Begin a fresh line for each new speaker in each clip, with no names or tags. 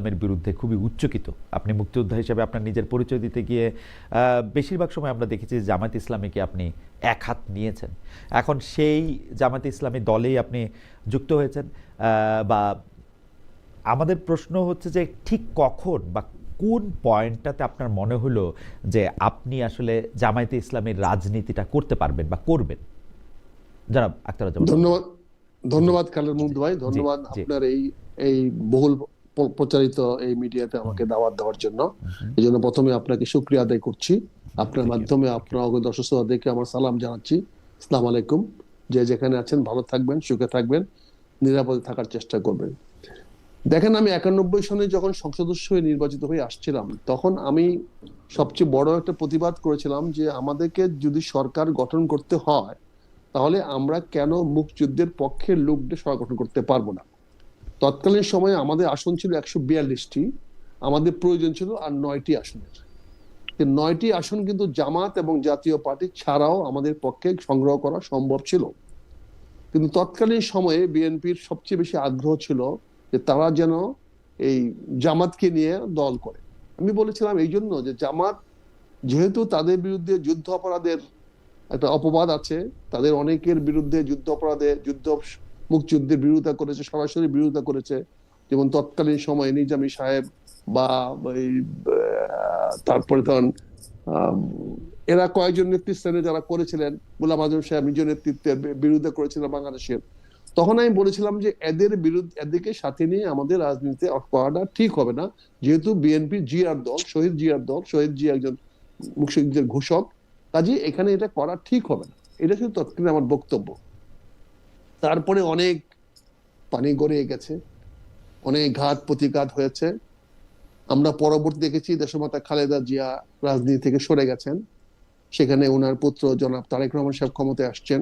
এর বিরুদ্ধে খুবই উচ্চকিত। আপনি মুক্তিযোদ্ধা হিসেবে আপনার নিজের পরিচয় দিতে গিয়ে বেশিরভাগ সময় আমরা দেখেছি যে জামায়াতে ইসলামীকে আপনি এক হাত নিয়েছেন। এখন সেই জামায়াতে ইসলামী দলেই আপনি যুক্ত হয়েছেন, বা আমাদের প্রশ্ন হচ্ছে যে ঠিক কখন বা কোন পয়েন্টটাতে আপনার মনে হলো যে আপনি আসলে জামায়াতে ইসলামীর রাজনীতিটা করতে পারবেন বা করবেন? জনাব আখতারুজ্জামান।
ধন্যবাদ,
জি
ধন্যবাদ খালেদ মুগ্ধ ভাই,
জি
ধন্যবাদ
জি
আপনার এই এই বহুল প্রচারিত এই মিডিয়াতে আমাকে দাওয়াত দেওয়ার জন্য। এই জন্য প্রথমে আপনাকে শুকরিয়া আদায় করছি। আপনার মাধ্যমে আপনার অগণিত দর্শকদেরকে আমার সালাম জানাচ্ছি। আসসালামু আলাইকুম। যে যেখানে আছেন ভালো থাকবেন, সুখে থাকবেন, নিরাপদে থাকার চেষ্টা করবেন। দেখেন, আমি 91 সনে যখন সংসদ সদস্য হয়ে নির্বাচিত হয়ে আসছিলাম, তখন আমি সবচেয়ে বড় একটা প্রতিবাদ করেছিলাম যে আমাদেরকে যদি সরকার গঠন করতে হয়, তাহলে আমরা কেন মুক্তিযুদ্ধের পক্ষের লোকদের সরকার গঠন করতে পারবো না। তৎকালীন সময়ে আমাদের আসন ছিল 142টি, আমাদের প্রয়োজন ছিল আর 9টি আসনের। 9টি আসন কিন্তু জামাত এবং জাতীয় পার্টি ছাড়াও আমাদের পক্ষে সংগ্রহ করা সম্ভব ছিল। কিন্তু তৎকালীন সময়ে বিএনপির সবচেয়ে বেশি আগ্রহ ছিল যে তারা যেন এই জামাতকে নিয়ে দল করে। আমি বলেছিলাম এই জন্য যে জামাত যেহেতু তাদের বিরুদ্ধে যুদ্ধ অপরাধের একটা অপবাদ আছে, তাদের অনেকের বিরুদ্ধে যুদ্ধ অপরাধে মুক্তিযুদ্ধের বিরোধিতা করেছে, সরাসরি বিরোধিতা করেছে। যেমন তৎকালীন সময়ে নিজামী সাহেব বা তারপরে তখন এরা কয়েকজন নেতৃস্থানে যারা করেছিলেন, গোলাম আজম সাহেব নিজ নেতৃত্বের বিরোধিতা করেছিলেন বাংলাদেশের। তখন আমি বলেছিলাম যে এদের বিরুদ্ধে, এদেরকে সাথে নিয়ে আমাদের রাজনীতিতে করাটা ঠিক হবে না, যেহেতু বিএনপি জিয়ার দল, শহীদ জিয়ার দল, শহীদ জিয়া একজন মুক্তিযুদ্ধের ঘোষক, কাজে এখানে এটা করা ঠিক হবে না। এটা শুধু তৎকালীন আমার বক্তব্য। তারপরে অনেক পানি গড়িয়ে গেছে, অনেক ঘাত প্রতিঘাত হয়েছে। আমরা পরবর্তী দেখেছি দেশমাতা খালেদা জিয়া রাজনীতি থেকে সরে গেছেন, সেখানে ওনার পুত্র জনাব তারেক রহমান সাহেব ক্ষমতায় আসছেন।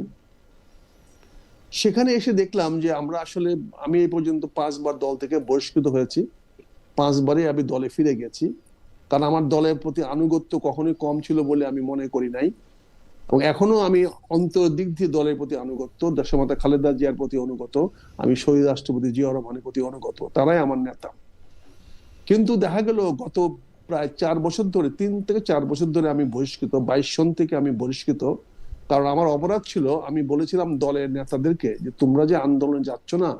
সেখানে এসে দেখলাম যে আমরা আসলে, আমি এই পর্যন্ত 5 বার দল থেকে বহিষ্কৃত হয়েছি, 5 বারই আমি দলে ফিরে গেছি। কারণ আমার দলের প্রতি আনুগত্য কখনোই কম ছিল বলে আমি মনে করি নাই, এবং এখনো আমি অন্তর দিক দিয়ে দলের প্রতি আনুগত্য, দেশমাতা খালেদা জিয়ার প্রতি অনুগত, আমি শহীদ রাষ্ট্রপতি জিয়া রহমানের প্রতি অনুগত, তারাই আমার নেতা। কিন্তু দেখা গেল গত প্রায় 4 বছর ধরে, 3 থেকে 4 বছর ধরে আমি বহিষ্কৃত, 22 সন থেকে আমি বহিষ্কৃত। কারণ আমার অপরাধ ছিল, আমি বলেছিলাম দলের নেতাদেরকে যে তোমরা যে আন্দোলনে যাচ্ছ না,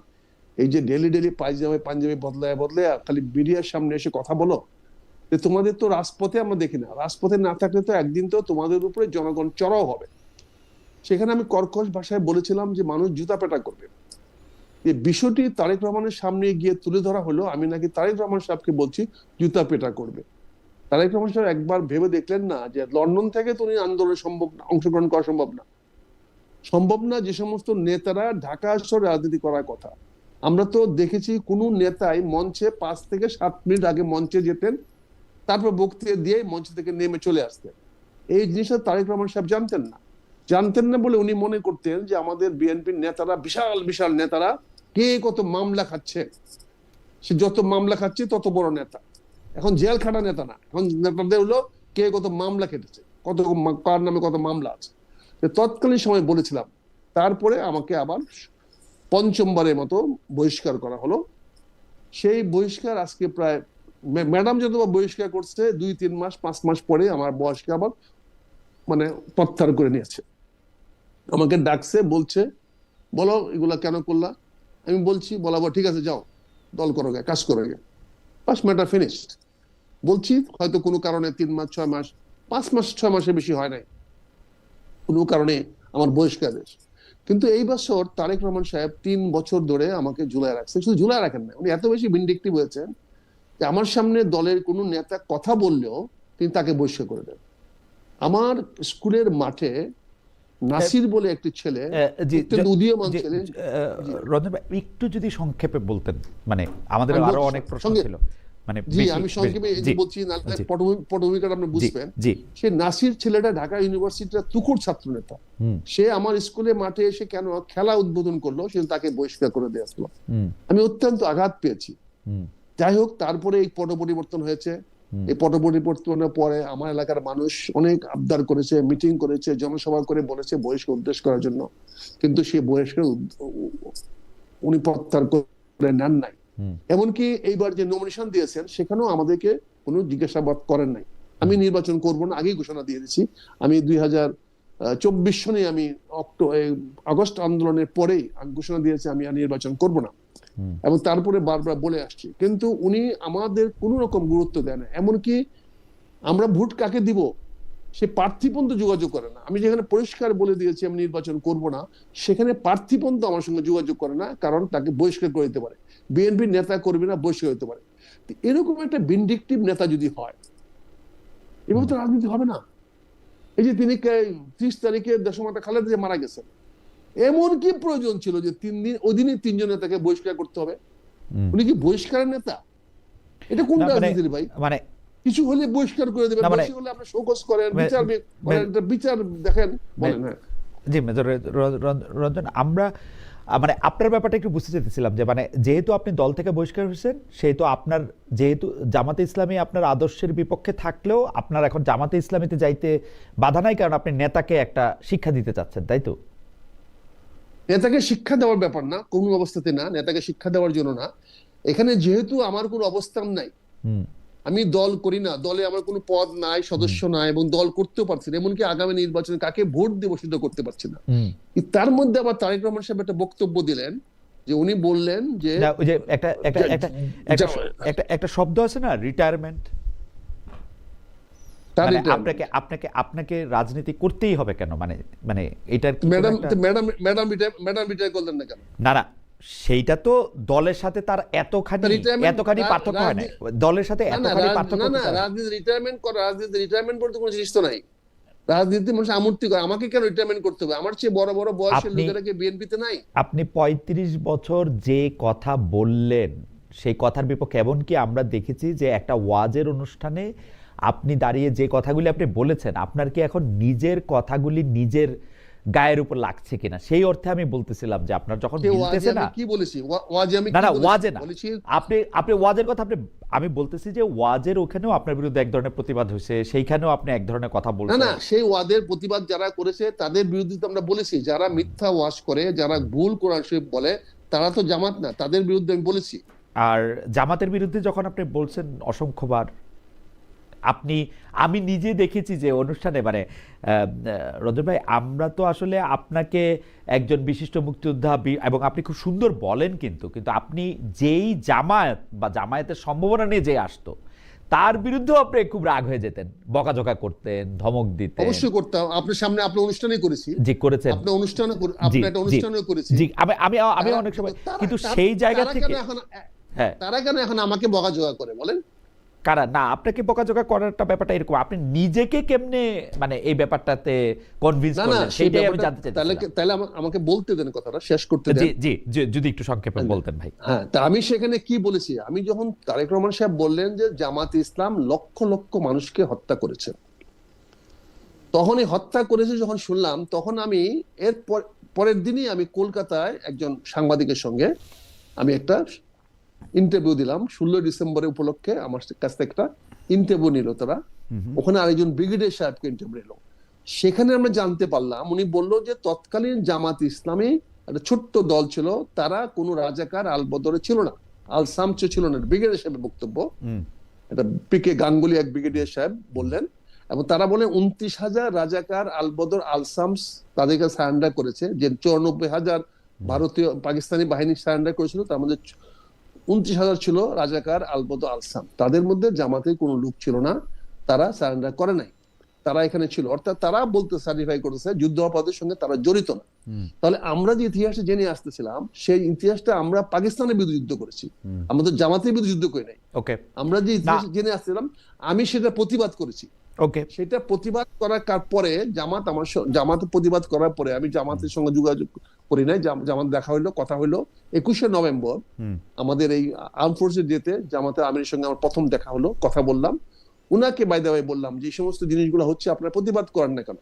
এই যে ডেলি ডেলি পাঞ্জাবি বদলায় বদলায় খালি মিডিয়ার সামনে এসে কথা বলো, যে তোমাদের তো রাজপথে আমরা দেখি না, রাজপথে না থাকলে তো একদিন তো তোমাদের উপরে জনগণ চড়াও হবে। সেখানে আমি কর্কশ ভাষায় বলেছিলাম যে মানুষ জুতা পেটা করবে। এই বিষয়টি তারেক রহমানের সামনে গিয়ে তুলে ধরা হলো, আমি নাকি তারেক রহমান সাহেবকে বলছি জুতা পেটা করবে। তারেক রহমান সাহেব একবার ভেবে দেখলেন না যে লন্ডন থেকে তো আন্দোলনে অংশগ্রহণ করা সম্ভব না। যে সমস্ত নেতারা ঢাকা শহরে রাজনীতি করার কথা, আমরা তো দেখেছি কোন নেতাই মঞ্চে 5 থেকে 7 মিনিট আগে মঞ্চে যেতেন, তারপর বক্তৃতা দিয়ে মঞ্চ থেকে নেমে চলে আসতেন। এই জিনিসটা তারেক রহমান সাহেব জানতেন না বলে উনি মনে করতেন যে আমাদের বিএনপির নেতারা, বিশাল বিশাল নেতারা, কে কত মামলা খাচ্ছে, সে যত মামলা খাচ্ছে তত বড় নেতা। এখন জেল খাটা নেতা না, এখন নেতাদের হলো কে কত মামলা খেটেছে, কার নামে কত মামলা আছে। তৎকালীন সময় বলেছিলাম। তারপরে আমাকে আবার 5মবারের মতো বহিষ্কার করা হলো। সেই বহিষ্কার আজকে প্রায়, ম্যাডাম যত বহিষ্কার করছে 2-3 মাস 5 মাস পরে আমার বয়সকে আবার মানে প্রত্যাহার করে নিয়েছে। আমাকে ডাকছে, বলছে বলো এগুলা কেন করলা। আমি বলছি, বলাবো ঠিক আছে যাও দল করো গে, কাজ করো গে, বাস ম্যাটার ফিনিশড। বলছি হয়তো কোনো কারণে 3 মাস 6 মাস 5 মাস 6 মাসের বেশি হয় নাই, কোনো কারণে আমার বহিষ্কার হয়েছে। কিন্তু এই বছর তারেক রহমান সাহেব 3 বছর ধরে আমাকে ঝুলায় রাখছে। শুধু ঝুলায় রাখেন না, উনি এত বেশি ভিন্ডিকটিভ হয়েছেন যে আমার সামনে দলের কোনো নেতা কথা বললেও তিনি তাকে বহিষ্কার করে দেন। আমার স্কুলের মাঠে নাসির বলে একটি ছেলে, উদীয়মান ছেলে।
রঞ্জন ভাই একটু যদি সংক্ষেপে বলতেন, মানে আমাদের আরো অনেক প্রশ্ন ছিল। মানে
জি আমি সংক্ষেপে বলছি, পটভূমিকাটা আপনি বুঝবেন। সে নাসির ছেলেটা ঢাকা ইউনিভার্সিটির তুখুর ছাত্র নেতা। সে আমার স্কুলের মাঠে এসে কেন খেলা উদ্বোধন করলো, সে তাকে বহিষ্কার করে দেওয়া হলো। আমি অত্যন্ত আঘাত পেয়েছি। যাই হোক, তারপরে এই পট পরিবর্তন হয়েছে। এই পট পরিবর্তনের পরে আমার এলাকার মানুষ অনেক আবদার করেছে, মিটিং করেছে, জনসভা করে বলেছে বহিষ্কার উদ্দেশ্য করার জন্য, কিন্তু সেই বহিষ্কার উনি প্রত্যাহার করে নেন নাই। এমনকি এইবার যে নমিনেশন দিয়েছেন সেখানেও আমাদেরকে কোনো জিজ্ঞাসাবাদ করেন নাই। আমি নির্বাচন করব না আগেই ঘোষণা দিয়ে দিয়েছি। আমি 2024 সনে আমি আগস্ট আন্দোলনের পরেই আমি ঘোষণা দিয়েছি আমি আর নির্বাচন করব না, এবং তারপরে বারবার বলে আসছি, কিন্তু উনি আমাদের কোনো রকম গুরুত্ব দেয় না। এমনকি আমরা ভোট কাকে দিব সে প্রার্থী পর্যন্ত যোগাযোগ করে না। আমি যেখানে পরিষ্কার বলে দিয়েছি আমি নির্বাচন করব না, সেখানে প্রার্থী পর্যন্ত আমার সঙ্গে যোগাযোগ করে না, কারণ তাকে বহিষ্কার করে দিতে পারে, বিএনপির নেতা কর্মীরা বহিষ্কার হতে পারে। এরকম একটা ভিন্ডিকটিভ নেতা যদি হয়, এভাবে তো রাজনীতি হবে না। এই যে তিনি 30 তারিখে দেশমাতা খালেদা জিয়া মারা গেছেন, এমন কি প্রয়োজন ছিল যে 3 দিন ওই দিনই 3 জন নেতাকে বহিষ্কার করতে হবে? উনি কি বহিষ্কারের নেতা? এটা কোন রাজনীতির ভাই? মানে কিছু হলে বহিষ্কার করে দেবেন, বেশি হলে আপনি শোকজ করেন, বিচার দেখেন, বলেন। হ্যাঁ
জি মেজর রঞ্জন, আমরা মানে আপনার ব্যাপারটা একটু বুঝতে চাইতেছিলাম যে মানে যেহেতু আপনি দল থেকে বহিষ্কার হয়েছেন, সেহেতু আপনার যেহেতু জামাতে ইসলামী আপনার আদর্শের বিপক্ষে থাকলেও আপনার এখন জামাতে ইসলামীতে যাইতে বাধা নাই, কারণ আপনি নেতাকে একটা শিক্ষা দিতে চাচ্ছেন, তাই তো?
নেতাকে শিক্ষা দেওয়ার ব্যাপার না, কোন অবস্থাতে না, নেতাকে শিক্ষা দেওয়ার জন্য না। এখানে যেহেতু আমার কোনো অবস্থান নাই, আমি দল করি না, দলে আমার কোনো পদ নাই, সদস্য নাই, এবং দল করতেও পারছি না, এমনকি আগামী নির্বাচনে কাকে ভোট দেবো সেটা করতে পারছি না। তার মধ্যে আবার তারেক রহমান সাহেব একটা বক্তব্য দিলেন যে উনি বললেন যে
একটা শব্দ আছে না, রিটায়ারমেন্ট। আপনাকে রাজনীতি করতেই হবে কেন? মানে এটার
ম্যাডাম রিটায়ার করলেন না কেন?
না না, সেইটা তো দলের সাথে তার এতখানি পার্থক্য হয় না, দলের সাথে এতখানি পার্থক্য না।
রাজনীতি রিটায়ারমেন্ট বলতে কোনো জিনিস তো নাই। রাজনীতি মানুষ আমূর্তি করে, আমাকে কেন রিটায়ারমেন্ট করতে হবে? আমার চেয়ে বড় বড় বয়সের লোকেরা কি বিএনপিতে নাই?
আপনি 35 বছর যে কথা বললেন সেই কথার বিপক্ষে, এমনকি আমরা দেখেছি যে একটা ওয়াজের অনুষ্ঠানে আপনি দাঁড়িয়ে যে কথাগুলি আপনি বলেছেন, আপনার কি এখন নিজের কথাগুলি নিজের গায়ের উপর লাগছে কিনা, সেই অর্থে আমি বলতেছিলাম যে আপনার যখন মিলতেছে না।
কি বলেছি ওয়াজে? আমি
না ওয়াজে না, আপনি ওয়াজের কথা আমি বলতেছি যে ওয়াজের ওখানেও আপনার বিরুদ্ধে এক ধরনের প্রতিবাদ হয়েছে, সেইখানেও আপনি এক ধরনের কথা বলছেন।
না সেই ওয়াজের প্রতিবাদ যারা করেছে তাদের বিরুদ্ধে তো আমরা বলেছি, যারা মিথ্যা ওয়াজ করে, যারা ভুল কোরআন শরীফ বলে, তারা তো জামাত না, তাদের বিরুদ্ধে আমি বলেছি।
আর জামাতের বিরুদ্ধে যখন আপনি বলছেন অসংখ্যবার, আমি নিজে দেখেছি যে অনুষ্ঠানে, মানে রঞ্জন ভাই, আমরা তো আসলে আপনাকে একজন বিশিষ্ট মুক্তিযোদ্ধা এবং আপনি খুব সুন্দর বলেন, কিন্তু আপনি যেই জামায়াত বা জামায়াতের সম্ভাবনা নিয়ে যে আসতো তার বিরুদ্ধেও আপনি খুব রাগ হয়ে যেতেন, বকাঝকা করতেন, ধমক দিতেন।
অবশ্যই করতাম, আপনার সামনে আপনার অনুষ্ঠানেই করেছি।
জি করেছেন,
আপনার অনুষ্ঠানেও করেছি।
জি আমি অনেক সময়, কিন্তু সেই জায়গা থেকে
তারা কেন এখন আমাকে বকাঝকা করে বলেন?
কারা না আপনাকে বকাঝকা করারটা ব্যাপারটা এরকম, আপনি নিজেকে কেমনে মানে এই ব্যাপারটাতে কনভিন্স করলেন সেটাই আমি জানতে চাই।
তাহলে আমাকে বলতে দেন, কথাটা শেষ করতে দেন।
জি যদি একটু সংক্ষেপে বলতেন ভাই।
হ্যাঁ, তা আমি সেখানে কি বলেছি? আমি যখন তারেক রহমান সাহেব বললেন যে জামাত ইসলাম লক্ষ লক্ষ মানুষকে হত্যা করেছে, তখন এই হত্যা করেছে যখন শুনলাম, তখন আমি এর পরের দিনই আমি কলকাতায় একজন সাংবাদিকের সঙ্গে আমি একটা ইন্টারভিউ দিলাম। 16 ডিসেম্বরের উপলক্ষে আমার কাছ থেকে একটা ইন্টারভিউ নিল তারা, ওখানে আরেকজন ব্রিগেডিয়ার সাহেবকে ইন্টারভিউ নিল। সেখানে আমরা জানতে পারলাম, উনি বলল যে তৎকালীন জামাত ইসলামী একটা ছোট্ট দল ছিল, তারা কোনো রাজাকার আলবদরে ছিল না, আল সামচ ছিল না। ব্রিগেডিয়ার সাহেবের বক্তব্য, এটা পিকে গাঙ্গুলি এক ব্রিগেডিয়ার সাহেব বললেন। এবং তারা বলে 29,000 রাজাকার আলবদর আল সামস তাদেরকে সারেন্ডার করেছে, যে 94,000 ভারতীয় পাকিস্তানি বাহিনী সারেন্ডার করেছিল, তার মধ্যে 29,000 ছিল রাজাকার আলবদর আলসাম। তাদের মধ্যে জামাতের কোনো লোক ছিল না, তারা সারেন্ডার করে নাই, তারা এখানে ছিল। অর্থাৎ তারা বলতে সার্টিফাই করেছে যুদ্ধাপরাধের সঙ্গে তারা জড়িত না। তাহলে আমরা যে ইতিহাসে জেনে আসতেছিলাম, সেই ইতিহাসটা আমরা পাকিস্তানের বিরুদ্ধে যুদ্ধ করেছি, আমাদের জামাতের বিরুদ্ধে যুদ্ধ করে নাই। আমরা যে ইতিহাস জেনে আসছিলাম, আমি সেটা প্রতিবাদ করেছি। সেটা প্রতিবাদ করার পরে জামাত প্রতিবাদ করার পরে আমি জামাতের সঙ্গে যোগাযোগ করি নাই। জামাত দেখা হইলো, কথা হইলো 21শে নভেম্বর আমাদের এই আর্ম ফোর্সের ডেতে জামাতের আমিরের সঙ্গে আমার প্রথম দেখা হলো, কথা বললাম। উনাকে বাই দ্য ওয়ে বললাম যে এই সমস্ত জিনিসগুলো হচ্ছে, আপনারা প্রতিবাদ করেন না কেন?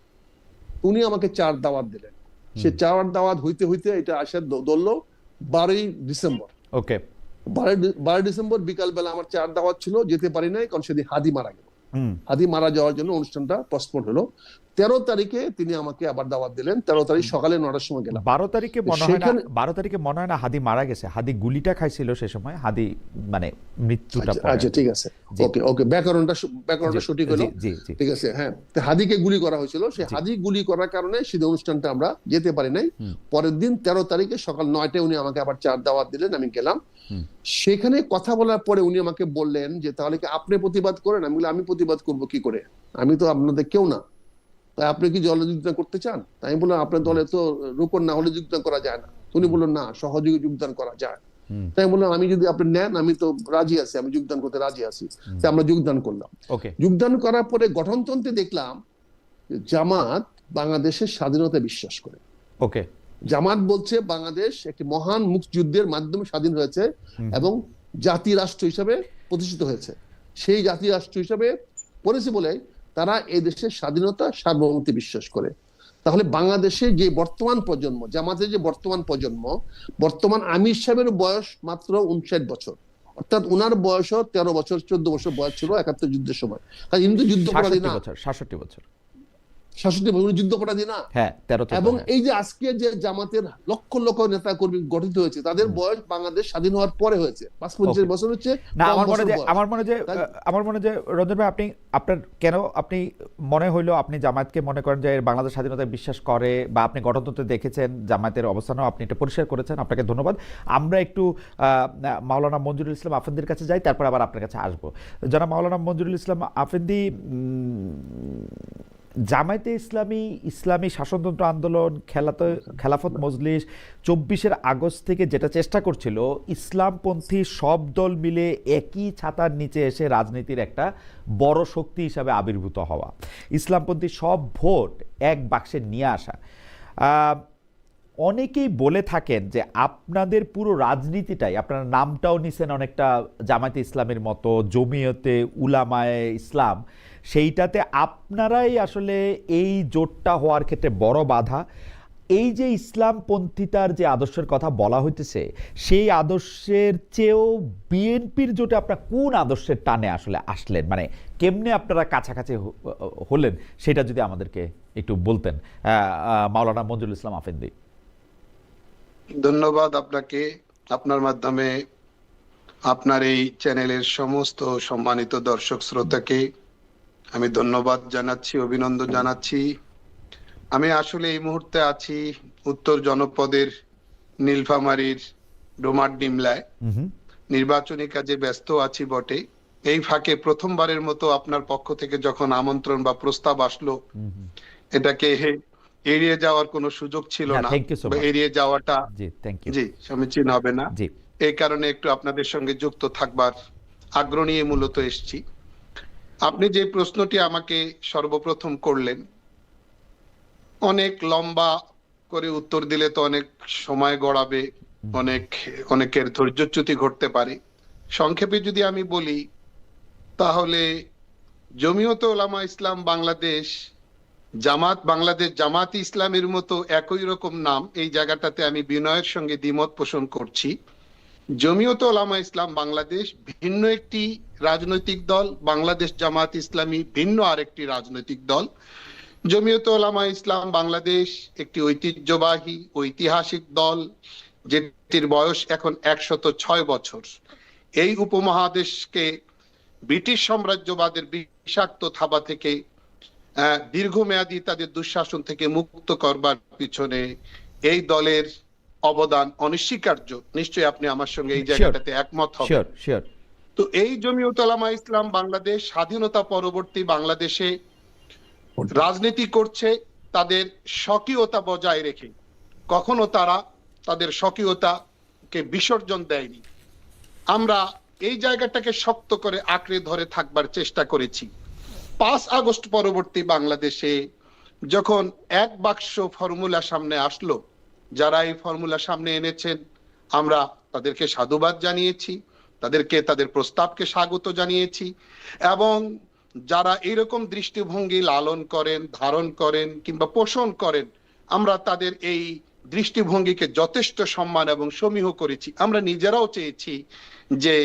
উনি আমাকে 4 দাওয়াত দিলেন। সে 4 দাওয়াত হইতে হইতে এটা আসার ধরলো 12ই ডিসেম্বর। 12 ডিসেম্বর বিকালবেলা আমার 4 দাওয়াত ছিল, যেতে পারি নাই, কারণ সেদিন হাদি মারা গেল। হাদি মারা যাওয়ার জন্য অনুষ্ঠানটা পোস্টপোন হলো। 13 তারিখে তিনি আমাকে আবার দাওয়াত দিলেন। 13 তারিখ সকালে 9টার সময় গেলাম।
12 তারিখে মনে হয় না,
সেখানে
12 তারিখে মনে হয় না হাদি মারা গেছে, হাদি গুলিটা খাইছিল সে সময়, হাদি মানে মৃত্যুটা পরে।
আচ্ছা ঠিক আছে,
জি।
ওকে ওকে, ব্যাকরণটা
জি,
সঠিক হলো।
জি, জি, জি।
ঠিক আছে, হ্যাঁ। তো হাদিকে গুলি করা হয়েছিল, সেই
জি।
হাদি গুলি করার কারণে সেই অনুষ্ঠানটা আমরা যেতে পারি নাই।
হুম।
পরের দিন 13 তারিখে সকাল 9টায় উনি আমাকে আবার চার দাওয়াত দিলেন, আমি গেলাম।
হুম।
সেখানে কথা বলার পরে উনি আমাকে বললেন যে তাহলে কি আপনি প্রতিবাদ করেন? আমি বললাম আমি প্রতিবাদ করব কি করে, আমি তো আপনাদের কেউ না, তাই আপনি কি দলে যোগদান করতে চান? তাই আমি বললাম আপনার দলে তো রোকন না হলে যোগদান করা যায় না। উনি বললেন না, সহযোগী যোগদান করা যায়।
হুম।
তাই আমি বললাম আমি যদি আপনি নেন আমি তো রাজি আছি, আমি যোগদান করতে রাজি আছি। তাই আমরা যোগদান করলাম।
ওকে।
যোগদান করার পরে গঠনতন্ত্রে দেখলাম যে জামাত বাংলাদেশের স্বাধীনতা বিশ্বাস করে।
ওকে।
জামাত বলছে বাংলাদেশ একটি মহান মুক্তিযুদ্ধের মাধ্যমে স্বাধীন হয়েছে এবং জাতি রাষ্ট্র হিসাবে প্রতিষ্ঠিত হয়েছে। সেই জাতি রাষ্ট্র হিসাবে পড়েছে বলে তারা এই দেশের স্বাধীনতা সার্বভৌমত্বে বিশ্বাস করে। তাহলে বাংলাদেশে যে বর্তমান প্রজন্ম, জামাতের যে বর্তমান প্রজন্ম, বর্তমান আমির সাহেবের বয়স মাত্র 59 বছর, অর্থাৎ উনার বয়সও 13 বছর 14 বছর বয়স ছিল 71 যুদ্ধের সময়। কারণ কিন্তু যুদ্ধপরাধী
67
না,
বছর, 67 বছর।
66 বছর যুদ্ধপরাধী না।
হ্যাঁ, 13
এবং এই যে আজকে যে জামাতের লক্ষ লক্ষ নেতা কর্মী গঠিত হয়েছে তাদের বয়স বাংলাদেশ স্বাধীন হওয়ার পরে হয়েছে, 55 বছর হচ্ছে
না।
কম
আমার মনে
বছর
যে
বয়স।
আমার মনে যে রঞ্জন ভাই, আপনার কেন আপনি মনে হইলো আপনি জামায়াতকে মনে করেন যে বাংলাদেশ স্বাধীনতায় বিশ্বাস করে, বা আপনি গঠনতন্ত্রে দেখেছেন জামায়াতের অবস্থানও আপনি এটা পরিষ্কার করেছেন, আপনাকে ধন্যবাদ। আমরা একটু মাওলানা মঞ্জুরুল ইসলাম আফেন্দির কাছে যাই, তারপর আবার আপনার কাছে আসবো। যারা মাওলানা মঞ্জুরুল ইসলাম আফেন্দি, জামায়াতে ইসলামী, ইসলামী শাসনতন্ত্র আন্দোলন, খেলাফত মজলিস 24 আগস্ট থেকে যেটা চেষ্টা করছিল, ইসলামপন্থী সব দল মিলে একই ছাতার নিচে এসে রাজনীতির একটা বড় শক্তি হিসাবে আবির্ভূত হওয়া, ইসলামপন্থী সব ভোট এক বাক্সে নিয়ে আসা। অনেকেই বলে থাকেন যে আপনাদের পুরো রাজনীতিটাই, আপনার নামটাও নিছেন অনেকটা জামায়াতে ইসলামের মতো, জমিয়তে উলামায়ে ইসলাম, সেইটাতে আপনারাই আসলে এই জোটটা হওয়ার ক্ষেত্রে বড় বাধা। এই যে ইসলামপন্থিতার যে আদর্শের কথা বলা হইতেছে, সেই আদর্শের চেয়েও বিএনপির জোটে আপনারা কোন আদর্শের টানে আসলে আসলেন, মানে কেমনে আপনারা কাছাকাছি হলেন, সেটা যদি আমাদেরকে একটু বলতেন মাওলানা মঞ্জুরুল ইসলাম আফেন্দি।
ধন্যবাদ আপনাকে, আপনার মাধ্যমে আপনার এই চ্যানেলের সমস্ত সম্মানিত দর্শক শ্রোতাকে আমি ধন্যবাদ জানাচ্ছি, অভিনন্দন জানাচ্ছি। আমি আসলে এই মুহূর্তে আছি উত্তর জনপদের নীলফামারীর ডোমার ডিমলায়, নির্বাচনী কাজে ব্যস্ত আছি বটে। এই ফাঁকে প্রথমবারের মতো আপনার পক্ষ থেকে যখন আমন্ত্রণ বা প্রস্তাব আসলো, এটাকে এড়িয়ে যাওয়ার কোনো সুযোগ ছিল না, এড়িয়ে যাওয়াটা জি সমীচীন হবে না। এই কারণে একটু আপনাদের সঙ্গে যুক্ত থাকবার আগ্রহ নিয়ে মূলত এসেছি। আপনি যে প্রশ্নটি আমাকে সর্বপ্রথম করলেন, অনেক লম্বা করে উত্তর দিলে তো অনেক সময় গড়াবে, অনেকের ধৈর্যচ্যুতি ঘটতে পারে। সংক্ষেপে যদি আমি বলি, তাহলে জমিয়তে উলামা ইসলাম বাংলাদেশ, জামাত বাংলাদেশ, জামাত ইসলামের মতো একই রকম নাম, এই জায়গাটাতে আমি বিনয়ের সঙ্গে দ্বিমত পোষণ করছি। জমিয়তে উলামা ইসলাম বাংলাদেশ ভিন্ন একটি রাজনৈতিক দল, বাংলাদেশ জামাত ইসলামী ভিন্ন আরেকটি রাজনৈতিক দল। জমিয়তে উলামা ইসলাম বাংলাদেশ একটি ঐতিহ্যবাহী ঐতিহাসিক দল, যেটির বয়স এখন 106 বছর। এই উপমহাদেশকে ব্রিটিশ সাম্রাজ্যবাদের বিষাক্ত থাবা থেকে, দীর্ঘমেয়াদী তাদের দুঃশাসন থেকে মুক্ত করবার পিছনে এই দলের অবদান অনস্বীকার্য। নিশ্চয়ই আপনি আমার সঙ্গে এই জায়গাটাতে একমত হবেন। তো এই জমিয়তে উলামা ইসলাম বাংলাদেশ স্বাধীনতা পরবর্তী বাংলাদেশে রাজনীতি করছে তাদের স্বকীয়তা বজায় রেখে, কখনো তারা তাদের স্বকীয়তাকে বিসর্জন দেয়নি। আমরা এই জায়গাটাকে শক্ত করে আঁকড়ে ধরে থাকবার চেষ্টা করেছি। 5 আগস্ট পরবর্তী বাংলাদেশে যখন এক বাক্স ফর্মুলা সামনে আসলো, যারা এই ফর্মুলা সামনে এনেছেন আমরা তাদেরকে সাধুবাদ জানিয়েছি, তাদেরকে তাদের প্রস্তাবকে স্বাগত জানিয়েছি, এবং যারা এরকম দৃষ্টিভঙ্গি লালন করেন, ধারণ করেন কিংবা পোষণ করেন, আমরা তাদের এই দৃষ্টিভঙ্গিকে যথেষ্ট সম্মান এবং সমীহ করেছি। আমরা নিজেরাও চেয়েছি যে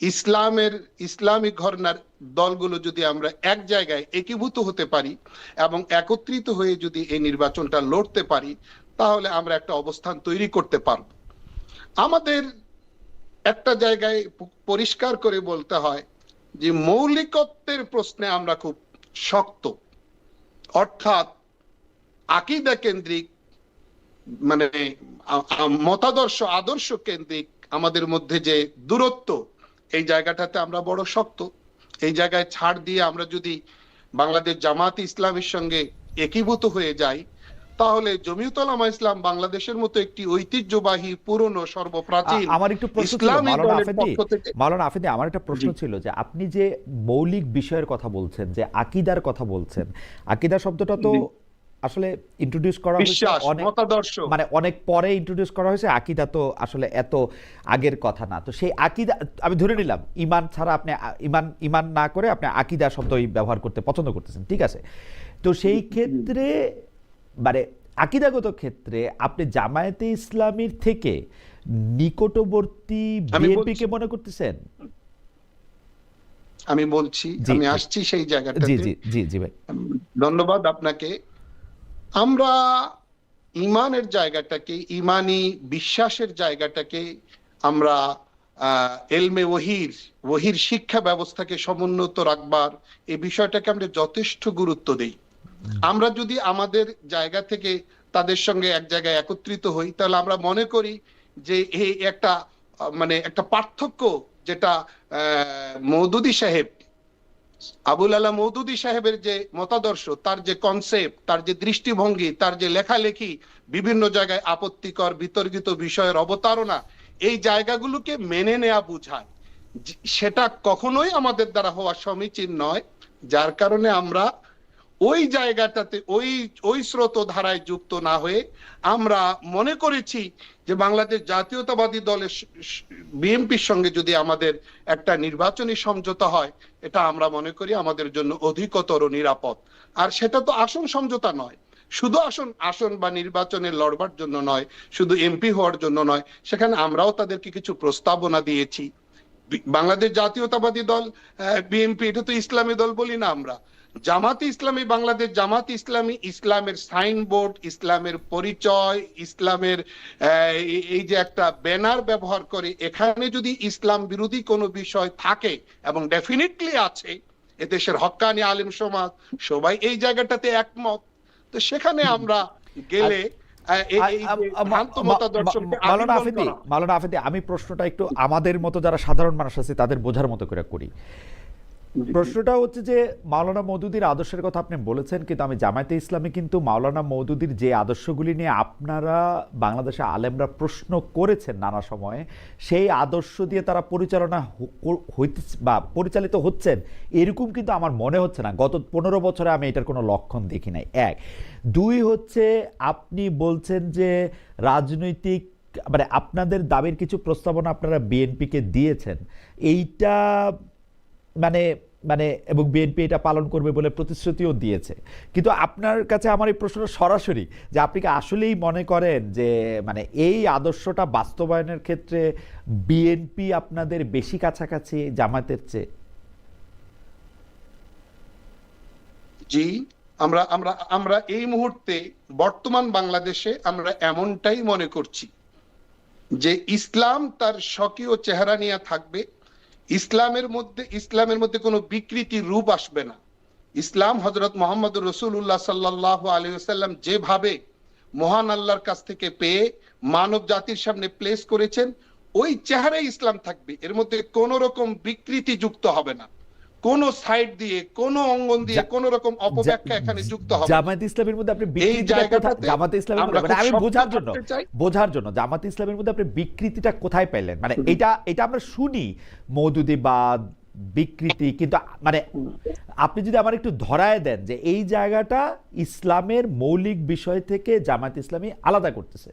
ইসলামিক ঘরানার দলগুলো যদি আমরা এক জায়গায় একীভূত হতে পারি এবং একত্রিত হয়ে যদি এই নির্বাচনটা লড়তে পারি, তাহলে আমরা একটা অবস্থান তৈরি করতে পারব। আমাদের একটা জায়গায় পরিষ্কার করে বলতে হয় যে মৌলিকত্বের প্রশ্নে আমরা খুব শক্ত, অর্থাৎ আকীদা কেন্দ্রিক, মানে মতাদর্শ আদর্শ কেন্দ্রিক আমাদের মধ্যে যে দূরত্ব, এই জায়গাটাতে আমরা বড় শক্ত। এই জায়গায় ছাড় দিয়ে আমরা যদি বাংলাদেশ জামাত ইসলামের সঙ্গে একীভূত হয়ে যাই, তাহলে জমিয়তুল উলামা ইসলাম বাংলাদেশের মতো একটি ঐতিহ্যবাহী পুরনো সর্বপ্রাচীন
আমার একটু প্রশ্ন ছিল
ইসলামী
মাওলানা
দলের
আফেদি,
পক্ষ থেকে।
মাওলানা আফেদি, আমার একটা প্রশ্ন ছিল যে আপনি যে মৌলিক বিষয়ের কথা বলছেন, যে আকীদার কথা বলছেন, আকীদা শব্দটা তো আসলে ইন্ট্রোডিউস করা হয়েছে
বিশ্বাস,
অনেক,
মতাদর্শ,
মানে অনেক পরে ইন্ট্রোডিউস করা হয়েছে। আকীদা তো আসলে এত আগের কথা না। তো সেই আকীদা, আমি ধরে নিলাম ঈমান ছাড়া আপনি ঈমান না করে আপনি আকীদা শব্দই ব্যবহার করতে পছন্দ করতেছেন, ঠিক আছে। তো সেই ক্ষেত্রে মানে আকীদাগত ক্ষেত্রে আপনি জামায়াতে ইসলামীর থেকে নিকটবর্তী বিএনপিকে মনে করতেছেন?
আমি বলছি, আমি আসছি সেই
জি
জায়গাটাতে।
জি জি জি ভাই,
ধন্যবাদ আপনাকে। আমরা ইমানের জায়গাটাকে, ইমানি বিশ্বাসের জায়গাটাকে আমরা এলমে ওহির শিক্ষা ব্যবস্থাকে সমুন্নত রাখবার এই বিষয়টাকে আমরা যথেষ্ট গুরুত্ব দেই। আমরা যদি আমাদের জায়গা থেকে তাদের সঙ্গে এক জায়গায় একত্রিত হই, তাহলে আমরা মনে করি যে এই একটা মানে একটা পার্থক্য, যেটা মওদুদী সাহেব, আবুল আলা মওদুদী সাহেবের যে মতাদর্শ, তার যে কনসেপ্ট, তার যে দৃষ্টিভঙ্গি, তার যে লেখালেখি, বিভিন্ন জায়গায় আপত্তিকর বিতর্কিত বিষয়ের অবতারণা, এই জায়গাগুলোকে মেনে নেওয়া বোঝায়, সেটা কখনোই আমাদের দ্বারা হওয়া সমীচীন নয়। যার কারণে আমরা ওই জায়গাটাতে ওই স্রোত ধারায় যুক্ত না হয়ে আমরা মনে করেছি যে বাংলাদেশ জাতীয়তাবাদী দলের বিএনপির সঙ্গে যদি আমাদের একটা নির্বাচনী সমঝোতা হয়, এটা আমরা মনে করি আমাদের জন্য অধিকতর নিরাপদ। আর সেটা তো আসন সমঝোতা নয়, শুধু আসন বা নির্বাচনে লড়বার জন্য নয়, শুধু এমপি হওয়ার জন্য নয়, সেখানে আমরাও তাদেরকে কিছু প্রস্তাবনা দিয়েছি। বাংলাদেশ জাতীয়তাবাদী দল বিএনপি, এটা তো ইসলামী দল বলি না আমরা। জামাতে ইসলামী, বাংলাদেশ জামাত ইসলামী, ইসলামের সাইনবোর্ড, ইসলামের পরিচয়, ইসলামের এই যে একটা ব্যানার ব্যবহার করে, এখানে যদি ইসলাম বিরোধী কোনো বিষয় থাকে, এবং ডেফিনেটলি আছে, এদেশের হক্কানি আলেম সমাজ সবাই এই জায়গাটাতে একমত, তো সেখানে আমরা গেলে
মাওলানা আফেদি, আমি প্রশ্নটা একটু আমাদের মতো যারা সাধারণ মানুষ আছে তাদের বোঝার মতো করে করি। প্রশ্নটা হচ্ছে যে মাওলানা মওদুদীর আদর্শের কথা আপনি বলেছেন, কিন্তু আমি জামায়াতে ইসলামী কিন্তু মাওলানা মওদুদীর যে আদর্শগুলি নিয়ে আপনারা বাংলাদেশে আলেমরা প্রশ্ন করেছেন নানা সময়ে, সেই আদর্শ দিয়ে তারা পরিচালিত হচ্ছেন এরকম কিন্তু আমার মনে হচ্ছে না। গত 15 বছরে আমি এটার কোনো লক্ষণ দেখি নাই। এক, দুই হচ্ছে আপনি বলছেন যে রাজনৈতিক, মানে আপনাদের দাবির কিছু প্রস্তাবনা আপনারা বিএনপিকে দিয়েছেন, এইটা মানে মানে এবং বিএনপি এটা পালন করবে বলে প্রতিশ্রুতিও দিয়েছে। কিন্তু আপনার কাছে আমার এই প্রশ্নটা সরাসরি, যে আপনি কি আসলেই মনে করেন যে মানে এই আদর্শটা বাস্তবায়নের ক্ষেত্রে বিএনপি আপনাদের বেশি কাছাকাছি জামায়াতের চেয়ে?
জি, আমরা আমরা আমরা এই মুহূর্তে বর্তমান বাংলাদেশে আমরা এমনটাই মনে করছি যে ইসলাম তার স্বকীয় চেহারা নিয়ে থাকবে। ইসলামের মধ্যে কোনো বিকৃতি রূপ আসবে না। ইসলাম হযরত মুহাম্মদ রাসূলুল্লাহ সাল্লাল্লাহু আলাইহি ওয়াসাল্লাম যেভাবে মহান আল্লাহর কাছ থেকে পেয়ে মানব জাতির সামনে প্লেস করেছেন, ওই চেহারায় ইসলাম থাকবে। এর মধ্যে কোনো রকম বিকৃতি যুক্ত হবে না, কোন সাইড দিয়ে, কোন অঙ্গন দিয়ে কোন রকম অপব্যাখ্যা এখানে যুক্ত হবে না।
জামায়াত ইসলামের মধ্যে আপনি জামায়াত ইসলামের মধ্যে, মানে আমি বোঝার জন্য জামায়াত ইসলামের মধ্যে আপনি বিকৃতিটা কোথায় পাইলেন? মানে এটা আমরা শুনি মওদুদিবাদ, বিকৃতি, কিন্তু মানে আপনি যদি আমার একটু ধরায় দেন যে এই জায়গাটা ইসলামের মৌলিক বিষয় থেকে জামায়াত ইসলামী আলাদা করতেছে।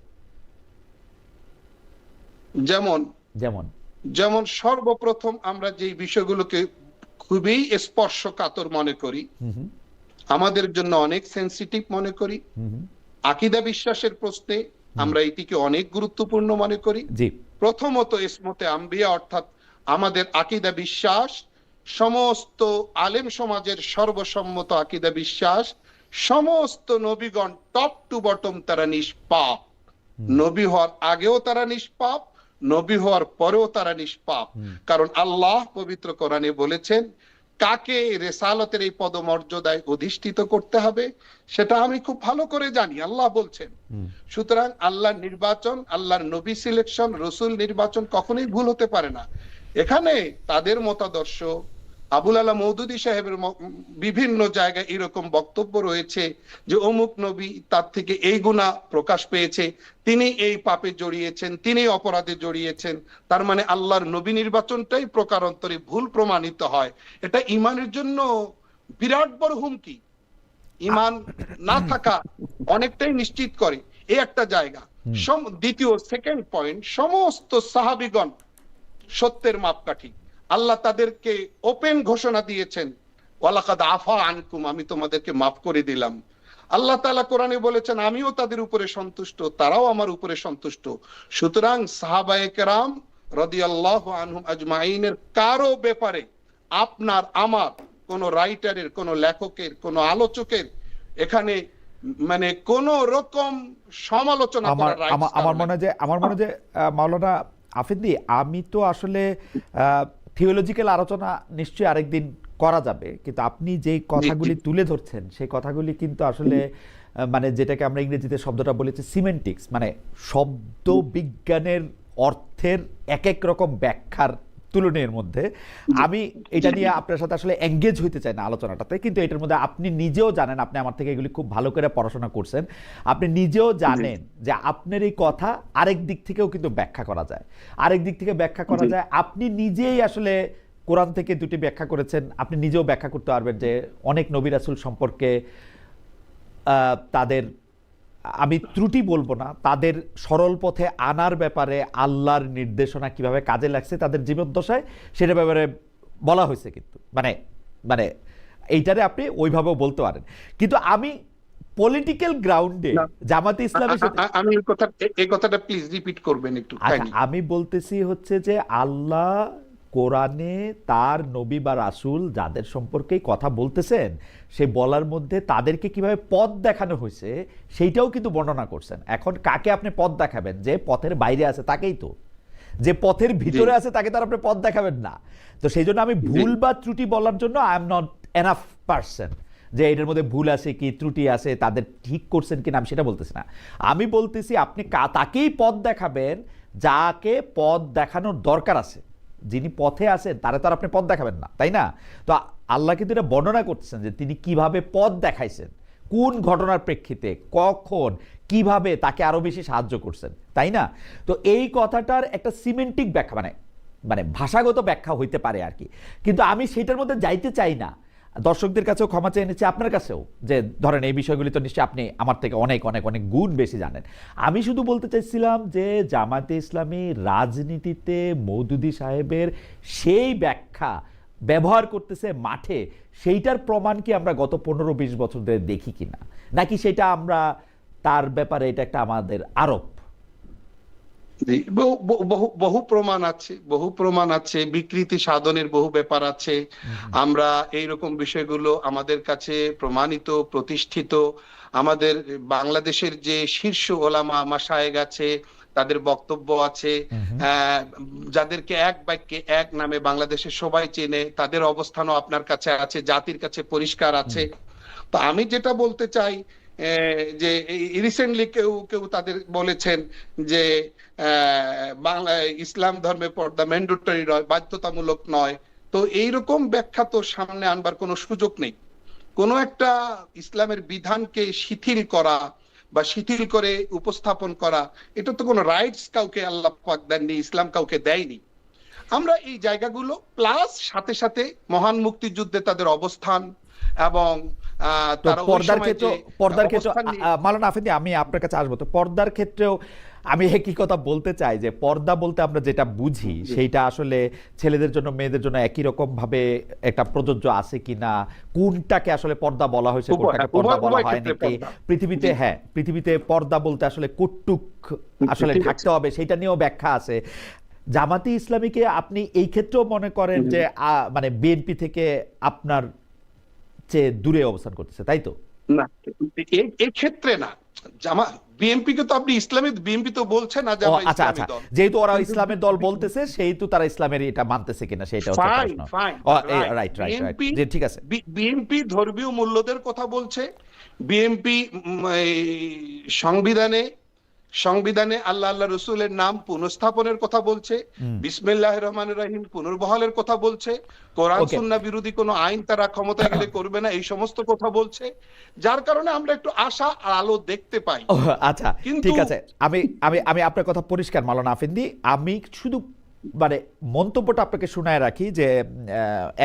যেমন সর্বপ্রথম আমরা যে বিষয়গুলোকে খুবই স্পর্শকাতর মনে করি, আমাদের জন্য অনেক সেন্সিটিভ মনে করি, আকীদা বিশ্বাসের প্রশ্নে আমরা এটিকে অনেক গুরুত্বপূর্ণ মনে করি। প্রথমত ইসমতে আম্বিয়া, অর্থাৎ আমাদের আকীদা বিশ্বাস, সমস্ত আলেম সমাজের সর্বসম্মত আকীদা বিশ্বাস, সমস্ত নবীগণ টপ টু বটম তারা নিষ্পাপ। নবী হওয়ার আগেও তারা নিষ্পাপ, নবী হওয়ার পরেও তারা নিষ্পাপ। কারণ আল্লাহ পবিত্র কোরআনে বলেছেন কাকে রেসালতের এই পদমর্যাদায় অধিষ্ঠিত করতে হবে সেটা আমি খুব ভালো করে জানি, আল্লাহ বলছেন। সুতরাং আল্লাহর নির্বাচন, আল্লাহর নবী সিলেকশন, রসুল নির্বাচন কখনোই ভুল হতে পারে না। এখানে তাদের মতাদর্শ, আবুল আলা মওদুদী সাহেবের বিভিন্ন জায়গায় এরকম বক্তব্য রয়েছে যে অমুক নবী তার থেকে এই গুনাহ প্রকাশ পেয়েছে, তিনি এই পাপে জড়িয়েছেন, তিনি অপরাধে জড়িয়েছেন, তার মানে আল্লাহর নবী নির্বাচনটাই প্রকারান্তরে ভুল প্রমাণিত হয়। এটা ইমানের জন্য বিরাট বড় হুমকি। ইমান না থাকা অনেকটাই নিশ্চিত করে, এই একটা জায়গা। দ্বিতীয় সেকেন্ড পয়েন্ট, সমস্ত সাহাবীগণ সত্যের মাপকাঠি। আল্লাহ তাদেরকে ওপেন ঘোষণা দিয়েছেন, ওয়ালাকাদ আফা আনকুম, আমি তোমাদেরকে মাফ করে দিলাম। আল্লাহ তাআলা কোরআনে বলেছেন আমিও তাদের উপরে সন্তুষ্ট, তারাও আমার উপরে সন্তুষ্ট। সুতরাং সাহাবায়ে কেরাম রাদিয়াল্লাহু আনহুম আজমাইনের কারো ব্যাপারে আপনার আমার কোন রাইটারের, কোন লেখকের, কোন আলোচকের এখানে মানে কোন রকম সমালোচনা করার রাইট
আমার মনে হয় যে মাওলানা আফেদি, আমি তো আসলে থিওলজিক্যাল আলোচনা নিশ্চয়ই আরেকদিন করা যাবে, কিন্তু আপনি যেই কথাগুলি তুলে ধরছেন সেই কথাগুলি কিন্তু আসলে মানে যেটাকে আমরা ইংরেজিতে শব্দটা বলেছি সিমেন্টিক্স, মানে শব্দ বিজ্ঞানের অর্থের এক এক রকম ব্যাখ্যার তুলনের মধ্যে আমি এটা নিয়ে আপনার সাথে আসলে এঙ্গেজ হইতে চাই না আলোচনাটাতে। কিন্তু এটার মধ্যে আপনি নিজেও জানেন, আপনি আমার থেকে এগুলি খুব ভালো করে পড়াশোনা করছেন, আপনি নিজেও জানেন যে আপনার এই কথা আরেক দিক থেকেও কিন্তু ব্যাখ্যা করা যায়, আরেক দিক থেকে ব্যাখ্যা করা যায়। আপনি নিজেই আসলে কোরআন থেকে দুটি ব্যাখ্যা করেছেন, আপনি নিজেও ব্যাখ্যা করতে পারবেন যে অনেক নবী রাসূল সম্পর্কে তাদের, আমি ত্রুটি বলবো না, তাদের সরল পথে আনার ব্যাপারে আল্লাহর নির্দেশনা কিভাবে কাজে লাগছে তাদের জীবদ্দশায় সেটার ব্যাপারে বলা হয়েছে। কিন্তু মানে মানে এইটারে আপনি ওইভাবেও বলতে পারেন। কিন্তু আমি পলিটিক্যাল গ্রাউন্ডে জামাতে ইসলামের সাথে
আমি এই কথাটা প্লিজ রিপিট করবেন একটু।
আমি বলতেছি হচ্ছে যে আল্লাহ কোরআনে তার নবী বা রাসূল যাদের সম্পর্কে কথা বলতেছেন সে বলার মধ্যে তাদেরকে কিভাবে পথ দেখানো হয়েছে সেইটাও কিন্তু বর্ণনা করছেন। এখন কাকে আপনি পথ দেখাবেন? যে পথের বাইরে আছে তাকেই তো, যে পথের ভিতরে আছে তাকে তার আপনি পথ দেখাবেন না। তো সেই জন্য আমি ভুল বা ত্রুটি বলার জন্য I am not enough person যে এটার মধ্যে ভুল আছে কি ত্রুটি আছে তাদের ঠিক করছেন কিনা আমি সেটা বলতেছি না। আমি বলতেছি আপনি তাকেই পথ দেখাবেন যাকে পথ দেখানোর দরকার আছে, যিনি পথে আছেন তারা তো আর আপনি পথ দেখাবেন না, তাই না? তো আল্লাহ কিন্তু এটা বর্ণনা করতেছেন যে তিনি কিভাবে পথ দেখাইছেন, কোন ঘটনার প্রেক্ষিতে, কখন, কিভাবে তাকে আরো বেশি সাহায্য করছেন, তাই না? তো এই কথাটার একটা সিমেন্টিক ব্যাখ্যা মানে মানে ভাষাগত ব্যাখ্যা হইতে পারে আর কি, কিন্তু আমি সেটার মধ্যে যাইতে চাই না। দর্শকদের কাছেও ক্ষমা চেয়ে নিচ্ছি, আপনার কাছেও, যে ধরেন এই বিষয়গুলি তো নিশ্চয়ই আপনি আমার থেকে অনেক অনেক অনেক গুণ বেশি জানেন। আমি শুধু বলতে চাইছিলাম যে জামায়াতে ইসলামী রাজনীতিতে মওদুদী সাহেবের সেই ব্যাখ্যা ব্যবহার করতেছে মাঠে, সেইটার প্রমাণ কি আমরা গত 15-20 বছর ধরে দেখি কিনা, নাকি সেটা আমরা তার ব্যাপারে এটা একটা আমাদের আরোপ?
বহু প্রমাণ আছে, বহু প্রমাণ আছে, বিকৃতি সাধনের বহু ব্যাপার আছে। আমরা এইরকম বিষয়গুলো আমাদের কাছে প্রমাণিত, প্রতিষ্ঠিত। আমাদের বাংলাদেশের যে শীর্ষ ওলামা মাশায়েখ আছে তাদের বক্তব্য আছে, যাদেরকে এক বাক্যে এক নামে বাংলাদেশের সবাই চেনে, তাদের অবস্থানও আপনার কাছে আছে, জাতির কাছে পরিষ্কার আছে। তো আমি যেটা বলতে চাই যে রিসেন্টলি কেউ তাদের বলেছেন যে বাংলা ইসলাম ধর্মে পর্দা ম্যান্ডেটরি নয়, বাধ্যতামূলক নয়। তো এইরকম ব্যাখ্যা তো সামনে আনবার কোনো সুযোগ নেই। কোনো একটা ইসলামের বিধানকে শিথিল করা বা শিথিল করে উপস্থাপন করা, এটা তো কোনো রাইটস কাউকে আল্লাহ পাক দেননি, ইসলাম কাউকে দেয়নি। আমরা এই জায়গাগুলো প্লাস সাথে সাথে মহান মুক্তিযুদ্ধে তাদের অবস্থান এবং
পর্দার ক্ষেত্রে মাওলানা আফেদি আমি আপনার কাছে আসবো। তো পর্দার ক্ষেত্রেও আমি একই কথা বলতে চাই যে পর্দা বলতে আমরা যেটা বুঝি সেইটা আসলে ছেলেদের জন্য মেয়েদের জন্য একই রকম ভাবে একটা প্রযোজ্য আছে কিনা, কোনটাকে আসলে পর্দা বলা হয়েছে, কোনটাকে পর্দা বলা হয়নি, পৃথিবীতে পৃথিবীতে পর্দা বলতে আসলে কটুক আসলে থাকতে হবে সেইটা নিয়েও ব্যাখ্যা আছে। জামাতি ইসলামীকে আপনি এই ক্ষেত্রেও মনে করেন যে মানে বিএনপি থেকে আপনার চেয়ে দূরে অবস্থান করতেছে, তাই তো?
না, এক্ষেত্রে না। বিএনপি কে তো আপনি বিএনপি তো বলছে না যে আমরা
আচ্ছা
ইসলামী
আচ্ছা,
দল।
যেহেতু ওরা ইসলামের দল বলতেছে সেহেতু তারা ইসলামের এটা মানতেছে কিনা সেটা হচ্ছে
ফাইন
প্রশ্ন।
ফাইন,
রাইট রাইট রাইট, জি ঠিক আছে।
বিএনপি ধর্মীয় মূল্যদের কথা বলছে। বিএনপি সংবিধানে আল্লাহ আল্লাহ রসুলের নাম পুনঃস্থাপনের কথা বলছে, বিসমিল্লাহির রহমানির রহিম পুনর্বহালের কথা বলছে, কোরআন সুন্নাহ বিরোধী কোনো আইন তারা ক্ষমতায় গেলে করবে না, এই সমস্ত কথা বলছে। যার কারণে আমরা একটু আশা আর আলো দেখতে পাই।
আচ্ছা ঠিক আছে, আমি আমি আমি আপনার কথা পরিষ্কার মাওলানা আফেন্দি। আমি শুধু মানে মন্তব্যটা আপনাকে শোনায় রাখি যে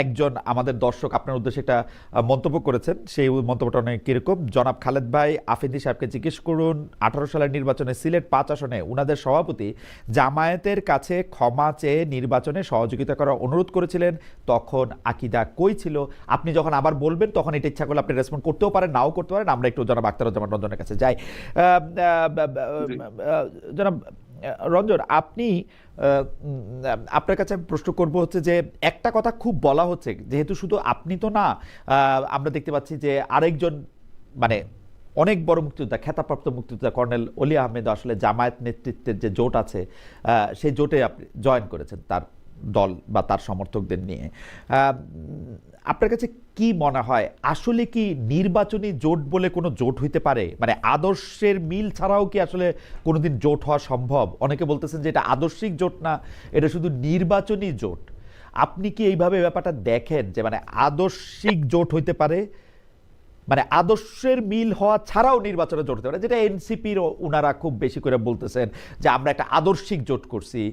একজন আমাদের দর্শক আপনার উদ্দেশ্যে একটা মন্তব্য করেছেন, সেই মন্তব্যটা অনেক কিরকম। জনাব খালেদ ভাই আফেন্দি সাহেবকে জিজ্ঞেস করুন 18 সালের নির্বাচনে সিলেট 5 আসনে উনাদের সভাপতি জামায়াতের কাছে ক্ষমা চেয়ে নির্বাচনে সহযোগিতা করার অনুরোধ করেছিলেন, তখন আকিদা কই ছিল? আপনি যখন আবার বলবেন তখন এটা ইচ্ছা করলে আপনি রেসপন্ড করতেও পারেন, নাও করতে পারেন। আমরা একটু জনাব আখতারুজ্জামান রঞ্জনের কাছে যাই। জনাব রঞ্জন, আপনি আপনার কাছে প্রশ্ন করব হচ্ছে যে একটা কথা খুব বলা হচ্ছে, যেহেতু শুধু আপনি তো না, আমরা দেখতে পাচ্ছি যে আরেকজন মানে অনেক বড় মুক্তিযোদ্ধা, খেতাবপ্রাপ্ত মুক্তিযোদ্ধা কর্নেল অলি আহমেদ আসলে জামায়াত নেতৃত্বের যে জোট আছে সেই জোটে আপনি জয়েন করেছেন তার দল বা তার সমর্থকদের নিয়ে। আপনার কাছে কি মনে হয় আসলে কি নির্বাচনী জোট বলে কোনো জোট হইতে পারে? মানে আদর্শের মিল ছাড়াও কি আসলে কোনোদিন জোট হওয়া সম্ভব? অনেকে বলতেছেন যে এটা আদর্শিক জোট না, এটা শুধু নির্বাচনী জোট। আপনি কি এইভাবে ব্যাপারটা দেখেন যে মানে আদর্শিক জোট হইতে পারে, মানে আদর্শের মিল হওয়া ছাড়াও নির্বাচনে জোট হতে পারে, যেটা এনসিপির ওনারা খুব বেশি করে বলতেছেন যে আমরা একটা আদর্শিক জোট করছি,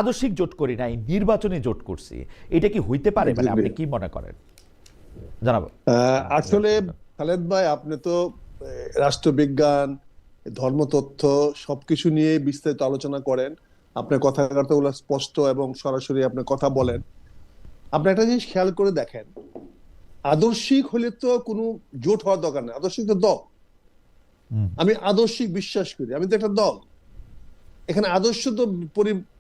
আদর্শিক জোট করি নাই, নির্বাচনী জোট করছি। এটা কি হইতে পারে? মানে আপনি কি মনে করেন জানাবো?
আসলে খালেদ ভাই, আপনি তো রাষ্ট্রবিজ্ঞান, ধর্মতত্ত্ব সবকিছু নিয়ে বিস্তারিত আলোচনা করেন। আপনার কথাবার্তাগুলো স্পষ্ট এবং সরাসরি আপনি কথা বলেন। আপনি একটা জিনিস খেয়াল করে দেখেন, আদর্শিক হলে তো কোনো জোট হওয়ার দরকার নেই, আদর্শিক তো দল। আমি আদর্শিক বিশ্বাস করি, আমি তো একটা দল। এখানে আদর্শ তো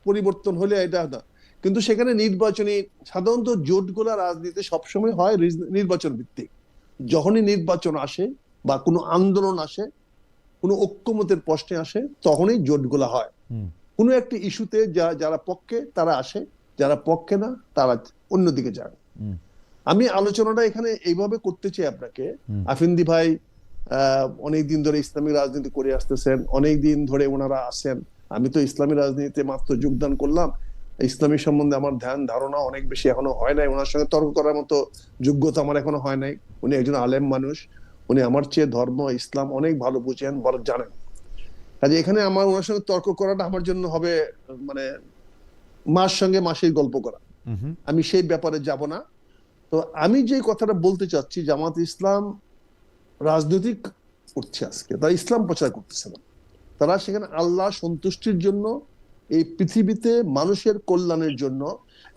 পরিবর্তন হলে এটা না, কিন্তু সেখানে নির্বাচনী সাধারণত জোটগুলা রাজনীতি সবসময় হয় নির্বাচন ভিত্তিক। যখনই নির্বাচন আসে বা কোনো আন্দোলন আসে, কোনো ঐক্যমতের প্রশ্নে আসে, তখনই জোটগুলা হয়। কোনো একটা ইস্যুতে যারা পক্ষে তারা আসে, যারা পক্ষে না তারা অন্যদিকে যায়। আমি আলোচনাটা এখানে এইভাবে করতে চাই আপনাকে। আফেন্দি ভাই অনেকদিন ধরে ইসলামিক রাজনীতি করে আসতেছেন, অনেকদিন ধরে ওনারা আসেন। আমি তো ইসলামী রাজনীতিতে মাত্র যোগদান করলাম, ইসলামী সম্বন্ধে আমার ধারণা অনেক বেশি এখনো হয় নাই। ওনার সঙ্গে তর্ক করার মতো যোগ্যতা আমার এখনো হয় নাই। উনি একজন আলেম মানুষ, উনি আমার চেয়ে ধর্ম ইসলাম অনেক ভালো বুঝেন, বড় জানেন। কাজে এখানে আমার ওনার সঙ্গে তর্ক করাটা আমার জন্য হবে মানে মার সঙ্গে মাসির গল্প করা। আমি সেই ব্যাপারে যাব না। তো আমি যে কথাটা বলতে চাচ্ছি, জামাত ইসলাম রাজনৈতিক করছে আজকে, তারা ইসলাম প্রচার করতেছে না। তারা সেখানে আল্লাহ সন্তুষ্টির জন্য, এই পৃথিবীতে মানুষের কল্যাণের জন্য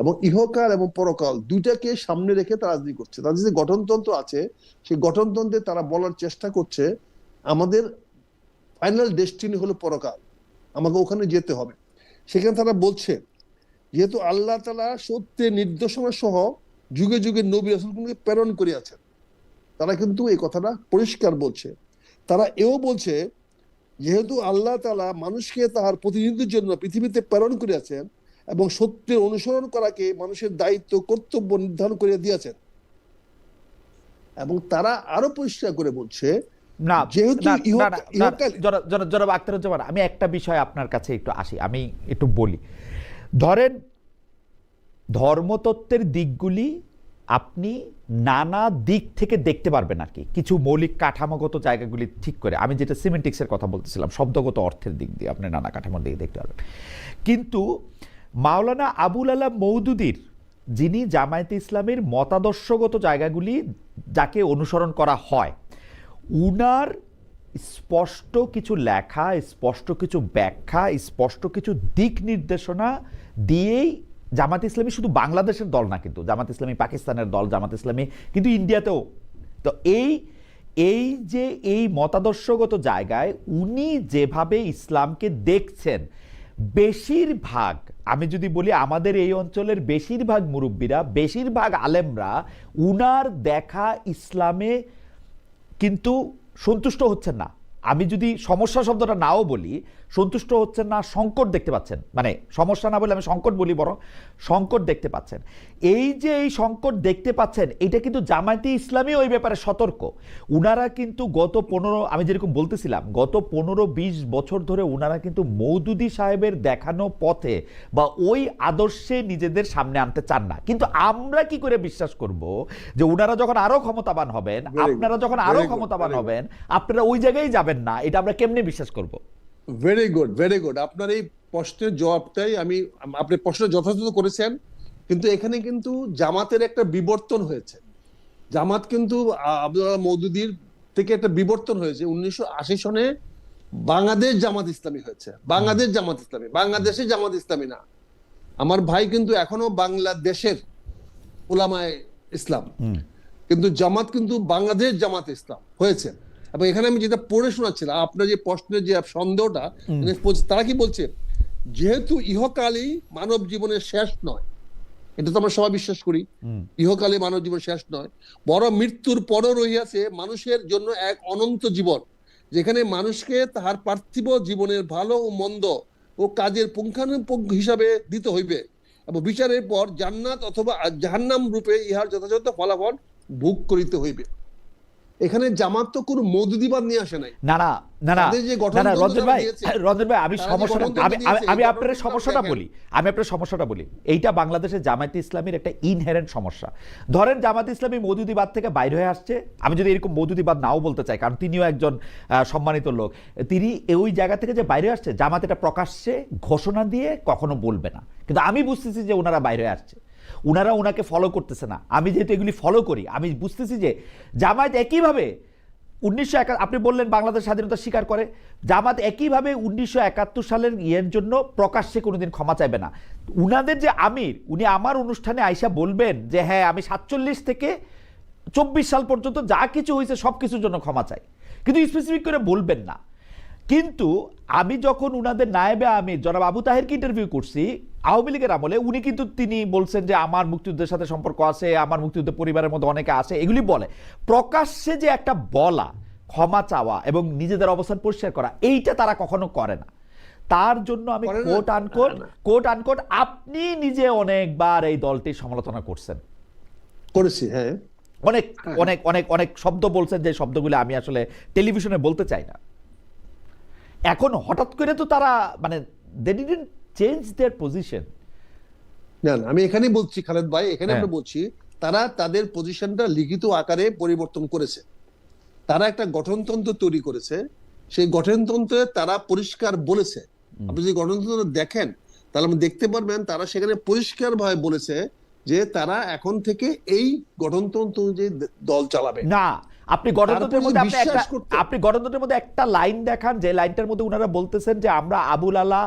এবং ইহকাল এবং পরকাল দুইটাকে সামনে রেখে তারা রাজনীতি করছে। তাদের যে গঠনতন্ত্র আছে, সেই গঠনতন্ত্রে তারা বলার চেষ্টা করছে আমাদের ফাইনাল ডেস্টিনি হলো পরকাল, আমাকে ওখানে যেতে হবে। সেখানে তারা বলছে যেহেতু আল্লাহ তাআলা সত্যের নির্দেশনা সহ যুগে যুগে নবী রাসূলকে প্রেরণ করিয়াছেন, তারা কিন্তু এই কথাটা পরিষ্কার বলছে। তারা এও বলছে যেহেতু আল্লাহ তাআলা মানুষকে তাহার প্রতিনিধির জন্য পৃথিবীতে প্রেরণ করিয়াছেন এবং সত্যের অনুসরণ করাকে মানুষের দায়িত্ব কর্তব্য নির্ধারণ করে দিয়েছেন, এবং তারা আরো পরিষ্কার করে বলছে
না,
যেহেতু
জনাব আখতারুজ্জামান, আমি একটা বিষয় আপনার কাছে একটু আসি, আমি একটু বলি। ধরেন ধর্মতত্ত্বের দিকগুলি আপনি নানা দিক থেকে দেখতে পারবেন আর কি, কিছু মৌলিক কাঠামোগত জায়গাগুলি ঠিক করে। আমি যেটা সিমেন্টিক্সের কথা বলতেছিলাম, শব্দগত অর্থের দিক দিয়ে আপনি নানা কাঠামোর দিকে দেখতে পারবেন। কিন্তু মাওলানা আবুল আলা মওদুদীর, যিনি জামায়াতে ইসলামের মতাদর্শগত জায়গাগুলি যাকে অনুসরণ করা হয়, উনার স্পষ্ট কিছু লেখা, স্পষ্ট কিছু ব্যাখ্যা, স্পষ্ট কিছু দিক নির্দেশনা দিয়েই জামাত ইসলামী শুধু বাংলাদেশের দল না, কিন্তু জামাত ইসলামী পাকিস্তানের দল, জামাত ইসলামী কিন্তু ইন্ডিয়াতেও। তো এই যে এই মতাদর্শগত জায়গায় উনি যেভাবে ইসলামকে দেখছেন, বেশিরভাগ, আমি যদি বলি আমাদের এই অঞ্চলের বেশিরভাগ মুরব্বীরা, বেশিরভাগ আলেমরা উনার দেখা ইসলামে কিন্তু সন্তুষ্ট হচ্ছেন না। আমি যদি সমস্যা শব্দটা নাও বলি, সন্তুষ্ট হচ্ছেন না, সংকট দেখতে পাচ্ছেন, মানে সমস্যা না বলে আমি সংকট বলি, বরং সংকট দেখতে পাচ্ছেন। এই যে এই সংকট দেখতে পাচ্ছেন, এটা কিন্তু জামায়াতে ইসলামী ওই ব্যাপারে সতর্ক। উনারা কিন্তু গত 15, আমি যেরকম বলতেছিলাম, গত 15-20 বছর ধরে উনারা কিন্তু মওদুদী সাহেবের দেখানো পথে বা ওই আদর্শে নিজেদের সামনে আনতে চান না। কিন্তু আমরা কি করে বিশ্বাস করব যে উনারা যখন আরো ক্ষমতাবান হবেন, আপনারা যখন আরো ক্ষমতাবান হবেন, আপনারা ওই জায়গায় যাবেন না? এটা আমরা কেমনে বিশ্বাস করব?
Very good, very good. আপনার এই প্রশ্নের জবাবটাই আপনি প্রশ্ন যথাযথ করেছেন, কিন্তু এখানে কিন্তু জামাতের একটা বিবর্তন হয়েছে। জামাত কিন্তু আব্দুল মওদুদীর থেকে একটা বিবর্তন হয়েছে। 1980 সনে বাংলাদেশ জামাত ইসলামী হয়েছে, বাংলাদেশ জামাত ইসলামী, বাংলাদেশে জামাত ইসলামী না। আমার ভাই কিন্তু এখনো বাংলাদেশের উলামায়ে ইসলাম, কিন্তু জামাত কিন্তু বাংলাদেশ জামাত ইসলাম হয়েছে। এবং এখানে আমি যেটা পড়ে শোনাচ্ছিলাম, আপনার যে প্রশ্নের যে সন্দেহটা, তারা কি বলছে, যেহেতু ইহকালই মানব জীবনের শেষ নয়, এটা তো আমরা সবাই বিশ্বাস করি, ইহকালে মানব জীবন শেষ নয়, বড় মৃত্যুর পরও রহিয়াছে মানুষের জন্য এক অনন্ত জীবন, যেখানে মানুষকে তাহার পার্থিব জীবনের ভালো ও মন্দ ও কাজের পুঙ্খানুপুঙ্খ হিসাবে দিতে হইবে এবং বিচারের পর জান্নাত অথবা জাহান্নাম রূপে ইহার যথাযথ ফলাফল ভোগ করিতে হইবে। এখানে জামাত তো কোনো মওদুদিবাদ নিয়ে আসে নাই।
না না না না না না, রঞ্জন ভাই, আমি
আমি
আপনার সমস্যাটা বলি, এইটা বাংলাদেশের জামায়াতে ইসলামীর একটা ইনহেরেন্ট সমস্যা। ধরেন জামায়াতে ইসলামী মওদুদিবাদ থেকে বাইরে হয়ে আসছে, আমি যদি এরকম মওদুদিবাদ নাও বলতে চাই, কারণ তিনিও একজন সম্মানিত লোক, তিনি ওই জায়গা থেকে যে বাইরে আসছে, জামাত এটা প্রকাশ্যে ঘোষণা দিয়ে কখনো বলবে না, কিন্তু আমি বুঝতেছি যে ওনারা বাইরে আসছে, উনারা ওনাকে ফলো করতেছে না। আমি যেহেতু এগুলি ফলো করি, আমি বুঝতেছি যে জামায়াত একইভাবে 1971, আপনি বললেন বাংলাদেশ স্বাধীনতা স্বীকার করে, জামাত একইভাবে 1971 সালের ইয়ের জন্য প্রকাশ্যে কোনোদিন ক্ষমা চাইবে না। উনাদের যে আমির, উনি আমার অনুষ্ঠানে আইসা বলবেন যে হ্যাঁ আমি 47 থেকে 24 সাল পর্যন্ত যা কিছু হয়েছে সব কিছুর জন্য ক্ষমা চাই, কিন্তু স্পেসিফিক করে বলবেন না। কিন্তু আমি যখন উনাদের নায়েবে আমির জনাব আবু তাহেরকে ইন্টারভিউ করছি আওয়ামী লীগের আমলে, উনি কিন্তু তিনি বলছেন যে আমার মুক্তিযুদ্ধের সাথে সম্পর্ক আছে, আমার মুক্তিযুদ্ধ পরিবারের মধ্যে অনেকে আছে, এগুলি বলে। প্রকাশ্যে যে একটা বলা, ক্ষমা চাওয়া এবং নিজেদের অবস্থান পরিষ্কার করা, এইটা তারা কখনো করে না। তার জন্য আমি কোট আনকোট আপনি নিজে অনেকবার এই দলটির সমালোচনা করছেন,
করেছি, হ্যাঁ,
অনেক অনেক অনেক অনেক শব্দ বলছেন, যে শব্দগুলো আমি আসলে টেলিভিশনে বলতে চাই না। এখন হঠাৎ করে তো তারা মানে they didn't change their position।
না না, আমি এখানেই বলছি খালেদ ভাই, এখানে আমরা বলছি তারা তাদের পজিশনটা লিখিত আকারে পরিবর্তন করেছে। তারা একটা গঠনতন্ত্র তৈরি করেছে, সেই গঠনতন্ত্রে তারা পরিষ্কার বলেছে, আপনি যদি গঠনতন্ত্র দেখেন তাহলে আপনি দেখতে পারবেন তারা সেখানে পরিষ্কারভাবে বলেছে যে তারা এখন থেকে এই গঠনতন্ত্র অনুযায়ী দল চালাবে
না। আপনি গণতন্ত্রের মধ্যে একটা লাইন দেখান, যে লাইনটার মধ্যে উনারা বলতেছেন যে আমরা আবুল আলা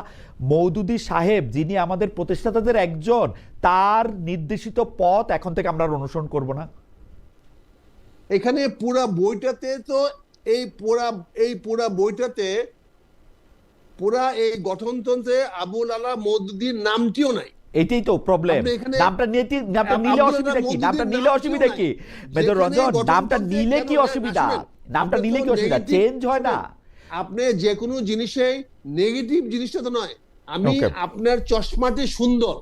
মওদুদী সাহেব, যিনি আমাদের প্রতিষ্ঠাতাদের একজন, তার নির্দেশিত পথ এখন থেকে আমরা অনুসরণ করব না।
এখানে পুরা বইটাতে তো এই পুরা বইটাতে পুরা এই গঠনতন্ত্রে আবুল আলা মওদুদীর নামটিও নাই।
এটাই তো প্রবলেম। নামটা নিলে অসুবিধা কি? নামটা নিলে অসুবিধা কি মেজর রঞ্জন? নামটা নিলে কি অসুবিধা? নামটা নিলে কি অসুবিধা? চেঞ্জ হয় না।
আপনি যে কোনো জিনিসে নেগেটিভ জিনিসটা তো নয়, আমি আপনার চশমাটি সুন্দর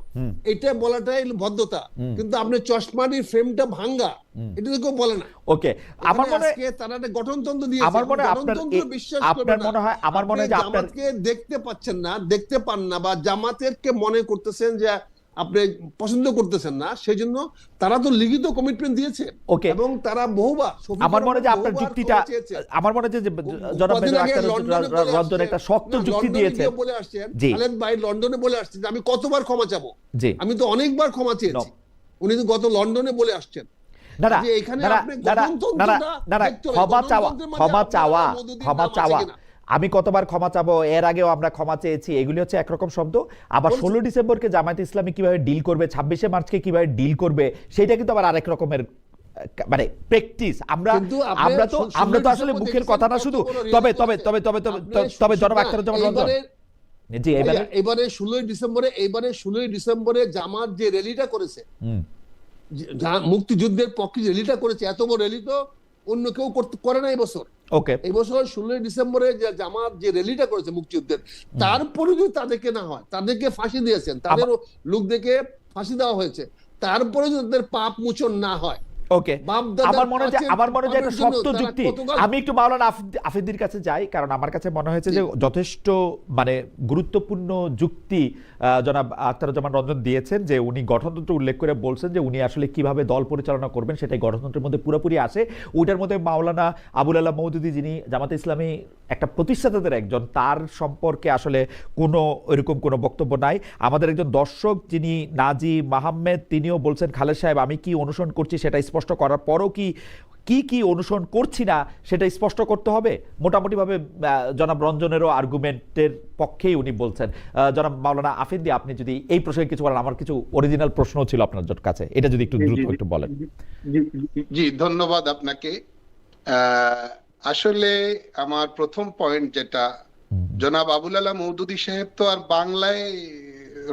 এটা বলাটাই ভদ্রতা, কিন্তু আপনার চশমাটির ফ্রেমটা ভাঙ্গা এটা তো কেউ বলে না।
ওকে, আমার মনে হয়
তারা একটা গঠনতন্ত্র দিয়েছে,
আমার মনে হয় আপনার যে
জামাতকে দেখতে পাচ্ছেন না, দেখতে পান না, বা জামাতের কে মনে করতেছেন যে আপনি পছন্দ করতেছেন না, সেই জন্য তারা তো লিখিত কমিটমেন্ট দিয়েছে এবং তারা বহুবার,
আমার মনে হয় যে আপনার যুক্তিটা, আমার মনে হয় যে জনাব মেজর আখতার রঞ্জন একটা শক্ত যুক্তি দিয়েছে।
বলে আসছেন খালেদ ভাই, লন্ডনে বলে আসছেন যে আমি কতবার ক্ষমা চাবো, আমি তো অনেকবার ক্ষমা চেয়েছি, উনি তো গত লন্ডনে বলে আসছেন।
না না না না, ক্ষমা চাওয়া আমি কতবার ক্ষমা চাবো, এর আগেও আমরা ক্ষমা চেয়েছি, এগুলি হচ্ছে একরকম শব্দ। আবার 16 ডিসেম্বরকে জামায়াতে ইসলামী কিভাবে ডিল করবে, 26শে মার্চকে কিভাবে ডিল করবে, সেটা কিন্তু আবার আরেক রকমের মানে প্র্যাকটিস। আমরা তো আসলে মুখের কথা না শুধু, তবে জনাব আখতারুজ্জামান রঞ্জন, জি এবারে
এবারে 16ই ডিসেম্বরে জামাত যে র্যালিটা করেছে,
হুম,
মুক্তিযুদ্ধের পক্ষে র্যালিটা করেছে, এত বড় র্যালি তো অন্য কেউ করে না এবছর।
ওকে
এই বছর 16ই ডিসেম্বরে যে জামাত যে র্যালিটা করেছে মুক্তিযুদ্ধের, তারপরে যদি তাদেরকে না হয়, তাদেরকে ফাঁসি দিয়েছেন, তাদের লোকদেরকে ফাঁসি দেওয়া হয়েছে, তারপরে যদি তাদের পাপ মোচন না হয়,
ওকে আমার মনে হয় একটা শক্ত যুক্তি। আমি একটু মাওলানা আফেদির কাছে যাই, কারণ আমার কাছে মনে হয়েছে যে যথেষ্ট মানে গুরুত্বপূর্ণ যুক্তি জনাব আখতারুজ্জামান রঞ্জন দিয়েছেন, যে উনি গঠনতন্ত্র উল্লেখ করে বলছেন যে উনি আসলে কিভাবে দল পরিচালনা করবেন সেটাই গঠনতন্ত্রের মধ্যে পুরোপুরি আসে। ওইটার মধ্যে মাওলানা আবুল আল্লাহ মওদুদী, যিনি জামাতে ইসলামী একটা প্রতিষ্ঠাতাদের একজন, তার সম্পর্কে আসলে কোনো এরকম কোনো বক্তব্য নাই। আমাদের একজন দর্শক যিনি নাজি মাহমেদ, তিনিও বলছেন খালেদ সাহেব আমি কি অনুসরণ করছি সেটা স্পষ্ট করার পরও কি অনুসরণ করছি না সেটা স্পষ্ট করতে হবে। মোটামুটিভাবে জনাব রঞ্জনেরও আর্গুমেন্টের পক্ষেই উনি বলছেন। জনাব মাওলানা আফেদি, আপনি যদি এই প্রসঙ্গে কিছু বলেন, আমার কিছু অরিজিনাল প্রশ্ন ছিল আপনার কাছে, এটা যদি একটু দ্রুত একটু বলেন।
জি ধন্যবাদ আপনাকে। আসলে আমার প্রথম পয়েন্ট যেটা, জনাব আবুল আল্লাহ মওদুদী সাহেব তো আর বাংলায়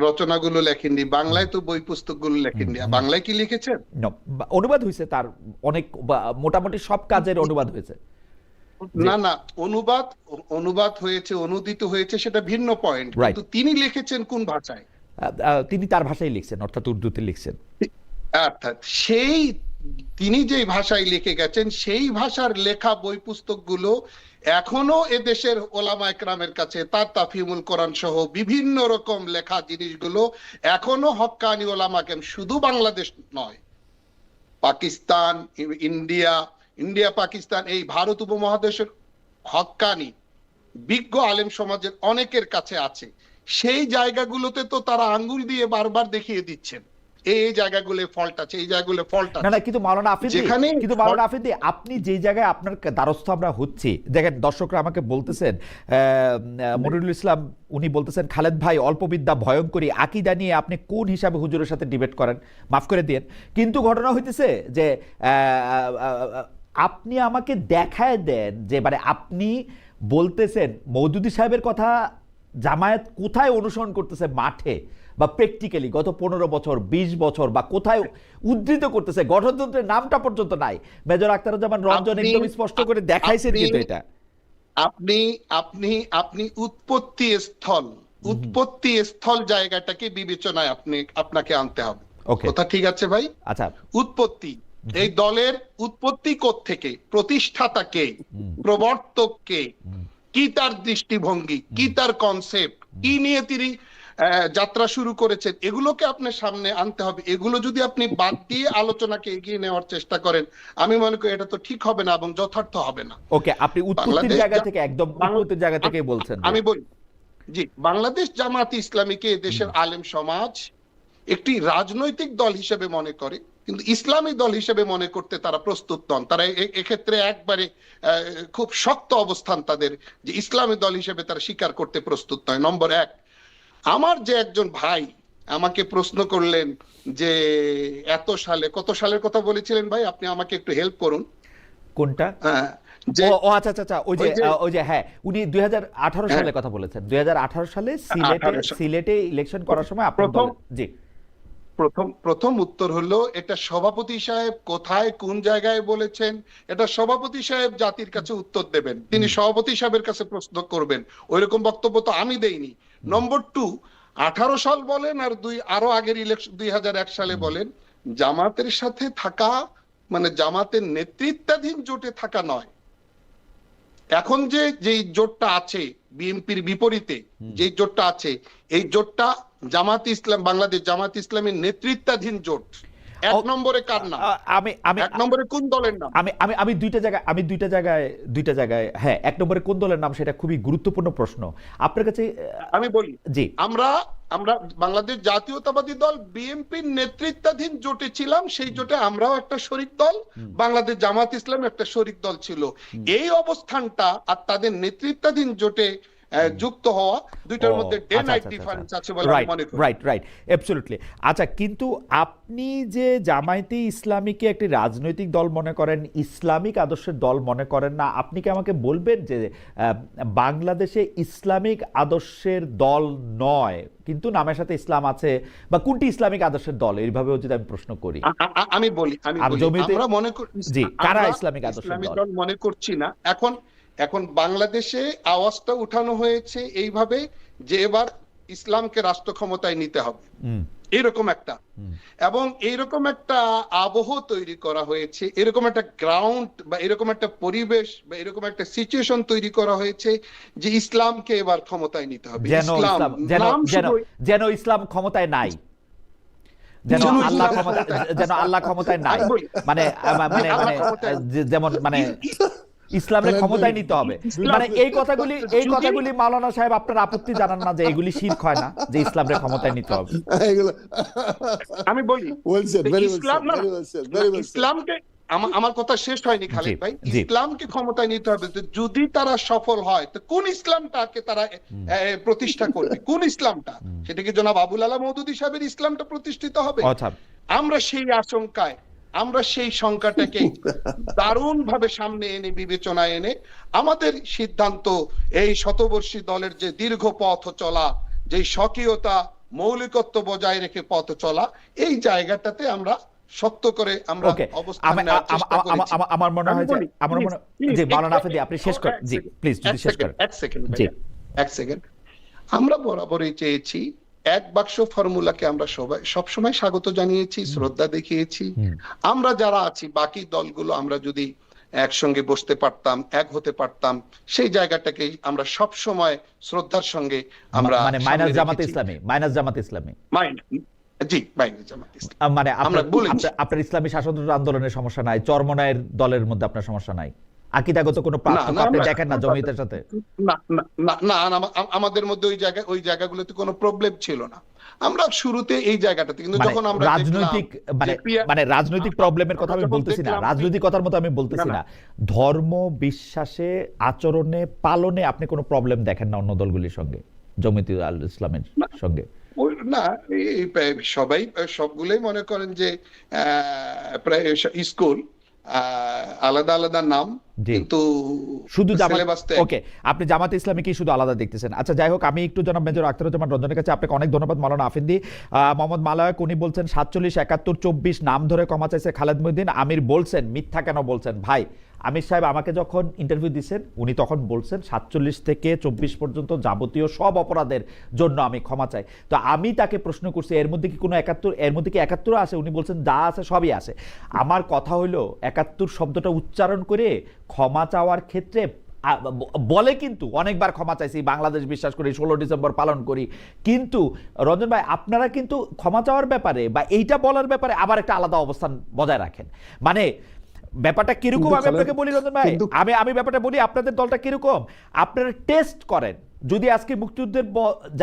রচনাগুলো লেখেননি, বাংলায় তো বই পুস্তকগুলো লেখেননি। বাংলায় কি লিখেছেন?
অনুবাদ হয়েছে, তার অনেক মোটামুটি সব কাজের অনুবাদ হয়েছে।
না অনুবাদ হয়েছে, অনুদিত হয়েছে, সেটা ভিন্ন পয়েন্ট, কিন্তু তিনি লিখেছেন কোন ভাষায়?
তিনি তার ভাষায় লিখছেন, অর্থাৎ উর্দুতে লিখছেন।
অর্থাৎ তিনি যে ভাষায় লিখে গেছেন সেই ভাষার লেখা বই পুস্তকগুলো এখনো এদেশের ওলামা একরামের কাছে, তার তাফহিমুল কোরআন সহ বিভিন্ন রকম লেখা জিনিসগুলো এখনো হক্কানি ওলামা কেরাম, শুধু বাংলাদেশ নয়, পাকিস্তান, ইন্ডিয়া পাকিস্তান, এই ভারত উপমহাদেশের হক্কানি বিজ্ঞ আলেম সমাজের অনেকের কাছে আছে। সেই জায়গাগুলোতে তো তারা আঙ্গুল দিয়ে বারবার দেখিয়ে দিচ্ছেন এই জায়গাগুলো ফল্ট আছে, এই জায়গাগুলো ফল্ট আছে।
না কিন্তু মাওলানা আফেদি, আপনি যে জায়গায় আপনার দ্বারস্থ আমরা হচ্ছি, দেখেন দর্শকরা আমাকে বলতেছেন, মনিরুল ইসলাম উনি বলতেছেন খালেদ ভাই অল্প বিদ্যা ভয়ঙ্করী, আকীদা নিয়ে আপনি কোন হিসাবে হুজুরের সাথে ডিবেট করেন, মাফ করে দিন। কিন্তু ঘটনা হইতেছে যে আপনি আমাকে দেখায় দেন যে মানে আপনি বলতেছেন মওদুদী সাহেবের কথা জামায়াত কোথায় অনুসরণ করতেছে, মাঠে বা প্র্যাকটিক্যালি গত 15 বছর 20 বছর বা কোথায় উদ্ধৃত করতেছে, গঠনতন্ত্রের নামটা পর্যন্ত নাই। মেজর আখতারুজ্জামান রঞ্জন একদম স্পষ্ট করে দেখাইছেন কিন্তু এটা।
আপনি উৎপত্তি স্থল জায়গাটাকে বিবেচনায় আপনাকে আনতে হবে। কথা ঠিক আছে ভাই?
আচ্ছা,
উৎপত্তি, এই দলের উৎপত্তি কোত্থেকে, প্রতিষ্ঠাতা কে, প্রবর্তক কে, কি তার দৃষ্টিভঙ্গি, কি তার কনসেপ্ট, কি নিয়ে তিনি যাত্রা শুরু করেছেন, এগুলোকে আপনার সামনে আনতে হবে। এগুলো যদি আপনি বাদ দিয়ে আলোচনাকে এগিয়ে নেওয়ার চেষ্টা করেন, আমি মনে করি এটা তো ঠিক হবে না এবং যথার্থ হবে না।
ওকে, আপনি উৎপত্তির জায়গা থেকে, একদম উৎপত্তির জায়গা থেকে বলছেন।
আমি বলি, জি, বাংলাদেশ জামাত ইসলামীকে দেশের আলেম সমাজ একটি রাজনৈতিক দল হিসেবে মনে করে, কিন্তু ইসলামী দল হিসেবে মনে করতে তারা প্রস্তুত নন। তারা এক্ষেত্রে একবারে খুব শক্ত অবস্থান তাদের, যে ইসলামী দল হিসেবে তারা স্বীকার করতে প্রস্তুত নয়। নম্বর এক, আমার যে একজন ভাই আমাকে প্রশ্ন করলেন যে কত সালের কথা বলেছিলেন ভাই, আপনি আমাকে একটু হেল্প করুন।
কোনটা? আচ্ছা, ওই যে হ্যাঁ, উনি 2018 সালে কথা বলেছেন। 2018 সালে সিলেটে ইলেকশন করার সময় জি,
প্রথম উত্তর হলো, এটা সভাপতি সাহেব কোথায় কোন জায়গায় বলেছেন, এটা সভাপতি সাহেব জাতির কাছে উত্তর দেবেন, তিনি সভাপতি সাহেবের কাছে প্রশ্ন করবেন। ওইরকম বক্তব্য তো আমি দেইনি। নম্বর 2, 18 সাল বলেন আর আরো আগের ইলেকশন 2001 সালে বলেন, জামাতের সাথে থাকা মানে জামাতের নেতৃত্বাধীন জোটে থাকা নয়। এখন যে জোটটা আছে বিএনপির বিপরীতে, যে জোটটা আছে, এই জোটটা বাংলাদেশ জামাত ইসলামের নেতৃত্বাধীন জোট। এক নম্বরে কার নাম? এক নম্বরে কোন দলের নাম?
আমি দুইটা জায়গায় হ্যাঁ, এক নম্বরে কোন দলের নাম, সেটা খুবই গুরুত্বপূর্ণ প্রশ্ন আপনার কাছে।
আমি বলি, জি, আমরা বাংলাদেশ জাতীয়তাবাদী দল বিএনপির নেতৃত্বাধীন জোটে ছিলাম, সেই জোটে আমরাও একটা শরিক দল, বাংলাদেশ জামাত ইসলাম একটা শরিক দল ছিল। এই অবস্থানটা আর তাদের নেতৃত্বাধীন জোটে যুক্ত হওয়া, দুইটার মধ্যে ডে নাইট ডিফারেন্স আছে বলে আমি মনে করি।
Right absolutely. আচ্ছা, কিন্তু আপনি যে জামায়াতে ইসলামীকে একটি রাজনৈতিক দল মনে করেন, ইসলামিক আদর্শের দল মনে করেন না, আপনি কি আমাকে বলবেন যে বাংলাদেশে ইসলামিক আদর্শের দল নয় কিন্তু নামের সাথে ইসলাম আছে, বা কোনটি ইসলামিক আদর্শের দল, এইভাবেও যদি আমি প্রশ্ন করি?
আমি বলি আমরা মনে করি
জি, কারা
আমরা
ইসলামিক আদর্শের
ইসলামিক
দল?
দল মনে করছি না। এখন বাংলাদেশে আওয়াজটা উঠানো হয়েছে এইভাবে যে এবার ইসলামকে রাষ্ট্র ক্ষমতায় নিতে হবে, এরকম একটা, এবং এইরকম একটা আবহ তৈরি করা হয়েছে, এরকম একটা গ্রাউন্ড বা এরকম একটা পরিবেশ বা এরকম একটা সিচুয়েশন তৈরি করা হয়েছে যে ইসলামকে এবার ক্ষমতায় নিতে হবে।
যেন ইসলাম ক্ষমতায় নাই, যেন আল্লাহ ক্ষমতায় নাই, মানে যেমন মানে ইসলামের ক্ষমতায় নিতে হবে, মানে এই কথাগুলি মাওলানা সাহেব আপনার আপত্তি জানান না যে এগুলি শিরক হয় না, যে ইসলামের ক্ষমতায় নিতে হবে?
আমি বলি ইসলামকে, আমার কথা শেষ হয়নি খালিদ ভাই, ইসলামকে ক্ষমতায় নিতে হবে। যদি তারা সফল হয় তো কোন ইসলামটাকে তারা প্রতিষ্ঠা করবে, কোন ইসলামটা? সেটা কি জনাব আবুল আলা মওদুদী সাহেবের ইসলামটা প্রতিষ্ঠিত হবে? আমরা সেই আশঙ্কায়, আমরা সেই সংখ্যাটাকে দারুণ ভাবে সামনে এনে, বিবেচনায় এনে আমাদের সিদ্ধান্ত, এই শতবর্ষী দলের যে দীর্ঘ পথ চলা, যে স্বকীয়তা মৌলিকত্ব বজায় রেখে পথ চলা, এই জায়গাটাতে আমরা শক্ত করে আমরা অবস্থান নেওয়ার চেষ্টা করেছি।
আমার মনে হয় যে মাওলানা আফেদি আপনি শেষ করেন, জি প্লিজ যদি শেষ করেন।
এক সেকেন্ড। আমরা বরাবরই চেয়েছি এক বাক্স ফর্মুলাকে আমরা সবসময় স্বাগত জানিয়েছি, শ্রদ্ধা দেখিয়েছি। আমরা যারা আছি বাকি দলগুলো, আমরা যদি একসঙ্গে বসতে পারতাম, এক হতে পারতাম, সেই জায়গাটাকেই আমরা সব সময় শ্রদ্ধার সঙ্গে আমরা,
মানে মাইনাস জামাত ইসলামী,
জি মাইনাস জামাত ইসলামী,
মানে আপনার ইসলামী শাসনতন্ত্র আন্দোলনের সমস্যা নাই, চরমনায়ের দলের মধ্যে আপনার সমস্যা নাই, আকীদাগত কোনো পার্থক্য আপনি দেখেন না জমিয়তের সাথে?
না, আমাদের মধ্যে ওই জায়গাগুলোতে কোনো প্রবলেম ছিল না। আমরা শুরুতে এই জায়গাটাতে, কিন্তু যখন আমরা
রাজনৈতিক প্রবলেমেমের কথা আমি বলতেছি না, রাজনৈতিক কথার মতো আমি বলতেছি না, ধর্ম বিশ্বাসে, আচরণে, পালনে আপনি কোনো প্রবলেম দেখেন না অন্য দলগুলির সঙ্গে, জমিয়তে ইসলামের সঙ্গে?
না, সবাই সবগুলোই মনে করেন যে প্রায় স্কুল আলাদা আলাদা নাম, কিন্তু
শুধু ওকে, আপনি জামাতে ইসলামী কি শুধু আলাদা দেখতেছেন? আচ্ছা, যাই হোক, আমি একটু জনাব মেজর আখতারুজ্জামান রঞ্জনের কাছে, আপনাকে অনেক ধন্যবাদ মাওলানা আফেন্দি। মোহাম্মদ মালায়ক উনি বলছেন 47, 71, 24 নাম ধরে ক্ষমা চাইছে খালেদ মহিউদ্দিন। আমির বলছেন মিথ্যা কেন বলছেন? ভাই, আমির সাহেব আমাকে যখন ইন্টারভিউ দিচ্ছেন উনি তখন বলছেন 47 থেকে 24 পর্যন্ত যাবতীয় সব অপরাধের জন্য আমি ক্ষমা চাই। তো আমি তাকে প্রশ্ন করছি এর মধ্যে কি কোনো 71, এর মধ্যে কি 71 আছে? উনি বলছেন যা আছে সবই আছে। আমার কথা হলো 71 শব্দটা উচ্চারণ করে ক্ষমা চাওয়ার ক্ষেত্রে বলে, কিন্তু অনেকবার ক্ষমা চাইছি, বাংলাদেশ বিশ্বাস করি, 16 ডিসেম্বর পালন করি, কিন্তু রঞ্জন ভাই আপনারা কিন্তু ক্ষমা চাওয়ার ব্যাপারে বা এইটা বলার ব্যাপারে আবার একটা আলাদা অবস্থান বজায় রাখেন। মানে ব্যাপারটা কিরকম আমি আপনাকে বলি রঞ্জন ভাই, আমি ব্যাপারটা বলি, আপনাদের দলটা কিরকম, আপনারা টেস্ট করেন, যদি আজকে মুক্তিযুদ্ধের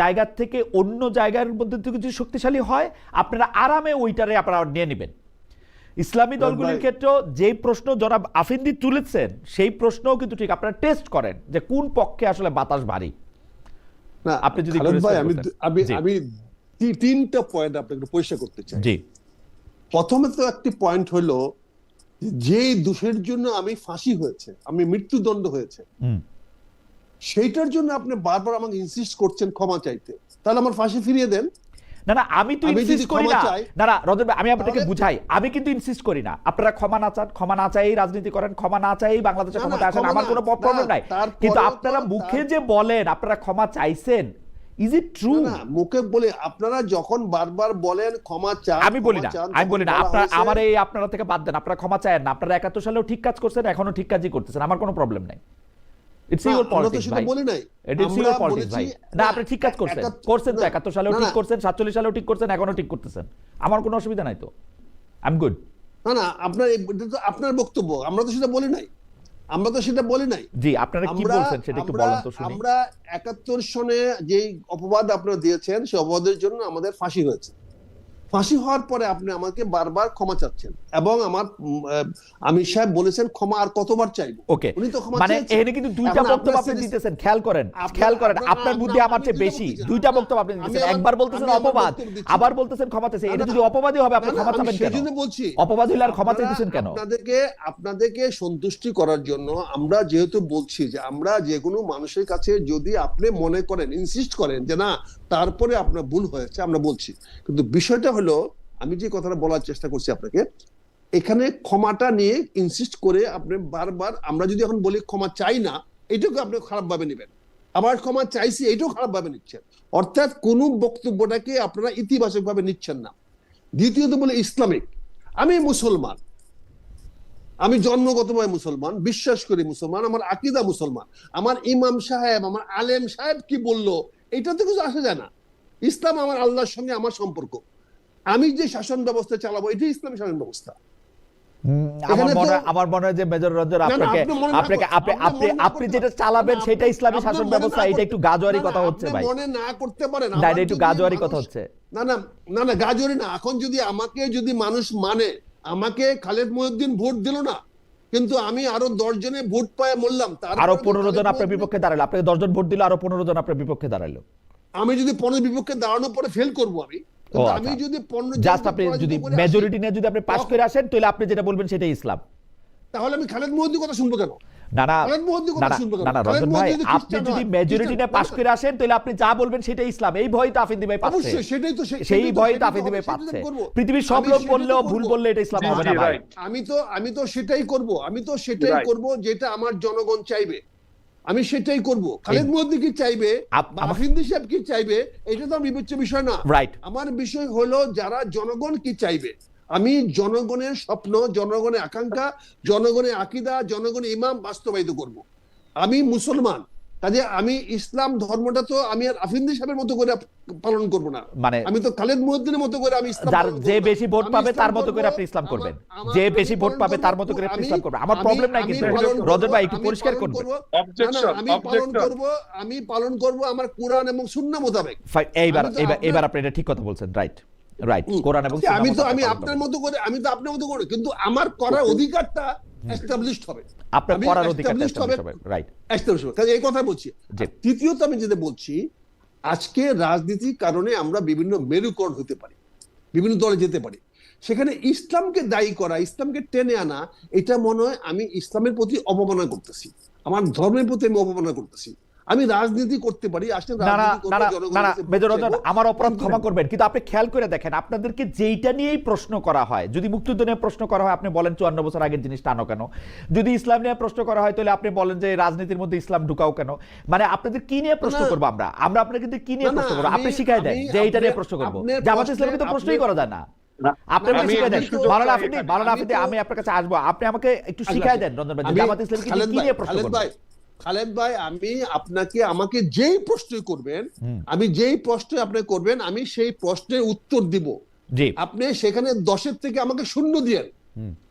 জায়গা থেকে অন্য জায়গার মধ্যে যদি শক্তিশালী হয়, আপনারা আরামে ওইটারে আপনারা নিয়ে নেবেন। ইসলামী দলগুলির ক্ষেত্রে যে প্রশ্ন জনাব আফেন্দি তুলেছেন, সেই প্রশ্নও কিন্তু ঠিক, আপনারা টেস্ট করেন যে কোন পক্ষে আসলে বাতাস ভারী।
না, আপনি যদি আমি তিনটা পয়েন্ট আপনাকে পরিষ্কার করতে চাই। জি, প্রথমে তো একটি পয়েন্ট হলো যে দোষের জন্য আমি ফাঁসি হয়েছে, আমি মৃত্যুদণ্ড হয়েছে, সেইটার জন্য আপনি বারবার আমাকে ইনসিস্ট করছেন ক্ষমা চাইতে, তাহলে আমার ফাঁসি ফিরিয়ে দেন।
না, আমি তো ইনসিস্ট করি না। না রঞ্জন ভাই, আমি আপনাকে বুঝাই, আমি কিন্তু ইনসিস্ট করি না। আপনারা ক্ষমা না চান, ক্ষমা না চাই রাজনীতি করেন, ক্ষমা না চাই বাংলাদেশে ক্ষমতা আসেন, আমার কোনো প্রবলেম নাই, কিন্তু আপনারা মুখে যে বলেন আপনারা ক্ষমা চাইছেন, ইজ ইট ট্রু?
না, মুখে বলে আপনারা যখন বারবার বলেন ক্ষমা চান,
আমি বলি না আপনারা আমার এই আপনারা থেকে বাদ দেন, আপনারা ক্ষমা চান না, আপনারা 71 সালেও ঠিক কাজ করছেন, এখনো ঠিক কাজই করতেছেন, আমার কোনো প্রবলেম নাই। ইটস ইওর পলিটিক্স ভাই, ইটস ইওর পলিটিক্স ভাই। না, আপনি ঠিক কাজ করছেন তো, 71 সালেও ঠিক করছেন, 47 সালেও ঠিক করছেন, এখনো ঠিক করতেছেন, আমার কোনো অসুবিধা নাই তো, আই এম গুড।
না, আপনার বক্তব্য, আমরা তো সেটা বলি নাই।
জি, আপনারা কি বলছেন সেটা একটু বলেন তো শুনি।
আমরা 71 সনে যে অপবাদ আপনারা দিয়েছেন, সেই অপবাদের জন্য আমাদের ফাঁসি হয়েছে, ফাঁসি হওয়ার পরে আপনি আমাকে বারবার ক্ষমা চাচ্ছেন এবং আমার আমির সাহেব বলেছেন ক্ষমা আর কতবার চাইবো।
ওকে,
উনি তো ক্ষমা
মানে
চেয়েছেন।
এখানে কিন্তু দুইটা
এখন
বক্তব্য আপনি
আপনার
দিতেছেন, খেয়াল করেন
আপনার-
আপনার বুদ্ধি আমার চেয়ে
আপনি
বেশি।
দুইটা বক্তব্য
দুইটা
দিচ্ছেন।
বক্তব্য আপনি দিতেছেন,
আমি আমার-
একবার বলতেছেন
আমি আমার
অপবাদ,
বক্তব্য দিচ্ছি।
আবার বলতেছেন ক্ষমা চাইছে। এটা
না,
যদি অপবাদই হবে আপনি
না, না,
ক্ষমা
আমি
চাবেন কেন?
সেজন্য বলছি
অপবাদ হইলে আর ক্ষমা
আপনারা-
চাইতেছেন কেন?
আপনাদেরকে সন্তুষ্টি করার জন্য আমরা যেহেতু বলছি যে আমরা যে কোনো মানুষের কাছে যদি আপনি মনে করেন, ইনসিস্ট করেন যে না তারপরে আপনার ভুল হয়েছে, আমরা বলছি। কিন্তু বিষয়টা হলো আমি যে কথাটা বলার চেষ্টা করছি আপনাকে, এখানে ক্ষমাটা নিয়ে ইনসিস্ট করে আপনি বারবার, আমরা যদি এখন বলি ক্ষমা চাই না, এটাকে আপনি খারাপ ভাবে নেবেন, আবার ক্ষমা চাইছি এটাও খারাপ ভাবে নিচ্ছেন। অর্থাৎ কোন বক্তব্যটাকে আপনারা ইতিবাচক ভাবে নিচ্ছেন না। দ্বিতীয়ত বলে ইসলামিক, আমি মুসলমান, আমি জন্মগতভাবে মুসলমান, বিশ্বাস করি মুসলমান, আমার আকীদা মুসলমান, আমার ইমাম সাহেব আমার আলেম সাহেব কি বললো এটাতে কিছু আসে যায় না। ইসলাম আমার আল্লাহর সঙ্গে আমার সম্পর্ক, আমি যে শাসন ব্যবস্থা চালাবো এটাই ইসলামী শাসন ব্যবস্থা।
আমার মনে হয় যে মেজর রঞ্জন
না,
আপনাকে
আপনি মনে না
আপনাকে
করতে-
আপনি
আপনি
আপনি
মনে না
আপনি
করতে-
যেটা চালাবেন
না,
সেটা ইসলামী
আপনি
শাসন
মনে না
ব্যবস্থা, এটা
করতে-
একটু গাজোয়ারি
না, না,
কথা হচ্ছে
আপনি
ভাই।
মনে না করতে পারেন,
না,
আমার
এটা একটু
যদি
গাজোয়ারি
মানুষ-
কথা হচ্ছে।
না না না না গাজোয়ারি না। এখন যদি আমাকে যদি মানুষ মানে, আমাকে খালেদ মহিউদ্দিন ভোট দিল না, কিন্তু আমি আরো 10 জনে ভোট পায় মরলাম, তারপরে
আরো
তো
15 জন
খালেদ
আপনার
মহিউদ্দিন-
বিপক্ষে দাঁড়ালো, আপনাকে 10 জন ভোট দিল, আরো 15 জন আপনার বিপক্ষে দাঁড়ালো।
আমি যদি 15 বিপক্ষে দাঁড়ানোর পরে ফেল করবো আমি, কিন্তু আমি
আচ্ছা।
যদি 15
জাস্ট
জনকে
আপনি
পরাজিত
যদি
করে আসি,
মেজরিটি নিয়ে যদি আপনি পাস করে আসেন তাহলে আপনি যেটা বলবেন সেটাই ইসলাম।
তাহলে আমি খালেদ মহিউদ্দিন কথা শুনবো কেন?
না না
খালেদ মহিউদ্দিন
না
কথা
না
শুনবো কেন?
না না,
খালেদ
রঞ্জন ভাই
মহিউদ্দিন
আপনি
খ্রিস্টান
যদি
হয়,
মেজরিটি নিয়ে পাস করে আসেন তাহলে আপনি যা বলবেন সেটাই ইসলাম। এই ভয় তো আফিন্দি ভাই পাচ্ছে,
অবশ্যই সেটাই তো
সেই ভয় তো আফিন্দি ভাই পাচ্ছে। পৃথিবীর সব লোক বললেও ভুল বললে এটা ইসলাম হবে না ভাই।
আমি তো সেটাই করব, করব যেটা আমার জনগণ চাইবে, আমি সেটাই করব। খালেদ মহিউদ্দিন কি চাইবে, আফিন্দি সাহেব কি চাইবে, এটা তো বিবেচ্য বিষয় না।
রাইট,
আমার বিষয় হলো যারা জনগণ কি চাইবে। আমি জনগণের স্বপ্ন, জনগণের আকাঙ্ক্ষা, জনগণের আকীদা, জনগণের ইমাম বাস্তবায়িত করব। আমি মুসলমান, কাজে আমি ইসলাম ধর্মটা তো আমি আর আফিন্দি সাহেবের মতো করে পালন করব না,
মানে
আমি তো খালেদ মহিউদ্দিনের মতো করে আমি ইসলাম
যার
পালন করব
যে
না।
বেশি ভোট
আমি
পাবে
ইসলাম
তার মতো করে
করব,
আপনি ইসলাম করবেন,
আমার-
যে
আমি
বেশি ভোট
পালন
পাবে
করব,
তার মতো করে আপনি
আমি-
ইসলাম করবেন। আমার
আমি-
প্রবলেম নাই
আমি
কিন্তু
পালন করব,
রঞ্জন ভাই একটু
আমি
পরিষ্কার
পালন
করবেন।
করব, না, না, আমি পালন করব আমার কোরআন এবং সুন্নাহ মোতাবেক।
এইবার
আমি তো
এইবার
আপনার-
এবার আপনি এটা ঠিক কথা বলছেন। রাইট রাইট, কোরআন এবং
আচ্ছা, আমি তো
সুন্নাহ
আমি
মোতাবেক
আপনার
পালন
মতো করে, আমি তো আপনার মতো করে, কিন্তু আমার করার অধিকারটা এস্টাবলিশড হবে,
করবেন। আপনার
আমি
করার অধিকারটা
established হবে,
establish হবে। রাইট,
established হবে। কাজে এই কথা বলছি।
জি।
আর তৃতীয়ত আমি যেটা বলছি, আজকে রাজনীতির কারণে আমরা বিভিন্ন মেরুকরণ হতে পারি, বিভিন্ন দলে যেতে পারি, সেখানে ইসলামকে দায়ী করা, ইসলামকে টেনে আনা, এটা মনে হয় আমি ইসলামের প্রতি অবমাননা করতেছি, আমার ধর্মের প্রতি আমি অবমাননা করতেছি। আমি রাজনীতি করতে পারি, আসলে
না না
রাজনীতি করবো,
না না
জনগণের
না না,
কাছে ভোট
মেজর রঞ্জন
চাইবো।
আমার অপরাধ
কিন্তু-
ক্ষমা করবেন, কিন্তু আপনি খেয়াল করে দেখেন আপনাদেরকে যেইটা নিয়েই প্রশ্ন করা হয়, যদি মুক্তিযুদ্ধ নিয়ে প্রশ্ন করা হয় আপনি বলেন 54 বছর আগের জিনিস টানো কেন, যদি ইসলাম নিয়ে প্রশ্ন করা হয় তাহলে আপনি বলেন যে রাজনীতির মধ্যে ইসলাম ঢুকাও কেন। মানে আপনাদের কি নিয়ে প্রশ্ন
না,
করবো আমরা আমরা আপনাকে কি নিয়ে
না, না,
প্রশ্ন করবো, আপনি
আমি-
শিখাই দেন
আমি-
যে এইটা নিয়ে
আপনি-
প্রশ্ন করবো।
আপনার
জামাত
প্রশ্নে-
ইসলামে তো প্রশ্নই
আপনি-
করা যায় না। আপনি আমাকে
আমি-
শিখাই দেন।
আমি তো-
মাওলানা আফিদি, মাওলানা
আমি
আফিদি,
তো-
আমি আপনার কাছে আসবো, আপনি আমাকে একটু
আচ্ছা,
শিখাই
আচ্ছা।
দেন রঞ্জন ভাই,
আমি-
জামাত ইসলামকে
খালেদ
কি
ভাই,
নিয়ে প্রশ্ন
খালেদ
করবো।
ভাই, খালেদ ভাই, আমি আপনাকে আমাকে যেই প্রশ্নই করবেন, আমি যেই প্রশ্ন আপনি করবেন, আমি সেই প্রশ্নের উত্তর দিব।
জি,
আপনি সেখানে 10-এর থেকে আমাকে 0 দিয়েন,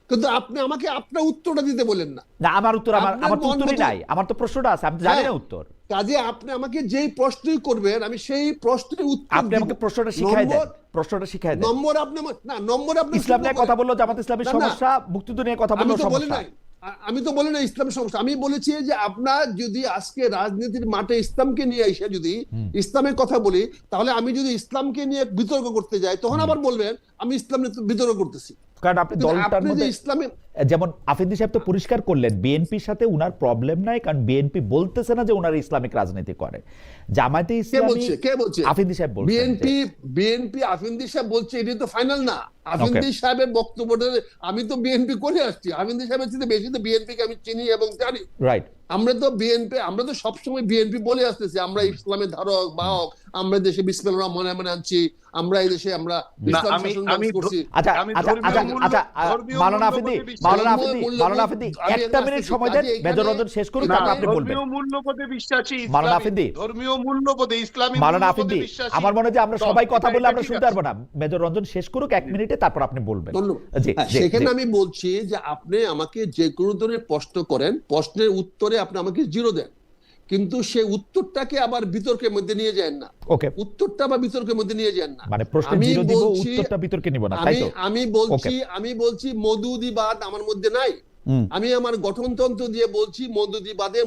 কিন্তু আপনি আমাকে আপনার উত্তরটা দিতে বলেন না।
না আমার উত্তর আমার
আপনার
আমার তো
মন
উত্তরই
মতো-
নাই, আমার তো প্রশ্নটা আছে, আপনি জানেন না
হ্যাঁ।
উত্তর।
কাজে আপনি আমাকে যেই প্রশ্নই করবেন আমি সেই প্রশ্নের উত্তর
আপনি
দিব।
আমাকে প্রশ্নটা শিখাই দেন,
নম্বর-
প্রশ্নটা শিখাই দেন।
নম্বর আপনি না, নম্বর আপনি
ইসলাম
শুরু
নিয়ে
করেন।
কথা বললো জামাত ইসলামের
না, না।
সমস্যা, মুক্তিযুদ্ধ নিয়ে কথা
আমি
বললো
তো বলি
সমস্যা।
নাই, আমি তো বলি না ইসলামের সমস্যা। আমি বলেছি যে আপনার যদি আজকে রাজনীতির মাঠে ইসলামকে নিয়ে এসে যদি ইসলামের কথা বলি, তাহলে আমি যদি ইসলামকে নিয়ে বিতর্ক করতে যাই তখন আবার বলবেন আমি ইসলাম নিয়ে বিতর্ক করতেছি।
কারণ আপনি
কিন্তু
দলটার
আপনি যে
মধ্যে
ইসলামে
যেমন আফিদি সাহেব তো পরিষ্কার করলেন বিএনপির সাথে উনার প্রবলেম নাই, কারণ বিএনপি বলতেছে না যে উনার ইসলামিক রাজনীতি করে। জামায়াতে ইসলামী
কে বলছে
আফিদি সাহেব বলছেন
বিএনপি আফিন্দি সাহেব বলছে এটাই তো ফাইনাল না। আফিন্দি সাহেবের বক্তব্যটা আমি তো বিএনপি করে আসছি, আফিন্দি সাহেবের চেয়ে বেশি তো বিএনপিকে আমি চিনি এবং জানি।
রাইট,
আমরা তো সবসময় বিএনপি বলে আসতেছি আমরা ইসলামের ধারক বাহক, আমরা দেশে বিসমিল্লাহ মনে মনে আনছি, আমরা এই দেশে আমরা ইসলাম শাসন ব্যবস্থা করছি।
আচ্ছা
আমি
আচ্ছা
ধর্মীয়
আচ্ছা
মূল্য-
আচ্ছা
ধর্মীয়
মাওলানা আফিদি,
মূল্যবোধে বিশ্বাস-
মাওলানা আফিদি,
ধর্মীয়
মাওলানা আফিদি
মূল্যবোধ- আমি
একটা
এখানে
মিনিট
আসতেছি।
সময় দেন,
কাজে এখানে-
মেজর রঞ্জন শেষ করুন,
না,
তারপর আপনি বলবেন।
ধর্মীয় মূল্যবোধে বিশ্বাসী
মাওলানা
ইসলামী,
আফিদি,
ধর্মীয় মূল্যবোধে ইসলামী
মাওলানা
মূল্যবোধে
আফিদি,
বিশ্বাসী
আমার মনে হয় যে আমরা
দল।
সবাই কথা বললে
এটা
আমরা
ঠিক
শুনতে
আছে।
পারবো না। মেজর রঞ্জন শেষ করুক 1 মিনিটে, তারপর আপনি বলবেন।
ধন্যবাদ।
জি,
হ্যাঁ,
জি,
সেখানে
জি।
আমি বলছি যে আপনি আমাকে যে কোনো ধরনের প্রশ্ন করেন, প্রশ্নের উত্তরে আপনি আমাকে 0 দেন, কিন্তু সে উত্তরটাকে আবার বিতর্কের মধ্যে নিয়ে যায় না,
ওকে,
উত্তরটা আবার বিতর্কের মধ্যে নিয়ে যান না।
মানে প্রশ্ন
আমি
জিরো দিব,
বলছি,
উত্তরটা বিতর্কে নিব না, তাই তো?
আমি বলছি মওদুদিবাদ আমার মধ্যে নাই। আমি আমার গঠনতন্ত্র দিয়ে বলছি মওদুদিবাদে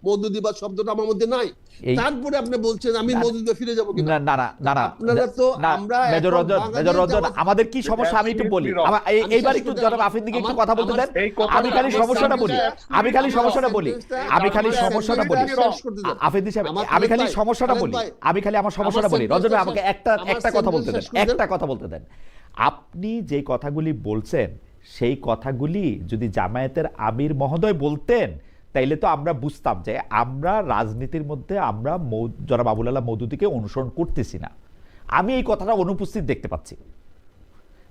মওদুদিবাদ শব্দটা আমার মধ্যে নাই। তারপরে আপনি বলছেন আমি মওদুদিবাদে ফিরে যাব কিনা?
না না না না,
আপনারা তো আমরা
মেজর রঞ্জন, আমাদের কি সমস্যা আমি একটু বলি। এইবার একটু জনাব আফ্রিদিকে একটু কথা বলতে দেন। আমি খালি সমস্যাটা বলি, আফ্রিদি সাহেব, আমি খালি আমার সমস্যাটা বলি। রঞ্জন ভাই, আমাকে একটা কথা বলতে দেন। আপনি যে কথাগুলি বলছেন সেই কথাগুলি যদি জামায়াতের আমির মহোদয় বলতেন তাইলে তো আমরা বুঝতাম যে আমরা রাজনীতির মধ্যে আমরা জনাব আবুল আলা মওদুদীকে অনুসরণ করতেছি না। আমি এই কথাটা অনুপস্থিত দেখতে পাচ্ছি।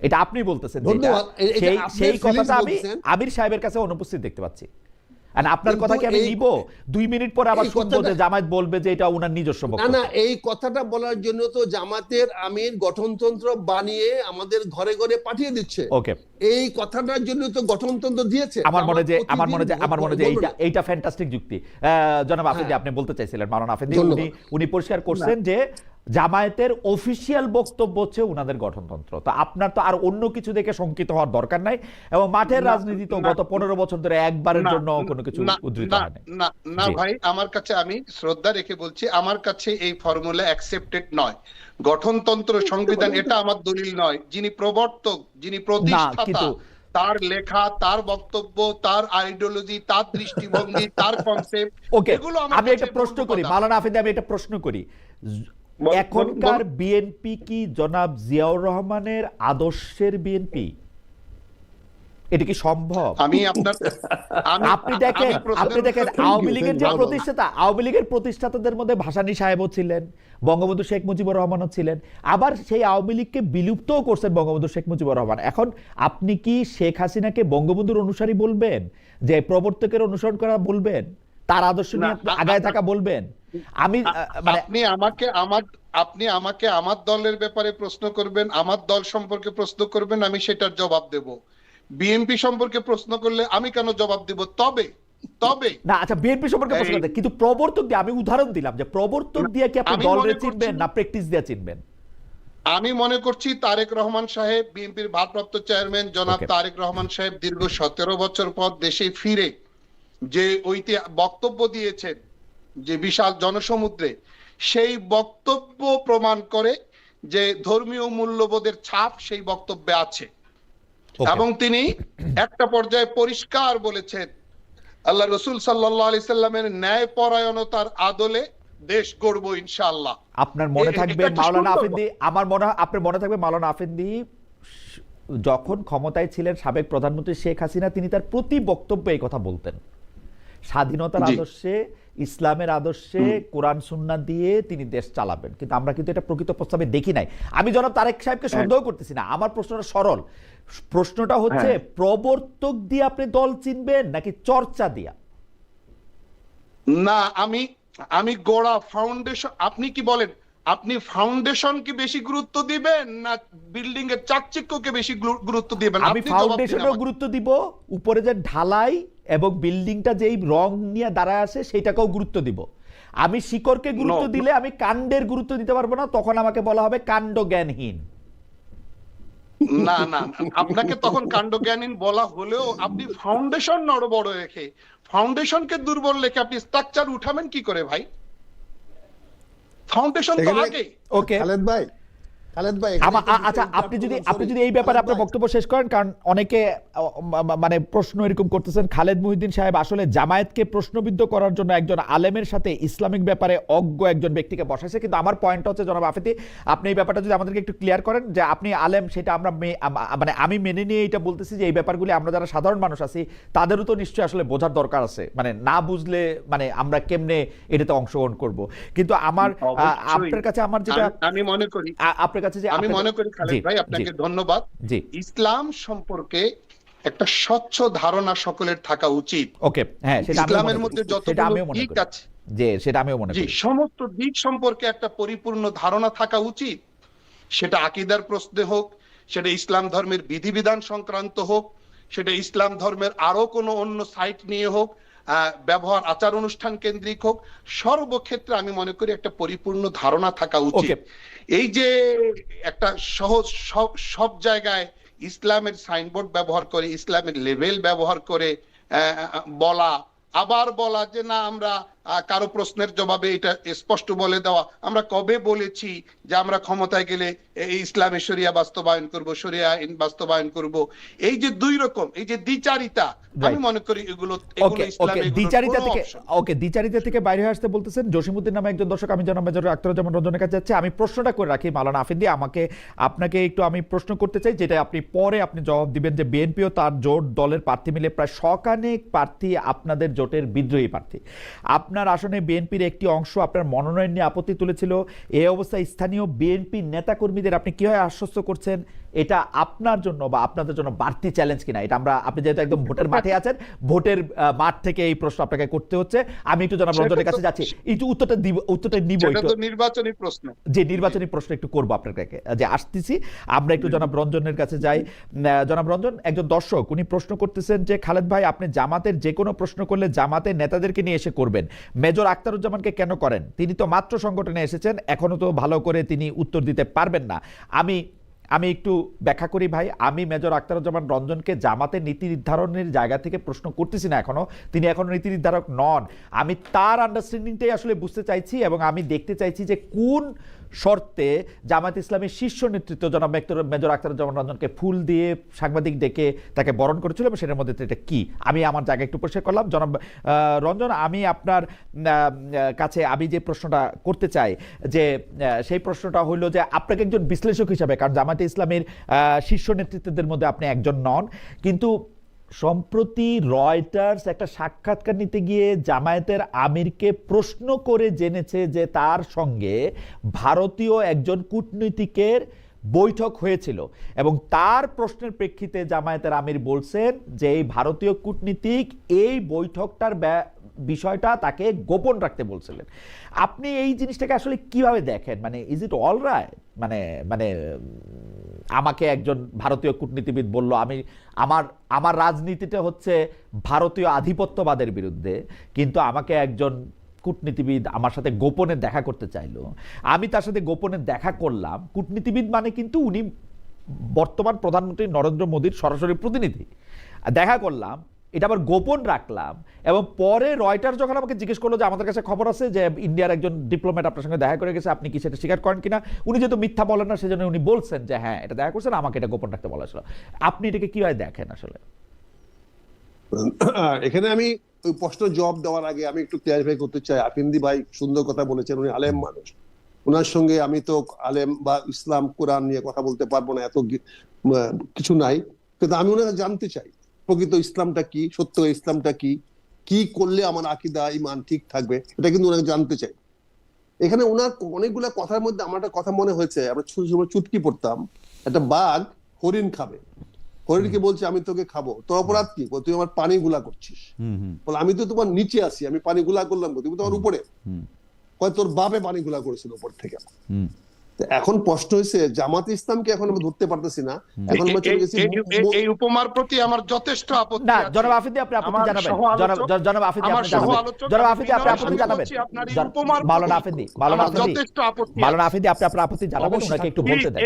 এটা আপনি বলতেছেন, সেই কথাটা আমি আমির সাহেবের কাছে অনুপস্থিত দেখতে পাচ্ছি। আর আপনার কথা কি আমি নিব? 2 মিনিট পরে আবার শুনবো যে জামায়াত বলবে যে এটা ওনার নিজস্ব বক্তব্য।
না, এই কথাটা বলার জন্য তো জামাতের আমির গঠনতন্ত্র বানিয়ে আমাদের ঘরে ঘরে পাঠিয়ে দিচ্ছে।
ওকে,
এই কথাটার জন্য তো গঠনতন্ত্র দিয়েছে।
আমার মনে যে এইটা ফ্যান্টাস্টিক যুক্তি। জনাব আফ্রিদি, আপনি বলতে চাইছিলেন, মাওলানা আফ্রিদি, উনি পরিষ্কার করছেন যে জামায়াতের অফিসিয়াল বক্তব্য হচ্ছে উনাদের গঠনতন্ত্র। তো আপনার তো আর অন্য কিছু দেখে শঙ্কিত হওয়ার দরকার নাই, এবং মাঠের রাজনীতি তো গত 15 বছর ধরে একবারের জন্য কোনো কিছু উদ্ধৃত হয়
না ভাই, আমার কাছে, আমি শ্রদ্ধা রেখে বলছি, আমার কাছে এই ফর্মুলা অ্যাকসেপ্টেড নয়। গঠনতন্ত্র, সংবিধান এটা আমার দলিল নয়। যিনি প্রবর্তক, যিনি প্রতিষ্ঠাতা, তার লেখা, তার বক্তব্য, তার আইডিওলজি, তার দৃষ্টিভঙ্গি, তার কনসেপ্ট, এগুলো
আমি একটা প্রশ্ন করি মাওলানা আফ্রিদি, আমি একটা প্রশ্ন করি। এখনকার বিএনপি কি জনাব জিয়াউর রহমানের আদর্শের বিএনপি? এটা কি সম্ভব? আপনি দেখেন আওয়ামী লীগের প্রতিষ্ঠাতাদের মধ্যে ভাসানী সাহেবও ছিলেন, বঙ্গবন্ধু শেখ মুজিবুর রহমানও ছিলেন, আবার সেই আওয়ামী লীগকে বিলুপ্তও করছেন বঙ্গবন্ধু শেখ মুজিবুর রহমান। এখন আপনি কি শেখ হাসিনাকে বঙ্গবন্ধুর অনুসারী বলবেন, যে প্রবর্তকের অনুসরণ করা বলবেন, তার আদর্শ নিয়ে আগায় থাকা বলবেন?
আপনি আমাকে আমার দলের ব্যাপারে প্রশ্ন করবেন, আমার দল সম্পর্কে প্রশ্ন করবেন, আমি সেটার জবাব দেব। বিএনপি সম্পর্কে প্রশ্ন করলে আমি কেন জবাব দেব? তবে
না, আচ্ছা, বিএনপি সম্পর্কে প্রশ্ন করতে, কিন্তু প্রবর্তক দিয়ে আমি উদাহরণ দিলাম যে প্রবর্তক দিয়ে কি আপনি দলরে চিনবেন না প্র্যাকটিস দিয়ে চিনবেন?
আমি মনে করছি তারেক রহমান সাহেব, বিএনপির ভারপ্রাপ্ত চেয়ারম্যান জনাব তারেক রহমান সাহেব দীর্ঘ 17 বছর পর দেশে ফিরে যে বক্তব্য দিয়েছেন, যে বিশাল জনসমুদ্রে, সেই বক্তব্য প্রমাণ করে যে ধর্মীয় মূল্যবোধের ছাপ সেই বক্তব্যে আছে। এবং তিনি একটা পর্যায়ে পরিষ্কার বলেছেন, আল্লাহ রসুল সাল্লাল্লাহু আলাইহি সাল্লামের ন্যায় পরায়ণতার আদলে দেশ গড়বো ইনশাআল্লাহ।
আপনার মনে থাকবে মাওলানা আফ্রিদি, আপনার মনে থাকবে মাওলানা আফ্রিদি যখন ক্ষমতায় ছিলেন সাবেক প্রধানমন্ত্রী শেখ হাসিনা, তিনি তার প্রতি বক্তব্যে এই কথা বলতেন, স্বাধীনতার আদর্শে, ইসলামের আদর্শে, কোরআন সুন্নাহ দিয়ে তিনি দেশ চালাবেন। কিন্তু আমরা কিন্তু এটা প্রকৃত প্রস্তাবে দেখি নাই। আমি জনাব তারেক সাহেবকে সন্দেহ করতেছি না, আমার প্রশ্নটা সরল। প্রশ্নটা হচ্ছে প্রবর্তক দিয়ে আপনি দল চিনবেন নাকি চর্চা দিয়া?
না, আমি গোড়া ফাউন্ডেশন। আপনি কি বলেন, আপনি ফাউন্ডেশনকে বেশি গুরুত্ব দিবেন না বিল্ডিং এর চাকচিক্যকে বেশি গুরুত্ব দিবেন?
আমি ফাউন্ডেশনেও গুরুত্ব দিব, উপরে যে ঢালাই এবং বিল্ডিংটা যেই রং নিয়ে দাঁড়ায় আছে সেটাকেও গুরুত্ব দিব। আমি শিকড়কে গুরুত্ব দিলে আমি কাণ্ডের গুরুত্ব দিতে পারবো না, তখন আমাকে বলা হবে কাণ্ড জ্ঞানহীন।
না, আপনাকে তখন কাণ্ডজ্ঞানহীন বলা হলেও আপনি ফাউন্ডেশন বড় রেখে, ফাউন্ডেশনকে দুর্বল রেখে আপনি স্ট্রাকচার উঠাবেন কি করে ভাই? ফাউন্ডেশন তো আগে।
ওকে
খালেদ ভাই,
আচ্ছা, আপনি যদি এই ব্যাপারে আপনার বক্তব্য শেষ করেন, কারণ অনেকে মানে প্রশ্ন এরকম করতেছেন। খালেদ মুহিউদ্দিন সাহেব আসলে জামায়াতকে প্রশ্নবিদ্ধ করার জন্য একজন আলেমের সাথে ইসলামিক ব্যাপারে অজ্ঞ একজন ব্যক্তিকে বসাইছে। কিন্তু আমার পয়েন্ট হচ্ছে জনাব আফ্রিদি, আপনি এই ব্যাপারটা যদি আমাদেরকে একটু ক্লিয়ার করেন যে আপনি আলেম, সেটা আমরা মানে আমি মেনে নিয়ে এটা বলতেছি যে এই ব্যাপারগুলি আমরা যারা সাধারণ মানুষ আছি তাদেরও তো নিশ্চয়ই আসলে বোঝার দরকার আছে। মানে না বুঝলে মানে আমরা কেমনে এটাতে অংশগ্রহণ করব? কিন্তু আমার আপনার কাছে আমার যেটা
আমি মনে করি,
আমি
মনে করি খালেদ ভাই, আপনাকে ধন্যবাদ। ইসলাম সম্পর্কে একটা স্বচ্ছ ধারণা সকলের থাকা উচিত।
ওকে, হ্যাঁ,
ইসলামের মধ্যে যতগুলো দিক আছে,
সেটা আমিও মনে করি,
সমস্ত দিক সম্পর্কে একটা পরিপূর্ণ ধারণা থাকা উচিত। সেটা আকীদার প্রশ্নে হোক, সেটা ইসলাম ধর্মের বিধিবিধান সংক্রান্ত হোক, সেটা ইসলাম ধর্মের আরো কোনো অন্য সাইট নিয়ে হোক, ব্যবহার আচার অনুষ্ঠান কেন্দ্রিক হোক, সর্বক্ষেত্রে আমি মনে করি একটা পরিপূর্ণ ধারণা থাকা উচিত।
ওকে,
এই যে একটা সহজ সব জায়গায় ইসলামের সাইনবোর্ড ব্যবহার করে, ইসলামের লেভেল ব্যবহার করে বলা, আবার বলা যে না আমরা কারো প্রশ্নের জবাবে এটা স্পষ্ট বলে দেওয়া, আমরা কবে বলেছি যে আমরা ক্ষমতায় গেলে এই ইসলামী শরিয়া বাস্তবায়ন করব, শরিয়া আইন বাস্তবায়ন করব। এই যে দুই রকম, এই যে দ্বিচারিতা, আমি মনে করি এগুলো
ওকে ওকে দ্বিচারিতা থেকে বাইরে হয়ে আসতে বলতেছেন জসিমউদ্দিন নামে একজন দর্শক। আমি জনাব মেজর আখতারুজ্জামান রঞ্জনের কাছে যাচ্ছি। আমি প্রশ্নটা করে রাখি মাওলানা আফিন্দি, আপনাকে একটু আমি প্রশ্ন করতে চাই, যেটা আপনি পরে জবাব দিবেন, যে বিএনপিও তার জোট দলের প্রার্থী মিলে প্রায় শখানেক প্রার্থী আপনাদের জোটের বিদ্রোহী প্রার্থী। আপনার আসনে বিএনপির একটি অংশ আপনার মনোনয়ন নিয়ে আপত্তি তুলেছিল। এই অবস্থায় স্থানীয় বিএনপি নেতাকর্মীদের আপনি কিভাবে আশ্বস্ত করছেন এটা আপনার জন্য বা আপনাদের জন্য বাড়তি চ্যালেঞ্জ কিনা? এটা আপনি যেহেতু একদম ভোটের মাঠে আছেন, ভোটের মাঠ থেকে এই প্রশ্ন আপনাকে করতে হচ্ছে। আমি একটু জনাব রঞ্জনের কাছে যাচ্ছি, একটু উত্তরটা নিব।
নির্বাচনী প্রশ্ন,
যে নির্বাচনী প্রশ্ন একটু করবো আপনার কাছে, যে আসতেছি আমরা একটু জনাব রঞ্জনের কাছে যাই। জনাব রঞ্জন, একজন দর্শক উনি প্রশ্ন করতেছেন যে খালেদ ভাই, আপনি জামাতের যে কোনো প্রশ্ন করলে জামাতের নেতাদেরকে নিয়ে এসে করবেন, মেজর আখতারুজ্জামানকে কেন করেন? তিনি তো মাত্র সংগঠনে এসেছেন, এখনো তো ভালো করে তিনি উত্তর দিতে পারবেন না। আমি একটু ব্যাখ্যা করি ভাই। আমি মেজর আখতারুজ্জামান রঞ্জনকে জামাতের নীতি নির্ধারণের জায়গা থেকে প্রশ্ন করতেছি না, তিনি এখনো নীতি নির্ধারক নন। আমি তার আন্ডারস্ট্যান্ডিংটাই আসলে বুঝতে চাইছি, এবং আমি দেখতে চাইছি যে কোন শর্তে জামায়াত ইসলামের শীর্ষ নেতৃত্ব জনাব মেজর আখতারুজ্জামান রঞ্জনকে ফুল দিয়ে সাংবাদিক ডেকে তাকে বরণ করেছিল, এবং সেটার মধ্যে এটা কি আমি আমার জায়গায় একটু পরিষ্কার করলাম। জনাব রঞ্জন, আমি আপনার কাছে আমি যে প্রশ্নটা করতে চাই, যে সেই প্রশ্নটা হইল যে আপনাকে একজন বিশ্লেষক হিসাবে, কারণ জামায়াত ইসলামের শীর্ষ নেতৃত্বদের মধ্যে আপনি একজন নন, কিন্তু সম্প্রতি রয়টার্স একটা সাক্ষাৎকার নিতে গিয়ে জামায়াতের আমিরকে প্রশ্ন করে জেনেছে যে তার সঙ্গে ভারতীয় একজন কূটনীতিকের বৈঠক হয়েছিল, এবং তার প্রশ্নের প্রেক্ষিতে জামায়াতের আমির বলছেন যে এই ভারতীয় কূটনীতিক এই বৈঠকটার বিষয়টা তাকে গোপন রাখতে বলছিলেন। আপনি এই জিনিসটাকে আসলে কিভাবে দেখেন? মানে ইজ ইট অল রাইট? মানে আমাকে একজন ভারতীয় কূটনীতিবিদ বলল আমার রাজনীতিটা হচ্ছে ভারতীয় আধিপত্যবাদের বিরুদ্ধে, কিন্তু আমাকে একজন কূটনীতিবিদ আমার সাথে গোপনে দেখা করতে চাইলো, আমি তার সাথে গোপনে দেখা করলাম। কূটনীতিবিদ মানে কিন্তু উনি বর্তমান প্রধানমন্ত্রী নরেন্দ্র মোদীর সরাসরি প্রতিনিধি। দেখা করলাম, এটা আবার গোপন রাখলাম, এবং পরে রয়টার যখন আমাকে জিজ্ঞেস করলো যে আমাদের কাছে খবর আছে যে ইন্ডিয়ার একজন ডিপ্লোম্যাট আপনার সঙ্গে দেখা করে গেছে, আপনি কি সেটা স্বীকার করেন কিনা? উনি যেহেতু মিথ্যা বলেন না, সেজন্য উনি বলছেন যে হ্যাঁ এটা দেখা করছেন, আমাকে এটা গোপন রাখতে বলা ছিল। আপনি এটাকে কিভাবে দেখেন আসলে?
এখানে আমি ওই প্রশ্ন জবাব দেওয়ার আগে আমি একটু ক্লিয়ারিফাই করতে চাই। আফিন্দি ভাই সুন্দর কথা বলেছেন, উনি আলেম মানুষ, ওনার সঙ্গে আমি তো আলেম বা ইসলাম কোরআন নিয়ে কথা বলতে পারবো না, এত কিছু নাই, কিন্তু আমি ওনাকে জানতে চাই প্রকৃত ইসলামটা কি, সত্য ইসলামটা কি, কি করলে আমার আকীদা ঈমান ঠিক থাকবে, এটা কিন্তু ওনাকে জানতে চাই। এখানে ওনার অনেকগুলা কথার মধ্যে আমার একটা কথা মনে হয়েছে, আমরা ছোট সময় চুটকি পড়তাম, একটা বাঘ হরিণ খাবে, হরিণকে বলছে আমি তোকে খাবো, তোর অপরাধ কি? তুই আমার পানি গুলা করছিস। বলে আমি তো তোমার নিচে আছি, আমি পানি গুলা করলাম, তুমি তোমার উপরে। তোর বাপে পানি গুলা করেছিল উপর থেকে। এখন প্রশ্ন হয়েছে জামাত ইসলামকে এখন আমরা ধরতে পারতেছি না। এখন আমরা চলে গেছি
এই উপমার প্রতি আমার যথেষ্ট আপত্তি
না।
আছে।
জনাব আফিদি আপনি আপত্তি জানাবেন, জনাব আফিদি আপনি জানাবেন, জনাব আফিদি আপনি আপত্তি জানাবেন, মাওলানা আফিদি
যথেষ্ট আপত্তি,
মাওলানা আফিদি আপনি আপনার আপত্তি জানাবেন, ওনাকে একটু বলতে দেন।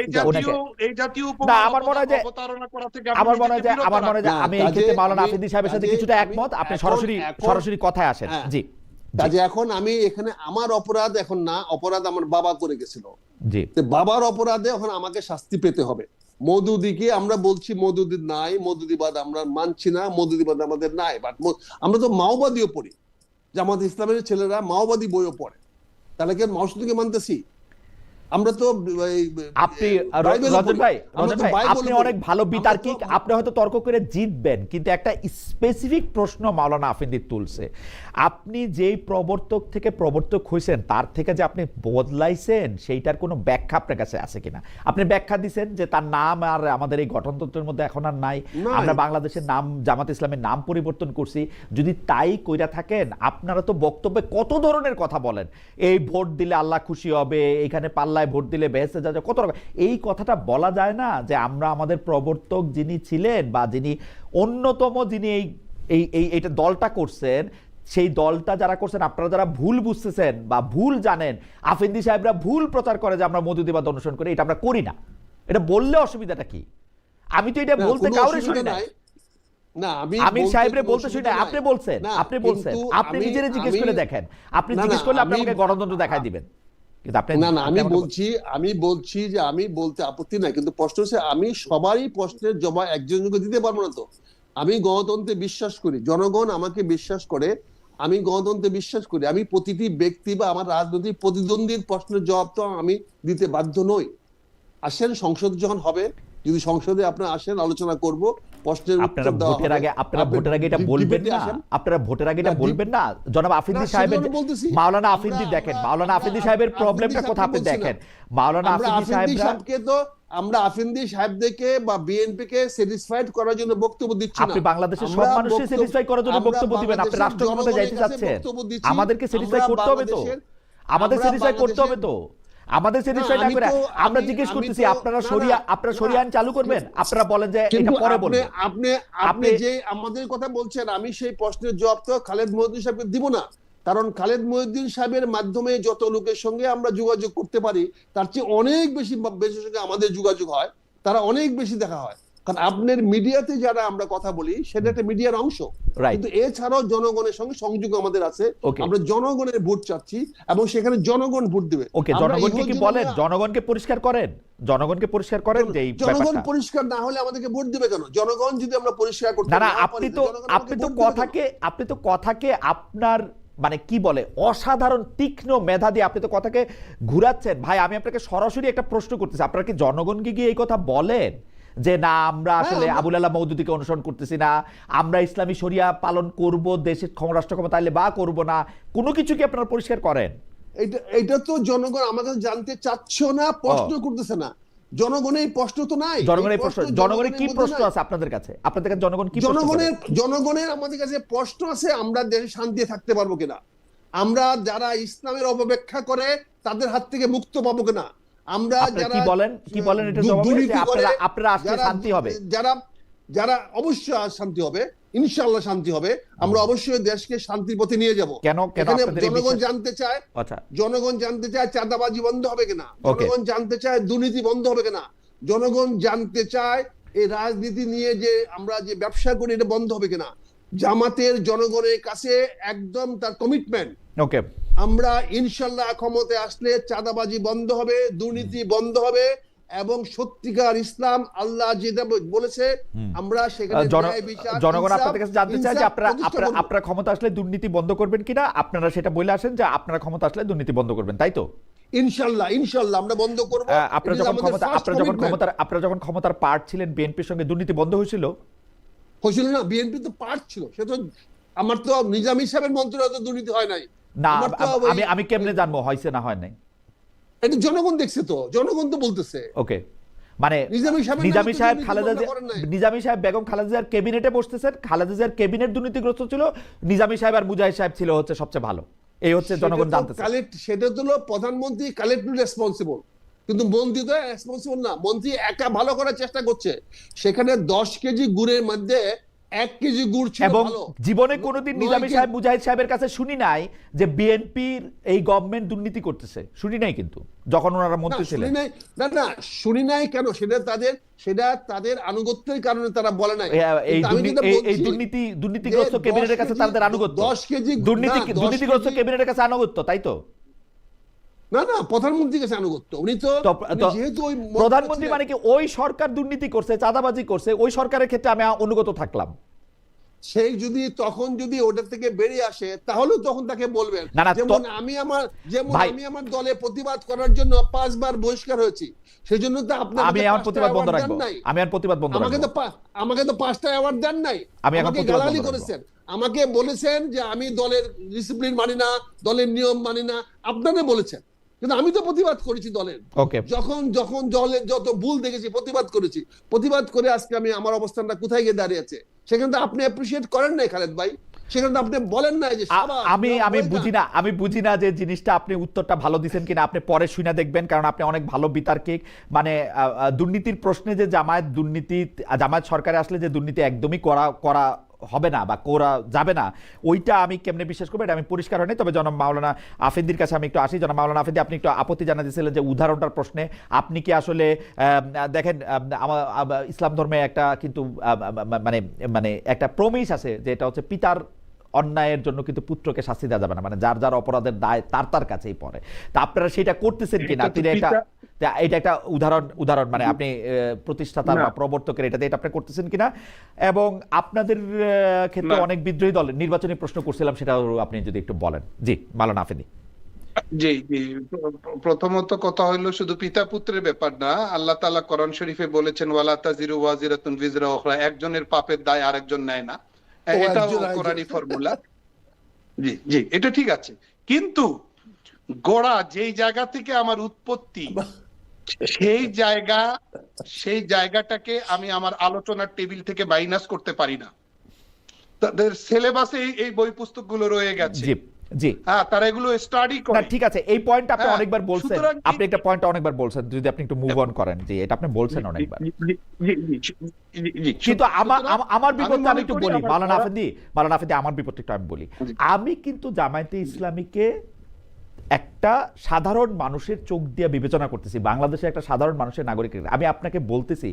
এই জাতীয় উপমা
না, আমার মনে হয় যে
অবতারণা করা থেকে
আমার মনে হয় যে আমি এই ক্ষেত্রে মাওলানা আফিদি সাহেবের সাথে কিছুটা একমত। আপনি সরাসরি কথায় আসেন। জি,
কাজে এখন আমি এখানে আমার অপরাধ এখন না, অপরাধ আমার বাবা করে গেছিল।
জি,
বাবার অপরাধে এখন আমাকে শাস্তি পেতে হবে। মওদুদিকে আমরা বলছি মওদুদি নাই, মওদুদিবাদ আমরা মানছি না, মওদুদিবাদ আমাদের নাই, বাট আমরা তো মাওবাদীও পড়ি, জামাত ইসলামের ছেলেরা মাওবাদী বইও পড়ে, তাহলে কি মাওদুদিকে মানতেছি? আমরা তো
আপনি রঞ্জন ভাই আপনি অনেক ভালো বিতার্কিক, আপনি হয়তো তর্ক করে জিতবেন, কিন্তু একটা স্পেসিফিক প্রশ্ন মাওলানা আফিন্দি তুলছে। আপনি যেই প্রবর্তক থেকে প্রবর্তক হয়েছেন, তার থেকে যে আপনি বদলাইছেন, সেইটার কোনো ব্যাখ্যা আপনার কাছে আছে কিনা? আপনি ব্যাখ্যা দিচ্ছেন যে তার নাম আর আমাদের এই গঠনতন্ত্রের মধ্যে এখন আর নাই, আমরা বাংলাদেশের নাম জামাত ইসলামের নাম পরিবর্তন করছি। যদি তাই কইরা থাকেন, আপনারা তো বক্তব্যে কত ধরনের কথা বলেন, এই ভোট দিলে আল্লাহ খুশি হবে, এখানে পাল্লায় ভোট দিলে বেহেশতে যাবে, কত রকম। এই কথাটা বলা যায় না যে আমরা আমাদের প্রবর্তক যিনি ছিলেন বা যিনি অন্যতম যিনি এইটা দলটা করছেন, সেই দলটা যারা করছেন, আপনারা যারা ভুল বুঝতেছেন বা ভুল জানেন, আফেন্দি সাহেবরা ভুল প্রচার করে যে আমরা মধুদিবাদ অনুসরণ করি, এটা আমরা করি না। এটা বললে অসুবিধাটা কি? আমি তো এটা
না,
বলতে
কোনো
কাউরে
অসুবিধা
শুনি না।
নাই। না,
আমির
বলতে
সাহেবরে
কোনো
বলতে শুনি
অসুবিধা
না,
নাই।
আপনি বলছেন,
না,
আপনি বলছেন,
কিন্তু
আপনি নিজেরে জিজ্ঞেস করে দেখেন, আপনি
না,
জিজ্ঞেস
না,
করলে আপনি
আমি-
আমাকে গণতন্ত্র দেখাই দিবেন, কিন্তু আপনি
না,
আপনি
আমি
আমাকে
বলছি যে আমি বলতে আপত্তি নাই, কিন্তু প্রশ্ন হচ্ছে আমি সবারই প্রশ্নের জবাব একজনকে দিতে পারবো না তো। আমি গণতন্ত্রে বিশ্বাস করি, জনগণ আমাকে বিশ্বাস করে, আমি গণতন্ত্রে বিশ্বাস করি। আমি প্রতিটি ব্যক্তি বা আমার রাজনৈতিক প্রতিদ্বন্দ্বীর প্রশ্নের জবাব তো আমি দিতে বাধ্য নই। আসেন, সংসদ যখন হবে, যদি সংসদে আপনারা আসেন, আলোচনা করব, প্রশ্নের
আপনারা
উত্তর দেওয়া
ভোটের
হবে।
আগে আপনারা
আপনি
ভোটের আগে এটা বলবেন
ডিবেটে
না,
আসেন।
আপনারা ভোটের আগে এটা
না,
বলবেন না। জনাব আফেন্দি
না,
সাহেবের,
সেজন্য বলতেছি।
মাওলানা
আমরা-
আফেন্দি দেখেন,
আমরা-
মাওলানা
আমরা
আফেন্দি সাহেবের
আফেন্দি
প্রবলেমটা
সাহেবকে
কোথায় আপনি
বলছি না।
দেখেন। মাওলানা
আমরা
আফেন্দি
আফেন্দি
সাহেবরা,
সাহেবকে তো আমরা আফেন্দি সাহেবদেরকে বা বিএনপি কে স্যাটিসফাইড করার জন্য বক্তব্য দিচ্ছি না।
আপনি বাংলাদেশের সব
আমরা
মানুষকে
বক্তব্য-
স্যাটিসফাই করার জন্য
আমরা
বক্তব্য দিবেন, আপনি
বাংলাদেশের
রাষ্ট্র ক্ষমতায় যাইতে
জনগণের কাছে
চাচ্ছেন,
বক্তব্য দিচ্ছি।
আমাদেরকে স্যাটিসফাই
আমরা
করতে হবে তো,
বাংলাদেশের-
আমাদের
আমরা
স্যাটিসফাই করতে হবে তো, আমাদের স্যাটিসফাই না
আমি
করে
তো-
আমরা
আমি-
জিজ্ঞেস
আমি
করতেছি
তো-
আপনারা
না,
শরিয়া,
না,
আপনারা
না।
শরিয়া আইন চালু করবেন, আপনারা বলেন যে এটা
কিন্তু
পরে
আপনি
বলবো।
আপনি আপনি
আপনি-
যে আমাদের কথা বলছেন, আমি সেই প্রশ্নের জবাব তো খালেদ মহিউদ্দিন সাহেবকে দিব না। কারণ খালেদ মহিউদ্দিন সাহেবের মাধ্যমে যত লোকের সঙ্গে আমরা যোগাযোগ করতে পারি, তার চেয়ে অনেক বেশি বেশি সঙ্গে আমাদের যোগাযোগ হয়, তারা অনেক বেশি দেখা হয়। কারণ আপনার মিডিয়াতে যারা আমরা কথা বলি, সেটা একটা মিডিয়ার অংশ।
Right.
কিন্তু এছাড়াও জনগণের সঙ্গে সংযোগ আমাদের আছে।
Okay.
আমরা জনগণের ভোট চাচ্ছি এবং সেখানে জনগণ ভোট দেবে।
ওকে,
আমরা
জনগণকে কি
ইহজীবনে-
বলেন, জনগণকে পরিষ্কার করেন, জনগণকে পরিষ্কার করেন যে এই
জনগণ
ব্যাপারটা।
পরিষ্কার না হলে আমাদেরকে ভোট দেবে কেন? জনগণ যদি আমরা পরিষ্কার করতে
না না,
না
আপনি
পারি,
তো
জনগণ আমাকে
আপনি তো
ভোট দেবে কেন?
কথাকে আপনার মানে কি বলে অসাধারণ তীক্ষ্ণ মেধা দিয়ে আপনি তো কথাকে ঘুরাচ্ছেন। ভাই আমি আপনাকে সরাসরি একটা প্রশ্ন করতেছি, আপনারা কি জনগণকে গিয়ে এই কথা বলেন যে না আমরা আসলে
আমরা-
আবুল আলাহ মওদুদীকে অনুসরণ করতেছি না, আমরা ইসলামী শরিয়া পালন করব, দেশের রাষ্ট্র ক্ষমতা আনলে বা করব না, কোনো কিছু কি আপনারা পরিষ্কার করেন?
এটা তো জনগণ আমাকে জানতে চাচ্ছে না, প্রশ্ন করতেছে না। জনগণের এই প্রশ্ন তো নাই।
জনগণের
এই
প্রশ্ন,
প্রশ্ন
জনগণের কি
মধ্যে
প্রশ্ন
নাই।
আছে আপনাদের কাছে? আপনাদের কাছে জনগণ কি প্রশ্ন করে?
জনগণের আমাদের কাছে প্রশ্ন আছে, আমরা দেশে শান্তি থাকতে পারবো কিনা, আমরা যারা ইসলামের অপব্যাখ্যা করে তাদের হাত থেকে মুক্ত পাবো কিনা, আমরা
আপনারা
যারা
কি বলেন এটা জবাবে যে
দুর্নীতি করে,
আপনারা আসলে
যারা-
শান্তি হবে?
যারা অবশ্যই শান্তি হবে, ইনশাআল্লাহ শান্তি হবে। আমরা অবশ্যই দেশকে শান্তির পথে নিয়ে যাব।
কেন
এখানে
আপনাদের এই
জনগণ
বিশ্বাস?
জানতে চায়,
আচ্ছা,
জনগণ জানতে চায় চাঁদাবাজি বন্ধ হবে কিনা,
Okay.
জনগণ জানতে চায় দুর্নীতি বন্ধ হবে কিনা, জনগণ জানতে চায় এই রাজনীতি নিয়ে যে আমরা যে ব্যবসা করি এটা বন্ধ হবে কিনা। জামাতের জনগণের কাছে একদম তার কমিটমেন্ট,
ওকে,
আমরা ইনশাল্লাহ ক্ষমতায় আসলে চাঁদাবাজি বন্ধ হবে, দুর্নীতি বন্ধ হবে এবং সত্যিকার ইসলাম আল্লাহ যেটা বলেছে আমরা সেখানে ন্যায় বিচার,
জনগণ
ইনসাফ-
আপনাদের কাছে জানতে চায় যে
ইনসাফ
আপনারা
প্রতিষ্ঠা করব।
আপনারা ক্ষমতা আসলে দুর্নীতি বন্ধ করবেন কিনা, আপনারা সেটা বলে আসেন যে আপনারা ক্ষমতা আসলে দুর্নীতি বন্ধ করবেন, তাই তো?
ইনশাল্লাহ আমরা বন্ধ করব।
আপনারা
এটা
যখন
আমাদের
ক্ষমতা
first commitment।
আপনারা যখন ক্ষমতার পার্ট ছিলেন, বিএনপির সঙ্গে দুর্নীতি বন্ধ হয়েছিল?
হয়েছিল না, বিএনপি তো পার্ট ছিল, সে তো আমার তো নিজামী সাহেবের মন্ত্রণালয়ে তো দুর্নীতি হয় নাই।
না,
আমার তো ওই-
আমি কেমনে জানবো হয়েছে না হয় নাই?
এটা জনগণ দেখছে, তো জনগণ তো বলতেছে।
ওকে, মানে
নিজামী সাহেবের নামে
নিজামী
তো
সাহেব
দুর্নীতি
খালেদা
বন্ধ করেন নাই।
নিজামী সাহেব বেগম খালেদা জিয়ার ক্যাবিনেটে বসতেছেন, খালেদা জিয়ার ক্যাবিনেট দুর্নীতিগ্রস্ত ছিল, নিজামী সাহেব আর মুজাহিদ সাহেব ছিল হচ্ছে সবচেয়ে ভালো, এই হচ্ছে জনগণ জানতেছে।
সেটা তো প্রধানমন্ত্রী কালেক্টিভ রেসপন্সিবল, কিন্তু মন্ত্রী তো রেসপন্সিবল না। মন্ত্রী একা ভালো করার চেষ্টা করছে, সেখানে 10 কেজি গুড়ের মধ্যে 1 কেজি গুড় ছিল
এবং
ভালো।
জীবনে কোনোদিন নিজামী
9
সাহেব মুজাহিদ সাহেবের কাছে শুনি নাই যে বিএনপির এই গভর্নমেন্ট দুর্নীতি করতেছে, শুনি নাই কিন্তু যখন ওনারা মন্ত্রী ছিলেন।
শুনি নাই কেন? সেটা তাদের আনুগত্যের কারণে তারা বলে নাই।
এই
কিন্তু আমি যেটা
এই
বলছি,
দুর্নীতিগ্রস্ত
যে
ক্যাবিনেটের
10
কাছে
কেজি-
তাদের আনুগত্য,
10 কেজি
দুর্নীতিগ্রস্ত ক্যাবিনেটের কাছে আনুগত্য, তাই তো?
না প্রধানমন্ত্রীর কাছে আনুগত্য। উনি যেহেতু ওই
প্রধানমন্ত্রী মানে কি ওই সরকার দুর্নীতি করছে, চাঁদাবাজি করছে, ওই সরকারের ক্ষেত্রে আমি অনুগত থাকলাম।
সেই তখন যদি ওটার থেকে বেরিয়ে আসে, তাহলে তখন তাকে বলবেন।
না,
যেমন আমি আমার দলে প্রতিবাদ করার জন্য 5 বার বহিষ্কার হয়েছি, সেই জন্য তো
আমি আমার প্রতিবাদ বন্ধ রাখবো, আমি আর প্রতিবাদ বন্ধ রাখবো।
আমাকে তো 5টা অ্যাওয়ার্ড দেন নাই,
আমি এখন
আমাকে
প্রতিবাদ
গালাগালি
বন্ধ রাখবো।
করেছেন, আমাকে বলেছেন যে আমি দলের ডিসিপ্লিন মানি না, দলের নিয়ম মানি না, আপনারা বলেছেন। কিন্তু আমি তো প্রতিবাদ করেছি দলের,
ওকে,
যখন দলের যত ভুল দেখেছি প্রতিবাদ করেছি, প্রতিবাদ করে আজকে আমি আমার অবস্থানটা কোথায় গিয়ে দাঁড়িয়ে আছে, সেখানে তো আপনি অ্যাপ্রিশিয়েট করেন নাই খালেদ ভাই, সেখানে তো আপনি বলেন নাই যে
আমি বুঝি না যে জিনিসটা আপনি উত্তরটা ভালো দিচ্ছেন কিনা, আপনি পরে শুনে দেখবেন, কারণ আপনি অনেক ভালো বিতার্কিক। মানে দুর্নীতির প্রশ্নে যে জামায়াত সরকারে আসলে যে দুর্নীতি একদমই করা হবে না বা করা যাবে না, ওইটা আমি কেমনে বিশ্বাস করবো এটা আমি পরিষ্কার হয়নি। তবে জনাব মাওলানা আফেন্দির কাছে আমি একটু আসি। জনাব মাওলানা আফেন্দি, আপনি একটু আপত্তি জানাতেছিলেন যে উদাহরণটার প্রশ্নে। আপনি কি আসলে দেখেন ইসলাম ধর্মে একটা কিন্তু মানে মানে একটা প্রমিস আছে যে এটা হচ্ছে পিতার অন্যায়ের জন্য কিন্তু পুত্রকে শাস্তি দেওয়া যাবে না, মানে যার যার অপরাধের দায় তার কাছেই পড়ে। তা আপনারা সেটা করতেছেন কিনা? তিনি এটা একটা উদাহরণ মানে আপনি প্রতিষ্ঠাতার বা প্রবর্তকের এটা আপনি করতেছেন কিনা, এবং আপনাদের ক্ষেত্রে অনেক বিদ্রোহী দল নির্বাচনী প্রশ্ন করছিলাম, সেটাও আপনি যদি একটু বলেন। জি মাওলানা আফেদি।
জি জি, প্রথমত কথা হলো শুধু পিতা পুত্রের ব্যাপার না, আল্লাহ তাআলা কোরআন শরীফে বলেছেন ওয়ালা তাজিরু ওয়াজিরাতুন বিজরা উখরা, একজনের পাপের দায় আরেকজন নেয় না, এটাও কোরআনী ফর্মুলা। জি জি, এটা ঠিক আছে, কিন্তু গোড়া যেই জায়গা থেকে আমার উৎপত্তি সেই জায়গাটাকে আমি আমার আলোচনার টেবিল থেকে মাইনাস করতে পারি না। তাদের সিলেবাসে এই বই পুস্তকগুলো রয়ে গেছে।
জি জি,
হ্যাঁ, তারা এগুলো স্টাডি করে।
না ঠিক আছে, এই পয়েন্ট আপনি অনেকবার বলছেন, আপনি একটা পয়েন্ট অনেকবার বলছেন, যদি আপনি একটু মুভ অন করেন। জি, এটা আপনি বলছেন অনেকবার, কিন্তু আমার বিপক্ষে আমি একটু বলি মাওলানা আফেদি, আমার বিপক্ষে একটু আমি বলি। আমি কিন্তু জামায়াতে ইসলামীকে একটা সাধারণ মানুষের চোখ দিয়ে বিবেচনা করতেছি, বাংলাদেশের একটা সাধারণ মানুষের নাগরিক। আমি আপনাকে বলতেছি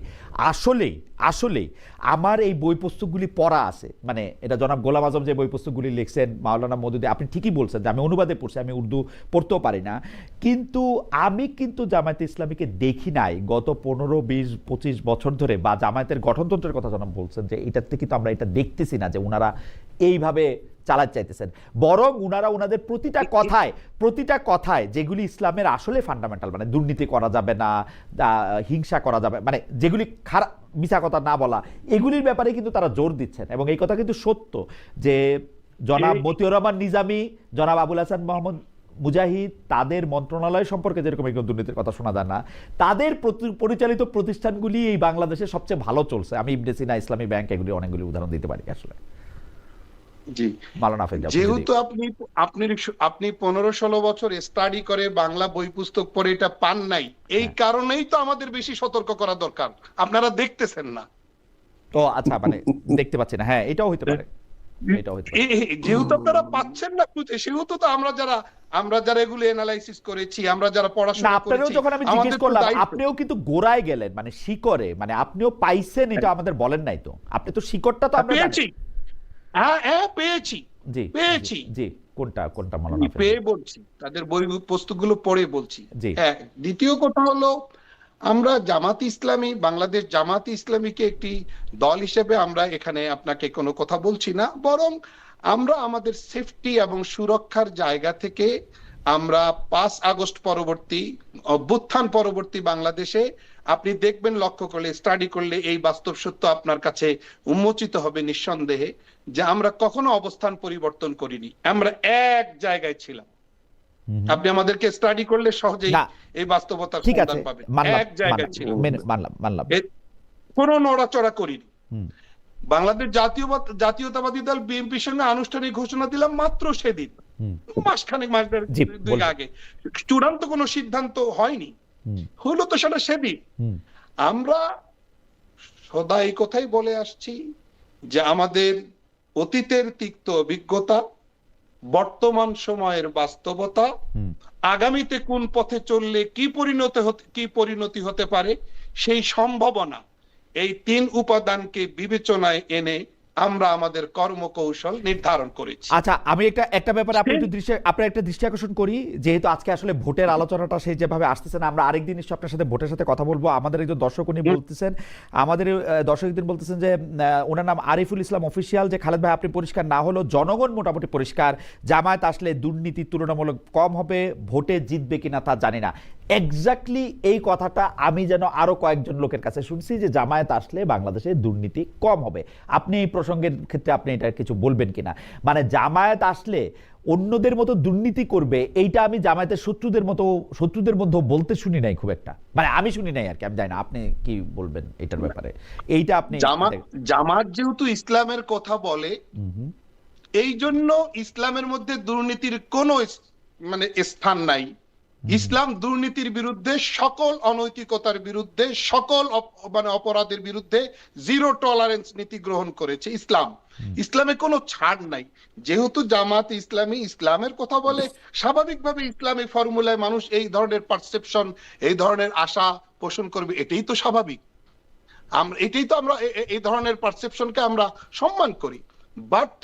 আসলেই আমার এই বই পুস্তকগুলি পড়া আছে, মানে এটা জনাব গোলাম আজম যে বই পুস্তকগুলি লিখছেন, মাওলানা মওদুদী, আপনি ঠিকই বলছেন যে আমি অনুবাদে পড়ছি, আমি উর্দু পড়তেও পারি না, কিন্তু আমি কিন্তু জামায়াতে ইসলামীকে দেখি নাই গত 15, 20, 25 বছর ধরে, বা জামায়াতের গঠনতন্ত্রের কথা জনাব বলছেন যে এটার থেকে তো আমরা এটা দেখতেছি না যে ওনারা এইভাবে চালাতে চাইতেছেন, বরং ওনারা ওনাদের প্রতিটা কথায় যেগুলি ইসলামের আসলে ফান্ডামেন্টাল, মানে দুর্নীতি করা যাবে না, হিংসা করা যাবে, মানে যেগুলি খারাপ, মিছা কথা না বলা, এগুলির ব্যাপারে কিন্তু তারা জোর দিচ্ছেন। এবং এই কথা কিন্তু সত্য যে জনাব মতিউর রহমান নিজামী, জনাব আবুল হাসান মোহাম্মদ মুজাহিদ, তাদের মন্ত্রণালয় সম্পর্কে যেরকম এগুলো দুর্নীতির কথা শোনা যায় না, তাদের পরিচালিত প্রতিষ্ঠানগুলি এই বাংলাদেশে সবচেয়ে ভালো চলছে। আমি ইবনে সিনা, ইসলামী ব্যাংক, এগুলি অনেকগুলি উদাহরণ দিতে পারি আসলে।
জি, যেহেতু আপনি 15-16 বছর স্টাডি করে বাংলা বই পুস্তক পড়ে এটা পান নাই, এই কারণেই তো আমাদের বেশি সতর্ক করা দরকার, আপনারা দেখতেছেন না।
ও আচ্ছা, মানে দেখতে পাচ্ছি না, হ্যাঁ এটাও হইতে পারে,
যেহেতু আপনারা পাচ্ছেন না খুঁজে, সেহেতু তো আমরা যারা এগুলো অ্যানালাইসিস করেছি, আমরা যারা পড়াশোনা করেছি,
আপনারও যখন আমি জিজ্ঞেস করলাম, আপনিও কিন্তু গোড়ায় গেলেন, মানে শিকড়ে, মানে আপনিও পাইছেন, এটা আমাদের বলেন নাই তো, আপনি তো শিকড়টা তো আমরা
পেয়েছি। পেয়েছি।
জি, কোনটা মাওলানা আফেদি?
পেয়ে বলছি, তাদের বই পুস্তকগুলো পড়ে বলছি। হ্যাঁ, দ্বিতীয় কথা হলো, আমরা বাংলাদেশ জামাত ইসলামীকে একটি দল হিসেবে আমরা এখানে আপনাকে কোনো কথা বলছি না, বরং আমরা আমাদের সেফটি এবং সুরক্ষার জায়গা থেকে আমরা 5 আগস্ট পরবর্তী, অভ্যুত্থান পরবর্তী বাংলাদেশে আপনি দেখবেন, লক্ষ্য করলে, স্টাডি করলে এই বাস্তব সত্য আপনার কাছে উন্মোচিত হবে নিঃসন্দেহে, যে আমরা কখনো অবস্থান পরিবর্তন করিনি, আমরা এক জায়গায় ছিলাম। আপনি আমাদেরকে স্টাডি করলে সহজেই এই বাস্তবতার সন্ধান পাবেন। এক জায়গায় ছিলাম,
মানলাম,
কোনো নড়াচড়া করিনি। বাংলাদেশ জাতীয়তাবাদী দল বিএনপির সঙ্গে আনুষ্ঠানিক ঘোষণা দিলাম মাত্র সেদিন, মাসখানেক আগে, চূড়ান্ত কোনো সিদ্ধান্ত হয়নি, হলো তো সেটা সেদিন। আমরা সদা এই কথাই বলে আসছি যে আমাদের অতীতের তিক্ত অভিজ্ঞতা, বর্তমান সময়ের বাস্তবতা, আগামীতে কোন পথে চললে কি পরিণতি হতে পারে সেই সম্ভাবনা, এই 3 উপাদানকে বিবেচনায় এনে আমরা আমাদের কর্মকৌশল নির্ধারণ করেছি।
আচ্ছা, আমি একটা ব্যাপারে আপনার একটা দৃষ্টি আকর্ষণ করি, যেহেতু আজকে আসলে ভোটের আলোচনাটা সেই যেভাবে আসতেছে না, আমরা আরেকদিন নিশ্চয় আপনার সাথে ভোটের সাথে কথা বলবো। আমাদের একজন দর্শক উনি বলতেছেন, আমাদের দর্শক একদিন বলতেছেন যে ওনার নাম আরিফুল ইসলাম অফিসিয়াল, যে খালেদ ভাই আপনি পরিষ্কার না হলো, জনগণ মোটামুটি পরিষ্কার, জামায়াত আসলে দুর্নীতি তুলনামূলক কম হবে, ভোটে জিতবে কিনা তা জানি না। এক্স্যাক্টলি এই কথাটা আমি যেন আরো কয়েকজন লোকের কাছে শুনছি যে জামায়াত আসলে বাংলাদেশে দুর্নীতি কম হবে। আপনি এই প্রসঙ্গের ক্ষেত্রে আপনি এটা কিছু বলবেন কিনা, মানে জামায়াত আসলে অন্যদের মতো দুর্নীতি করবে, এইটা আমি জামায়াতের শত্রুদের মধ্যে বলতে শুনি নাই খুব একটা, মানে আমি শুনি নাই আর কি, আমি জানি না, আপনি কি বলবেন এটার ব্যাপারে? এইটা আপনি
জামাত যেহেতু ইসলামের কথা বলে, এই জন্য ইসলামের মধ্যে দুর্নীতির কোনো মানে স্থান নাই। ইসলাম দুর্নীতির বিরুদ্ধে, সকল অনৈতিকতার বিরুদ্ধে, সকল মানে অপরাধের বিরুদ্ধে জিরো টলারেন্স নীতি গ্রহণ করেছে ইসলাম। ইসলামে কোনো ছাড় নাই। যেহেতু জামাত ইসলামী ইসলামের কথা বলে, স্বাভাবিকভাবে ইসলামী ফর্মুলায় মানুষ এই ধরনের পারসেপশন, এই ধরনের আশা পোষণ করবে, এটাই তো স্বাভাবিক। এটাই তো আমরা এই ধরনের পারসেপশনকে আমরা সম্মান করি। বাট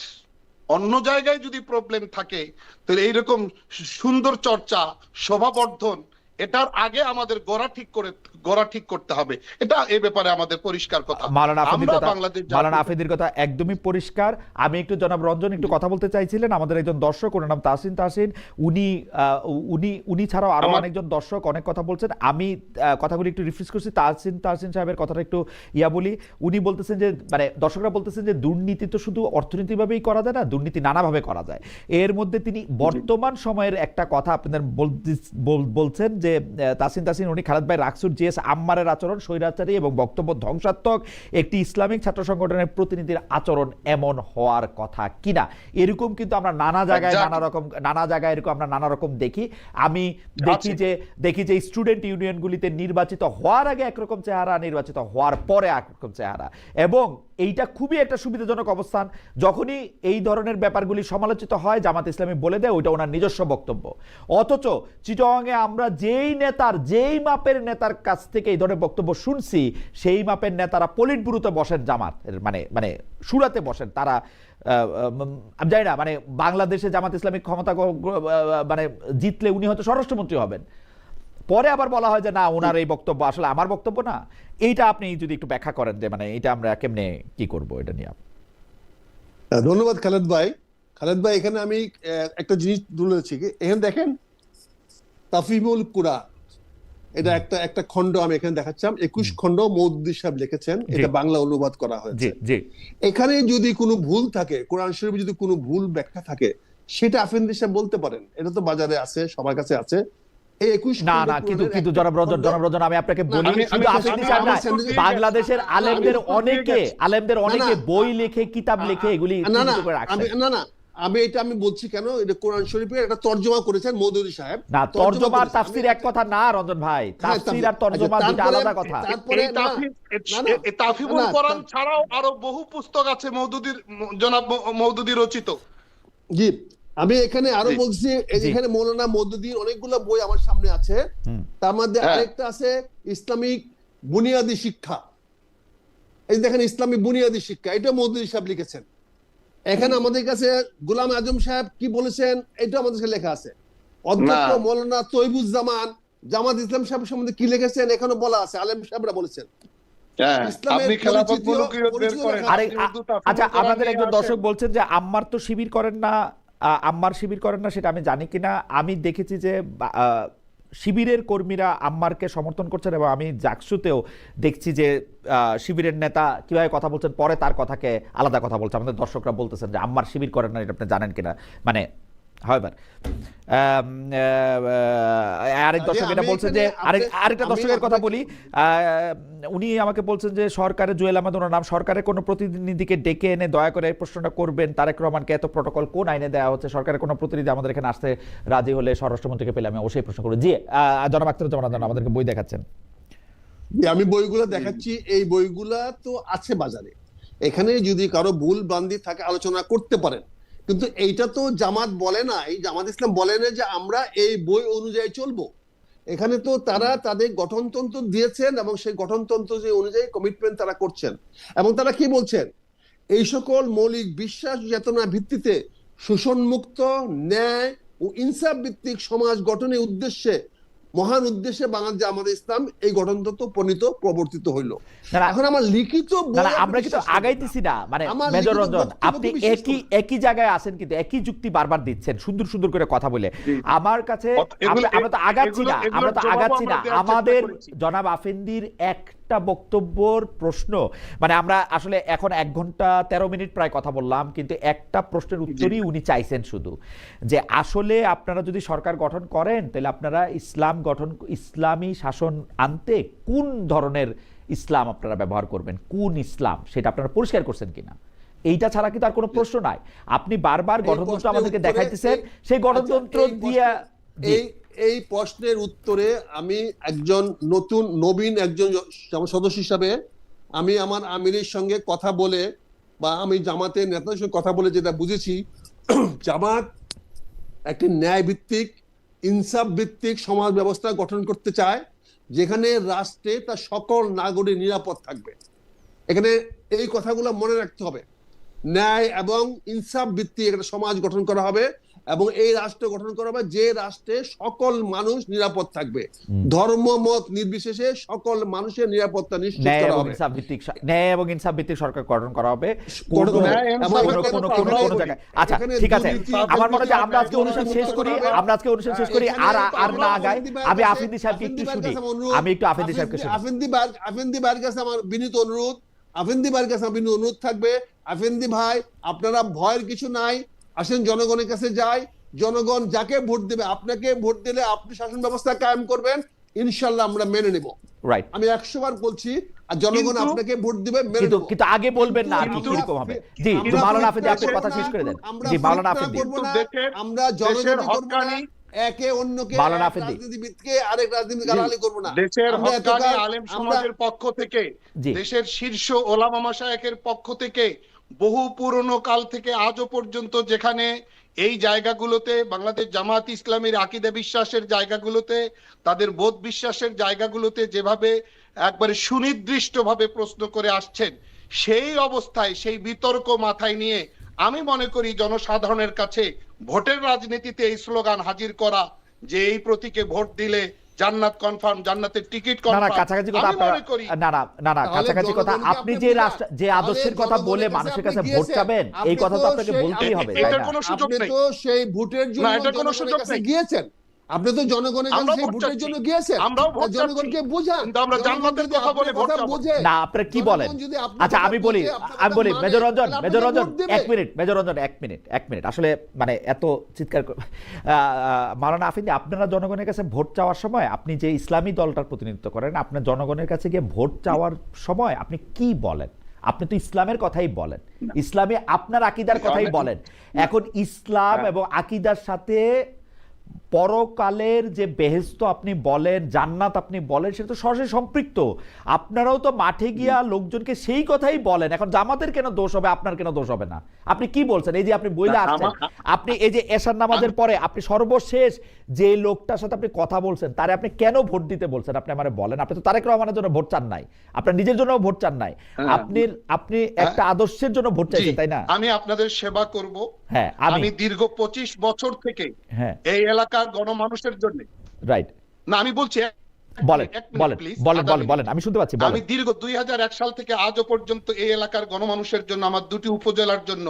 অন্য জায়গায় যদি প্রবলেম থাকে, তাহলে এইরকম সুন্দর চর্চা, শোভাবর্ধন, এটার আগে আমাদের গোড়া ঠিক করতে হবে। এটা এই ব্যাপারে আমাদের পরিষ্কার কথা।
মাওলানা আফেদির কথা একদমই পরিষ্কার। আমি একটু জনাব রঞ্জন একটু কথা বলতে চাইছিলেন, আমাদের একজন দর্শক, ওনার নাম তাহসিন, উনি ছাড়াও আরো অনেকজন দর্শক অনেক কথা বলছেন। আমি কথাগুলি একটু রিফ্রেশ করছি। তাহসিন সাহেবের কথাটা একটু বলি। উনি বলতেছেন যে মানে দর্শকরা বলতেছেন যে দুর্নীতি তো শুধু অর্থনীতিভাবেই করা যায় না, দুর্নীতি নানাভাবে করা যায়। এর মধ্যে তিনি বর্তমান সময়ের একটা কথা আপনাদের বলছেন যে তাসিন উনি খালেদ ভাই রাকসুর জিএস আম্মারের আচরণ স্বৈরাচারী এবং বক্তব্য ধ্বংসাত্মক একটি ইসলামিক ছাত্র সংগঠনের প্রতিনিধির আচরণ এমন হওয়ার কথা কিনা। এরকম কিন্তু আমরা নানা জায়গায় এরকম আমরা নানা রকম দেখি। আমি দেখি যে স্টুডেন্ট ইউনিয়নগুলিতে নির্বাচিত হওয়ার আগে একরকম চেহারা, নির্বাচিত হওয়ার পরে একরকম চেহারা, এবং এইটা খুবই একটা সুবিধাজনক অবস্থান। যখনই এই ধরনের ব্যাপারগুলি সমালোচিত হয়, জামাত ইসলামী বলে দেয় ওইটা ওনার নিজস্ব বক্তব্য। অথচ চিটাগাংয়ে আমরা যেই মাপের নেতার কাছ থেকে এই ধরনের বক্তব্য শুনছি, সেই মাপের নেতারা পলিট ব্যুরোতে বসেন, জামাত মানে শুরাতে বসেন। তারা আমি জানি না, মানে বাংলাদেশে জামাত ইসলামিক ক্ষমতা মানে জিতলে উনি হয়তো স্বরাষ্ট্রমন্ত্রী হবেন। পরে আবার বলা হয় যে না, ওনার এই বক্তব্য আসলে আমার বক্তব্য না। এইটা আপনি যদি একটু ব্যাখ্যা করেন যে মানে এটা আমরা কেমনে কি করব এটা নিয়ে।
ধন্যবাদ খালেদ ভাই। এখানে আমি একটা জিনিস তুলেছি, এখানে দেখেন তাফহিমুল কুরআন, এটা একটা খণ্ড আমি এখানে দেখাচ্ছিলাম, 21 খণ্ড মওদুদী সাহেব লিখেছেন, এটা বাংলা অনুবাদ করা হয়েছে। এখানে যদি কোনো ভুল থাকে, কোরআন শরীফে যদি কোনো ভুল ব্যাখ্যা থাকে, সেটা আফেন্দি সাহেব বলতে পারেন। এটা তো বাজারে আছে, সবার কাছে আছে।
কিন্তু জনাব রঞ্জন আমি আপনাকে বলি, শুধু আফেদি সাহেব না, বাংলাদেশের আলেমদের অনেকে বই লিখে, কিতাব লিখে এগুলি
আমি বলছি কেন, এটা কোরআন শরীফের একটা তরজমা করেছেন মওদুদী সাহেব।
না, তরজমা আর তাফসীর এক কথা না রঞ্জন ভাই, তাফসীর আর তরজমা দুটো আলাদা কথা।
এই তাফহিমুল কোরআন ছাড়াও আরো বহু পুস্তক আছে জনাব মওদুদী রচিত।
জি, আমি এখানে আরো বলছি, এখানে মৌলানা মওদুদীর অনেকগুলো বই আমার সামনে আছে। তার মধ্যে আরেকটা আছে ইসলামিক বুনিয়াদী শিক্ষা। এই দেখেন ইসলামিক বুনিয়াদী শিক্ষা, এটা মওদুদী সাহেব লিখেছেন। এখানে আমাদের কাছে গোলাম আজম সাহেব কি বলেছেন, এটা আমাদের কাছে লেখা আছে। অধ্যক্ষ মৌলানা তৈবুজ্জামান জামাত ইসলাম সাহেব সম্বন্ধে কি লিখেছেন এখানে বলা আছে, আলেম সাহেবরা বলেছেন।
আচ্ছা, আপনাদের একজন দর্শক বলছেন যে আম্মার তো শিবির করেন না, সেটা আমি জানি কিনা। আমি দেখেছি যে শিবিরের কর্মীরা আম্মারকে সমর্থন করছেন, এবং আমি জাকসুতেও দেখছি যে শিবিরের নেতা কিভাবে কথা বলছেন, পরে তার কথাকে আলাদা কথা বলছে। আমাদের দর্শকরা বলতেছেন যে আম্মার শিবির করেন না, এটা আপনি জানেন কিনা। মানে হয়বার আরেক দর্শক এটা বলছেন যে আরেকটা দর্শকের কথা বলি, উনি আমাকে বলছেন যে সরকারের জুয়েল আহমেদ ওনার নাম, সরকারের কোনো প্রতিনিধিকে ডেকে এনে দয়া করে এই প্রশ্নটা করবেন, তারেক রহমানকে এত প্রটোকল কোন আইনে দেওয়া হচ্ছে? সরকারের কোনো প্রতিনিধি আমাদের এখানে আসতে রাজি হলে স্বরাষ্ট্রমন্ত্রীকে পেলে আমি অবশ্যই প্রশ্ন করব। জি, জনাব আখতারুজ্জামান আমাদেরকে বই দেখাচ্ছেন।
আমি বইগুলো দেখাচ্ছি, এই বইগুলা তো আছে বাজারে। এখানে যদি কারো ভুল ভ্রান্তি থাকে আলোচনা করতে পারেন, কিন্তু এইটা তো জামাত বলে না, এই জামাত ইসলাম বলে না যে আমরা এই বই অনুযায়ী চলবো। এখানে তো তারা তাদের গঠনতন্ত্র দিয়েছেন, এবং সেই গঠনতন্ত্র যে অনুযায়ী কমিটমেন্ট তারা করছেন। এবং তারা কি বলছেন, এই সকল মৌলিক বিশ্বাস চেতনার ভিত্তিতে শোষণমুক্ত, ন্যায় ও ইনসাফ ভিত্তিক সমাজ গঠনের উদ্দেশ্যে, মহান উদ্দেশ্যে বাংলাদেশ জামাত ইসলাম এই গঠনতন্ত্র প্রবর্তিত হইল। এখন আমার লিখিত
আমরা কিন্তু আগাইতেছি না, মানে মেজর রঞ্জন আপনি একই জায়গায় আছেন, কিন্তু একই যুক্তি বারবার দিচ্ছেন সুন্দর সুন্দর করে কথা বলে। আমার কাছে আমরা তো আগাচ্ছি না, আমাদের জনাব আফেন্দির একটা বক্তব্যর প্রশ্ন, মানে আমরা আসলে এখন 1 ঘন্টা 13 মিনিট প্রায় কথা বললাম, কিন্তু একটা প্রশ্নের উত্তরই উনি চাইছেন শুধু, যে আসলে আপনারা যদি সরকার গঠন করেন তাহলে আপনারা ইসলামী শাসন আনতে কোন ধরনের ইসলাম আপনারা ব্যবহার করবেন, কোন ইসলাম, সেটা আপনারা পরিষ্কার করছেন কিনা। এইটা ছাড়া কিন্তু আর কোনো প্রশ্ন নাই। আপনি বারবার গঠনতন্ত্র আমাদেরকে দেখাইতেছেন, সেই গঠনতন্ত্র দিয়ে
এই প্রশ্নের উত্তরে আমি একজন নবীন একজন সদস্য হিসাবে আমি আমার আমিরের সঙ্গে কথা বলে বা আমি জামাতের নেতাদের সঙ্গে কথা বলে যেটা বুঝেছি, জামাত একটি ন্যায় ভিত্তিক, ইনসাফ ভিত্তিক সমাজ ব্যবস্থা গঠন করতে চায়, যেখানে রাষ্ট্রে তার সকল নাগরিক নিরাপদ থাকবে। এখানে এই কথাগুলো মনে রাখতে হবে। ন্যায় এবং ইনসাফ ভিত্তিক একটা সমাজ গঠন করা হবে, এবং এই রাষ্ট্র গঠন করা হবে যে রাষ্ট্রে সকল মানুষ নিরাপদ থাকবে, ধর্ম মত নির্বিশেষে সকল মানুষের নিরাপত্তা নিশ্চিত
ন্যায়
করা
এবং
হবে।
ইনসাফ ভিত্তিক সরকার গঠন করা হবে।
গঠন করা হবে।
ন্যায়
এবং
ইনসাফের
এখানে
কথা
কোনো
আমরাও বলি।
জায়গায় আচ্ছা
এখানে
ঠিক আছে,
দুর্নীতি,
আমার মনে হয় যে আমরা আজকে
দুর্নীতি,
অনুষ্ঠান শেষ করি,
দুর্নীতি,
আমরা আজকে অনুষ্ঠান শেষ করি,
এখানে
আর
তো
আর
আমরা
না আগাই। আমি
কাছে-
আফ্রিদি সাহেবকে একটু শুনি,
কাছে আমার অনুরোধ,
আমি একটু আফ্রিদি সাহেবকে শুনি।
আফেন্দি ভাইয়ের কাছে আমার বিনীত অনুরোধ, আফেন্দি ভাইয়ের কাছে আমার বিনীত অনুরোধ থাকবে, আফেন্দি ভাই আপনারা ভয়ের কিছু নাই, আসেন জনগণের কাছে যাই, জনগণ যাকে ভোট দেবে, আপনাকে ভোট দিলে আপনি শাসন ব্যবস্থা কায়েম করবেন, ইনশাল্লাহ আমরা মেনে নেব।
রাইট,
আমি 100 বার বলছি, আর জনগণ
কিন্তু-
আপনাকে ভোট দিবে, মেনে
কিন্তু
নেব।
কিন্তু আগে বলবেন না
কিন্তু
কি কিরকম হবে। জি
আমরা
মাওলানা
ফিতনা
আফ্রিদি আপনি
করব
কথা
না,
শেষ করে দেন।
আমরা
জি মাওলানা
ফিতনা
আফ্রিদি।
করব না,
দেশের-
আমরা
দেশের
জনগণকে করব না,
হক্কানি,
একে অন্যকে,
মাওলানা
এক
আফ্রিদি।
রাজনীতিবিদকে আরেক রাজনীতি গালাগালি করব না।
দেশের
আমরা
হক্কানি
এতকাল-
আলেম
আমরা-
সমাজের পক্ষ থেকে,
জি।
দেশের শীর্ষ ওলামা মাশায়েখের পক্ষ থেকে বহু পুরনো কাল থেকে আজও পর্যন্ত যেখানে এই জায়গাগুলোতে বাংলাদেশ জামাত ইসলামীর আকীদা বিশ্বাসের জায়গাগুলোতে, তাদের বোধ বিশ্বাসের জায়গাগুলোতে যেভাবে একবারে সুনির্দিষ্টভাবে প্রশ্ন করে আসছেন, সেই অবস্থায় সেই বিতর্ক মাথায় নিয়ে আমি মনে করি জনসাধারণের কাছে ভোটের রাজনীতিতে এই স্লোগান হাজির করা যে এই প্রতীকে ভোট দিলে জান্নাত কনফার্ম, জান্নাতের টিকিট
না না
কনফার্ম,
কাছাকাছি কথা
আমি
আপনারা
মনে করি
না না না না
তাহলে
কাছাকাছি কথা
জনগণকে
আপনি
আপনি
যে
বুঝান।
রাষ্ট্র যে আদর্শের কথা
তাহলে
বলে
জনগণের
মানুষের
কাছে
কাছে
আপনি
ভোট
গিয়েছেন।
চাবেন, এই
আপনি
কথা তো
তো
আপনাকে
সেই-
বলতেই হবে, তাই
এটার
না?
কোনো সুযোগ
আপনি
নেই।
তো সেই ভোটের জন্য
না, এটার কোনো
জনগণের
সুযোগ
কাছে
নেই।
গিয়েছেন, আপনি তো জনগণের কাছে
আমরাও
সেই
ভোট
ভোটের
চাচ্ছি।
জন্য গিয়েছেন,
আমরাও ভোট
জনগণকে
চাচ্ছি।
বুঝান।
কিন্তু আমরা
জনগণ
জান্নাতের
যদি
কথা বলে
আপনার
ভোট
কথা
চাবো।
বোঝে,
না আপনারা কি বলেন?
জনগণ যদি আপনার
আচ্ছা
কথা
আমি বলি,
বোঝে, আপনার
আমি
কথা
বলি
মানে,
মেজর রঞ্জন,
তাহলে
মেজর
আপনাকে
রঞ্জন
ভোট দেবে।
এক মিনিট, মেজর রঞ্জন এক মিনিট আসলে মানে এত চিৎকার মাওলানা আফ্রিদি, আপনারা জনগণের কাছে ভোট চাওয়ার সময় আপনি যে ইসলামী দলটার প্রতিনিধিত্ব করেন, আপনার জনগণের কাছে গিয়ে ভোট চাওয়ার সময় আপনি কি বলেন? আপনি তো ইসলামের কথাই বলেন, ইসলামে আপনার আকীদার কথাই বলেন। এখন ইসলাম এবং আকীদার সাথে পরকালের যে বেহেশত আপনি বলেন, জান্নাত আপনি বলেন, সেটা তো সরাসরি সম্পৃক্ত। আপনারাও তো মাঠে গিয়া লোকজনকে সেই কথাই বলেন। এখন জামাতের কেন দোষ হবে, আপনার কেন দোষ হবে না? আপনি কি বলছেন? এই যে আপনি বইলে
না,
আসছেন, আপনি এই যে এশার নামাজের পরে আপনি সর্বশেষ যে লোকটার সাথে আপনি কথা বলছেন, তারে আপনি কেন ভোট দিতে বলছেন? আপনি আমারে বলেন। আপনি তো তারেক রহমানের জন্য ভোট চান নাই, আপনার নিজের জন্য ভোট চান নাই, আপনি একটা আদর্শের জন্য ভোট চাইছেন, তাই না?
আমি আপনাদের সেবা করব।
হ্যাঁ
আমি দীর্ঘ 25 বছর থেকে
হ্যাঁ
এই এলাকার গণমানুষের জন্য,
রাইট,
না আমি বলছি
বলেন
এক মিনিট
বলেন
please,
বলেন
আধা
বলেন
মিনিট।
বলেন, আমি শুনতে পাচ্ছি,
আমি
বলেন।
দীর্ঘ 2001 সাল থেকে আজও পর্যন্ত এই এলাকার গণমানুষের জন্য, আমার দুটি উপজেলার জন্য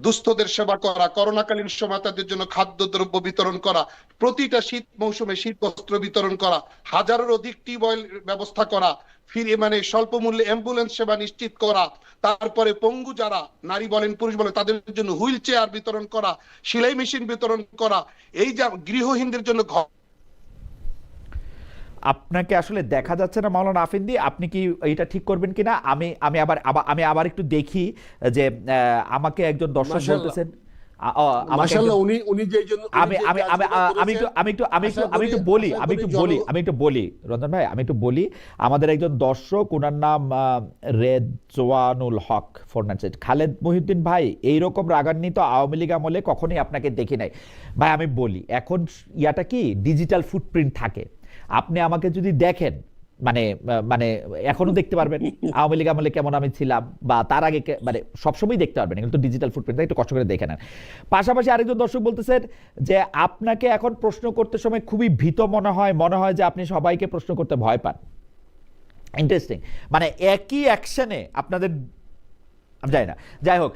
দুস্থদের সেবা করা, করোনাকালীন সময় তাদের জন্য খাদ্যদ্রব্য বিতরণ করা, প্রতিটা শীত মৌসুমে শীত বস্ত্র বিতরণ করা, হাজারের অধিক টিউবওয়েল ব্যবস্থা করা, ফিরে মানে স্বল্প মূল্যে অ্যাম্বুলেন্স সেবা নিশ্চিত করা, তারপরে পঙ্গু যারা নারী বলেন পুরুষ বলেন তাদের জন্য হুইল চেয়ার বিতরণ করা, সেলাই মেশিন বিতরণ করা, এই যে গৃহহীনদের জন্য ঘর।
আপনাকে আসলে দেখা যাচ্ছে না মাওলানা আফ্রিদি, আপনি কি এটা ঠিক করবেন কিনা? আমি আবার একটু দেখি যে আমাকে একজন দর্শক
মাশাআল্লাহ।
বলতেছেন
মাশাআল্লাহ, উনি যেই জন্য
আমি একটু বলি রঞ্জন ভাই, আমি একটু বলি। আমাদের একজন দর্শক, ওনার নাম রেজওয়ানুল হক 496, খালেদ মহিউদ্দিন ভাই, এইরকম রাগান্বিত আওয়ামী লীগ আমলে কখনোই আপনাকে দেখি নাই। ভাই আমি বলি, এখন ইয়াটা কি ডিজিটাল ফুটপ্রিন্ট থাকে, আপনি আমাকে যদি দেখেন মানে এখনো দেখতে পারবেন আওয়ামী লীগ আমলে কেমন আমি ছিলাম, বা তার আগে মানে সবসময় দেখতে পারবেন, কিন্তু ডিজিটাল ফুটপ্রিন্ট একটু কষ্ট করে দেখে নেন। পাশাপাশি আরেকজন দর্শক বলতেছেন যে আপনাকে এখন প্রশ্ন করতে সময় খুবই ভীত মনে হয় যে আপনি সবাইকে প্রশ্ন করতে ভয় পান। ইন্টারেস্টিং, মানে একই অ্যাকশনে আপনাদের, আমি জানি না। যাই হোক,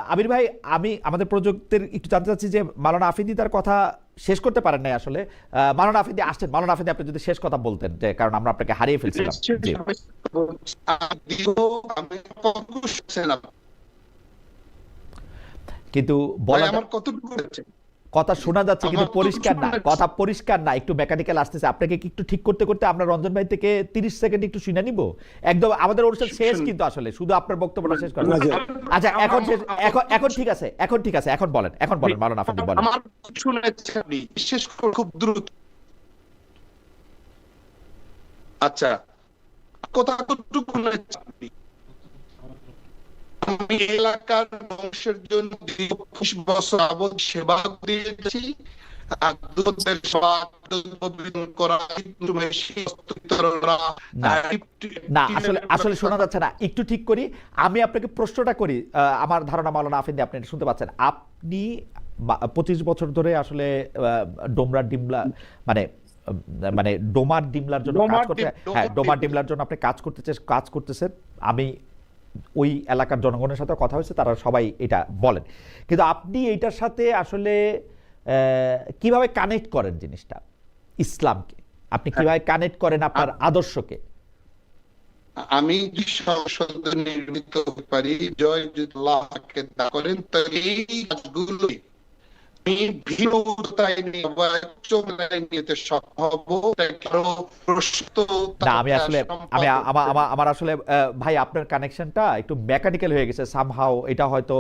আবির ভাই, আমি আমাদের প্রযুক্তির একটু জানতে চাচ্ছি যে মাওলানা আফ্রিদি তার কথা শেষ করতে পারেন নাই আসলে। মাওলানা আফ্রিদি আসছেন, মাওলানা আফ্রিদি আপনি যদি শেষ কথা বলতেন, যে কারণ আমরা আপনাকে হারিয়ে ফেলছিলাম। জি কিন্তু বলা
আমার কতটুকু হয়েছে
কথা শোনা যাচ্ছে কিন্তু
আমার তো
পরিষ্কার না,
শোনা যাচ্ছে।
কথা পরিষ্কার না, একটু মেকানিক্যাল আসতেছে। আপনাকে কি একটু ঠিক করতে করতে আমরা রঞ্জন ভাই থেকে 30 সেকেন্ড একটু শুনে নিব? একদম আমাদের অনুষ্ঠান শেষ কিন্তু আসলে, শুধু আপনার বক্তব্যটা শেষ করেন। আচ্ছা এখন এখন ঠিক আছে, এখন বলেন মাওলানা আফ্রিদি বলেন।
আমার শুনেছেন আপনি, বিশেষ করে খুব দ্রুত। আচ্ছা, কথা কতটুকু শুনেছেন আপনি? আমি এলাকার মানুষের জন্য দীর্ঘ 25 বছর যাবৎ সেবা দিয়েছি। আগ্রহদের সেবা বিতরণ করা, বিতরণরা,
না না, আসলে আসলে শোনা যাচ্ছে না, একটু ঠিক করি। আমি আপনাকে প্রশ্নটা করি, আমার ধারণা মাওলানা আফিন্দি আপনি এটা শুনতে পাচ্ছেন। আপনি 25 বছর ধরে আসলে ডোমরা ডিমলা মানে মানে ডোমার ডিমলার জন্য কাজ করতে, হ্যাঁ ডোমার ডিমলার জন্য আপনি কাজ করতেছেন। আমি ওই এলাকার জনগণের সাথে কথা হয়েছে, তারা সবাই এটা বলেন। কিন্তু আপনি এইটার সাথে আসলে কিভাবে কানেক্ট করেন জিনিসটা, ইসলামকে আপনি কিভাবে কানেক্ট করেন আপনার আদর্শকে?
আমি যদি সংসদ নির্মিত হতে পারি, জয় যদি আল্লাহকে দা করেন, তাহলে এই কাজগুলোই আমি ভিন্ন উচ্চতায় নিয়ে বা উচ্চতায় নিতে সক্ষম হবো। কারো প্রশ্ন
না, আমি আসলে আমার আসলে ভাই আপনার কানেকশনটা একটু মেকানিক্যাল হয়ে গেছে সামহাও, এটা হয়তো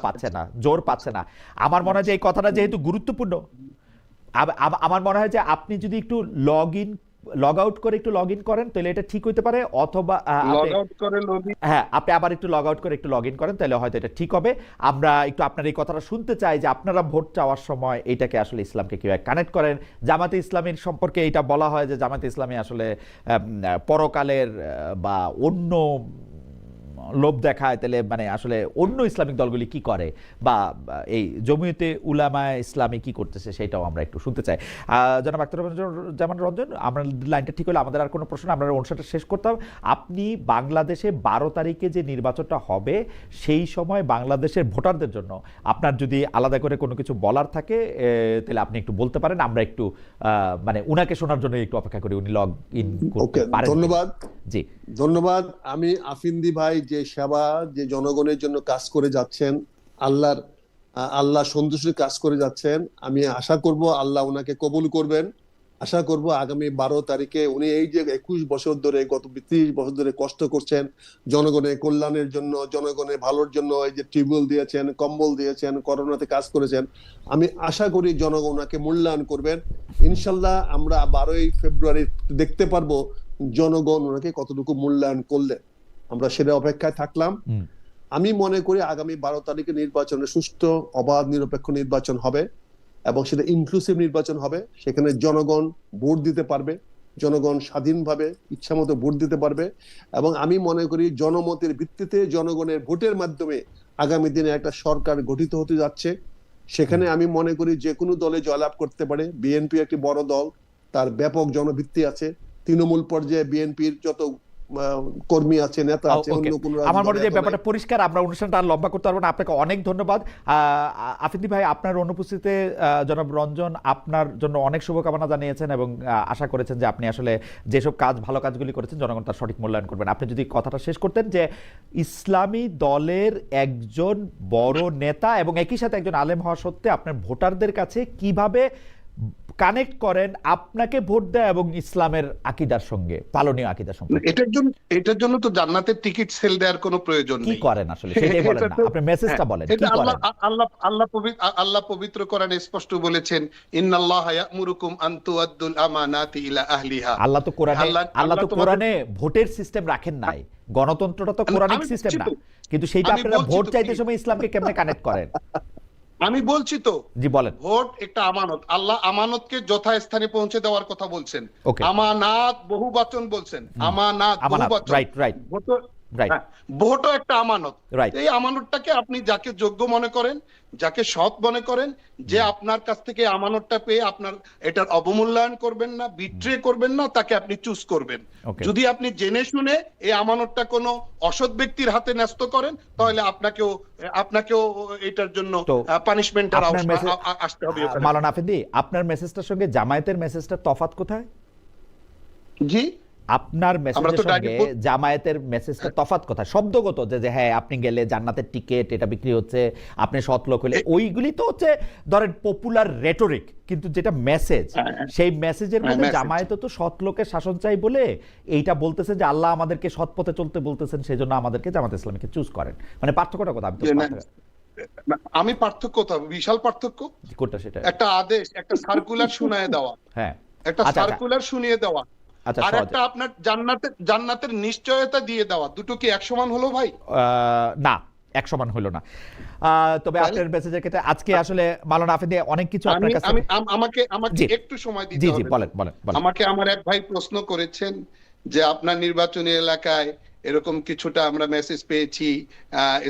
পাচ্ছে না, জোর পাচ্ছে না। আমার মনে হয় যে এই কথাটা যেহেতু গুরুত্বপূর্ণ, আমার মনে হয় যে আপনি যদি একটু লগ আউট করে একটু লগ ইন করেন তাহলে এটা ঠিক হইতে পারে, অথবা হ্যাঁ আপনি আবার একটু লগ আউট করে একটু লগ ইন করেন তাহলে হয়তো এটা ঠিক হবে। আমরা একটু আপনার এই কথাটা শুনতে চাই যে আপনারা ভোট চাওয়ার সময় এটাকে আসলে ইসলামকে কিভাবে কানেক্ট করেন। জামাতে ইসলামীর সম্পর্কে এটা বলা হয় যে জামাতে ইসলামী আসলে পরকালের বা অন্য লোভ দেখায়, তাহলে মানে আসলে অন্য ইসলামিক দলগুলি কি করে বা এই জমিয়তে উলামায়ে ইসলামী কি করতেছে সেটাও আমরা একটু শুনতে চাই। জনাব আখতারুজ্জামান রঞ্জন, আমরা লাইনটা ঠিক হলে আমাদের আর কোনো প্রশ্ন, আমরা অনুষ্ঠানটা শেষ করতাম। আপনি বাংলাদেশে 12 তারিখে যে নির্বাচনটা হবে সেই সময় বাংলাদেশের ভোটারদের জন্য আপনার যদি আলাদা করে কোনো কিছু বলার থাকে তাহলে আপনি একটু বলতে পারেন, আমরা একটু মানে উনাকে শোনার জন্য একটু অপেক্ষা করি, উনি লগ ইন করতে পারেন।
ধন্যবাদ।
জি
ধন্যবাদ। আমি আফিন্দি ভাই যে সেবা, যে জনগণের জন্য কাজ করে যাচ্ছেন, আল্লাহ সন্তুষ্টির কাজ করে যাচ্ছেন, আমি আশা করব আল্লাহ ওনাকে কবুল করবেন। আশা করব আগামী 12 তারিখে উনি এই যে 21 বছর ধরে, গত 30 বছর ধরে কষ্ট করছেন জনগণের কল্যাণের জন্য, জনগণের ভালোর জন্য, এই যে টিউবওয়েল দিয়েছেন, কম্বল দিয়েছেন, করোনাতে কাজ করেছেন, আমি আশা করি জনগণ ওনাকে মূল্যায়ন করবেন। ইনশাল্লাহ আমরা 12ই ফেব্রুয়ারি দেখতে পারবো জনগণ ওনাকে কতটুকু মূল্যায়ন করলেন। আমরা সেটা অপেক্ষায় থাকলাম। আমি মনে করি আগামী 12 তারিখে নির্বাচনে সুষ্ঠু, অবাধ, নিরপেক্ষ নির্বাচন হবে এবং সেটা ইনক্লুসিভ নির্বাচন হবে। সেখানে জনগণ ভোট দিতে পারবে, জনগণ স্বাধীনভাবে ইচ্ছামতো ভোট দিতে পারবে এবং আমি মনে করি জনমতের ভিত্তিতে, জনগণের ভোটের মাধ্যমে আগামী দিনে একটা সরকার গঠিত হতে যাচ্ছে। সেখানে আমি মনে করি যে কোনো দলে জয়লাভ করতে পারে। বিএনপি একটি বড় দল, তার ব্যাপক জনভিত্তি আছে। তৃণমূল পর্যায়ে বিএনপির যত কর্মী আছে, নেতা আছে, অন্য কোনো
আমার মনে হয় ব্যাপারটা পরিষ্কার। আমরা অনুষ্ঠানটা আর লম্বা করতে পারবো না। আপনাকে অনেক ধন্যবাদ আফিন্দি ভাই, আপনার অনুপস্থিতিতে জনাব রঞ্জন আপনার জন্য অনেক শুভকামনা জানিয়েছেন এবং আশা করেছেন যে আপনি আসলে যেসব ভালো কাজগুলি করেছেন জনগণ তার সঠিক মূল্যায়ন করবেন। আপনি যদি কথাটা শেষ করতেন যে ইসলামী দলের একজন বড় নেতা এবং একই সাথে একজন আলেম হওয়া সত্ত্বে আপনার ভোটারদের কাছে কিভাবে কানেক্ট করেন আপনাকে ভোট দেয় এবং ইসলামের আকীদার সঙ্গে, পালনীয় আকীদার সঙ্গে।
এটার জন্য তো জান্নাতের টিকিট সেল দেওয়ার কোনো প্রয়োজন নেই।
কি করেন আসলে সেটাই বলেন না, আপনি মেসেজটা বলেন কি করেন।
আল্লাহ পবিত্র কোরআনে স্পষ্ট বলেছেন, ইন্নাল্লাহা ইয়া'মুরুকুম আন তুআদ্দুল আমানাতি ইলা আহলিহা।
আল্লাহ তো কোরআনে ভোটের সিস্টেম রাখেন নাই, গণতন্ত্রটা তো কোরআনিক সিস্টেম না, কিন্তু সেইটা আপনারা ভোট চাইতে সময় ইসলামকে কেমনে কানেক্ট করেন?
আমি বলছি তো,
জি বলেন।
ভোট একটা আমানত, আল্লাহ আমানতকে যথাস্থানে পৌঁছে দেওয়ার কথা বলছেন। আমানাত বহুবচন বলছেন, আমানাত বহুবচন,
রাইট।
ভোটও একটা আমানত। এই আমানতটাকে আপনি যাকে যোগ্য মনে করেন, যাকে সৎ মনে করেন, যে আপনার কাছ থেকে আমানতটা পেয়ে আপনার এটার অবমূল্যায়ন করবেন না, বিট্রে করবেন না, তাকে আপনি চুজ করবেন। যদি আপনি জেনে শুনে এই আমানতটা কোনো অসৎ ব্যক্তির হাতে ন্যস্ত করেন, তাহলে আপনাকেও এটার জন্য পানিশমেন্ট আসতে হবে।
মাওলানা আফিন্দি, আপনার মেসেজটার সঙ্গে জামায়াতের মেসেজটার তফাৎ কোথায়?
জি,
আপনার মেসেজের সঙ্গে জামায়াতের মেসেজটা তফাৎ কোথায়? শব্দগত যে হ্যাঁ আপনি গেলে জান্নাতের টিকিট এটা বিক্রি হচ্ছে, আপনি সৎ লোক হলে, ওইগুলি তো হচ্ছে ধরেন পপুলার রেটরিক, কিন্তু যেটা মেসেজ, সেই মেসেজের মধ্যে জামায়াতে তো সৎ লোকের শাসন চাই বলে এইটা বলতেছে যে আল্লাহ আমাদেরকে সৎ পথে চলতে বলতেছেন, সেই জন্য আমাদেরকে জামাত ইসলামীকে চুজ করেন। মানে পার্থক্যটা কথা
আমি পার্থক্য বিশাল পার্থক্য।
কোনটা সেটা?
একটা আদেশ, একটা সার্কুলার শুনিয়ে দেওয়া,
হ্যাঁ
একটা সার্কুলার শুনিয়ে দেওয়া, আর একটা আপনার জান্নাতের নিশ্চয়তা দিয়ে দেওয়া, দুটো কি এক সমান হলো ভাই?
না, এক সমান হলো না। তবে
তাহলে-
আপনার মেসেজের ক্ষেত্রে আজকে আসলে মাওলানা আফেদি অনেক কিছু
আমি
আপনার কাছে
আমি আমাকে আমাকে
জি।
একটু সময় দিতে
জি জি
হবে।
বলেন বলেন বলেন।
আমাকে আমার এক ভাই প্রশ্ন করেছেন যে আপনার নির্বাচনী এলাকায় এরকম কিছুটা আমরা মেসেজ পেয়েছি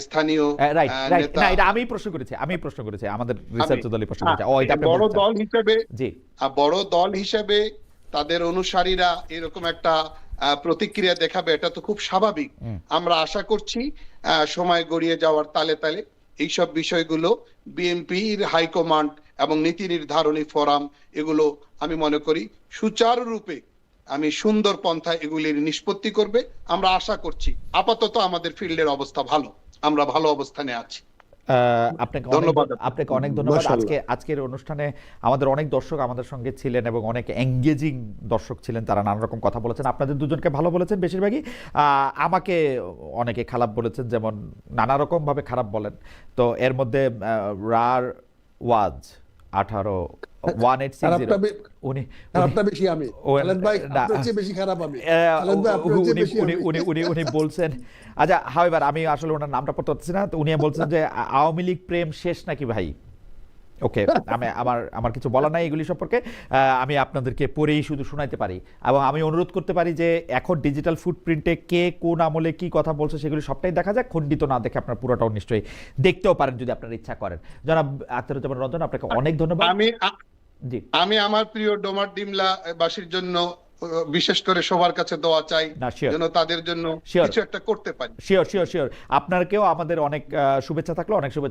স্থানীয়
রাইট রাইট,
নেতা
না এটা আমি প্রশ্ন করেছি আমাদের রিসার্চ দলই প্রশ্ন করেছে। ও এটা আপনি
বড়
বলতে চান।
দল হিসেবে
জি
বড় দল হিসেবে তাদের অনুসারীরা এরকম একটা প্রতিক্রিয়া দেখাবে, এটা তো খুব স্বাভাবিক। আমরা আশা করছি সময় গড়িয়ে যাওয়ার তালে তালে এইসব বিষয়গুলো বিএনপির হাইকমান্ড এবং নীতি নির্ধারণী ফোরাম এগুলো আমি মনে করি সুচারুরূপে সুন্দর পন্থা এগুলির নিষ্পত্তি করবে, আমরা আশা করছি। আপাতত আমাদের ফিল্ডের অবস্থা ভালো, আমরা ভালো অবস্থানে আছি।
আপনাকে
ধন্যবাদ।
আপনাকে অনেক ধন্যবাদ।
মাশাআল্লাহ।
আজকের অনুষ্ঠানে আমাদের অনেক দর্শক আমাদের সঙ্গে ছিলেন এবং অনেক এঙ্গেজিং দর্শক ছিলেন, তারা নানা রকম কথা বলেছেন। আপনাদের দুজনকে ভালো বলেছেন বেশিরভাগই, আমাকে অনেকে খারাপ বলেছেন, যেমন নানা রকম ভাবে খারাপ বলেন। তো এর মধ্যে রার ওয়াজ 18-1860 উনি
খারাপটা বেশি আমি, খালেদ ভাই
না,
আপনার চেয়ে বেশি খারাপ আমি, খালেদ ভাই আপনার চেয়ে বেশি আমি।
উনি বলছেন, আচ্ছা হাওয়েবার আমি আসলে ওনার নামটা পড়তে পারছি না, তো উনি বলছেন যে আওয়ামী লীগ প্রেম শেষ নাকি ভাই। ওকে, আমার কিছু বলা নাই এগুলি সম্পর্কে, আমি আপনাদেরকে পড়েই শুধু শোনাইতে পারি এবং আমি অনুরোধ করতে পারি যে এখন ডিজিটাল ফুটপ্রিন্টে কে কোন আমলে কি কথা বলছে সেগুলি সবটাই দেখা যায়, খণ্ডিত না দেখে আপনার পুরোটাও নিশ্চয়ই দেখতেও পারেন যদি আপনার ইচ্ছা করেন। জনাব আখতারুজ্জামান রঞ্জন, আপনাকে অনেক ধন্যবাদ। জি
আমি আমার প্রিয় ডোমার ডিমলা বাসীর জন্য বিশেষ করে সবার কাছে দোয়া চাই
না, sure.
যেন তাদের জন্য
Sure.
কিছু একটা করতে পারি।
শিওর আপনাকেও আমাদের অনেক শুভেচ্ছা থাকলো, অনেক শুভেচ্ছা।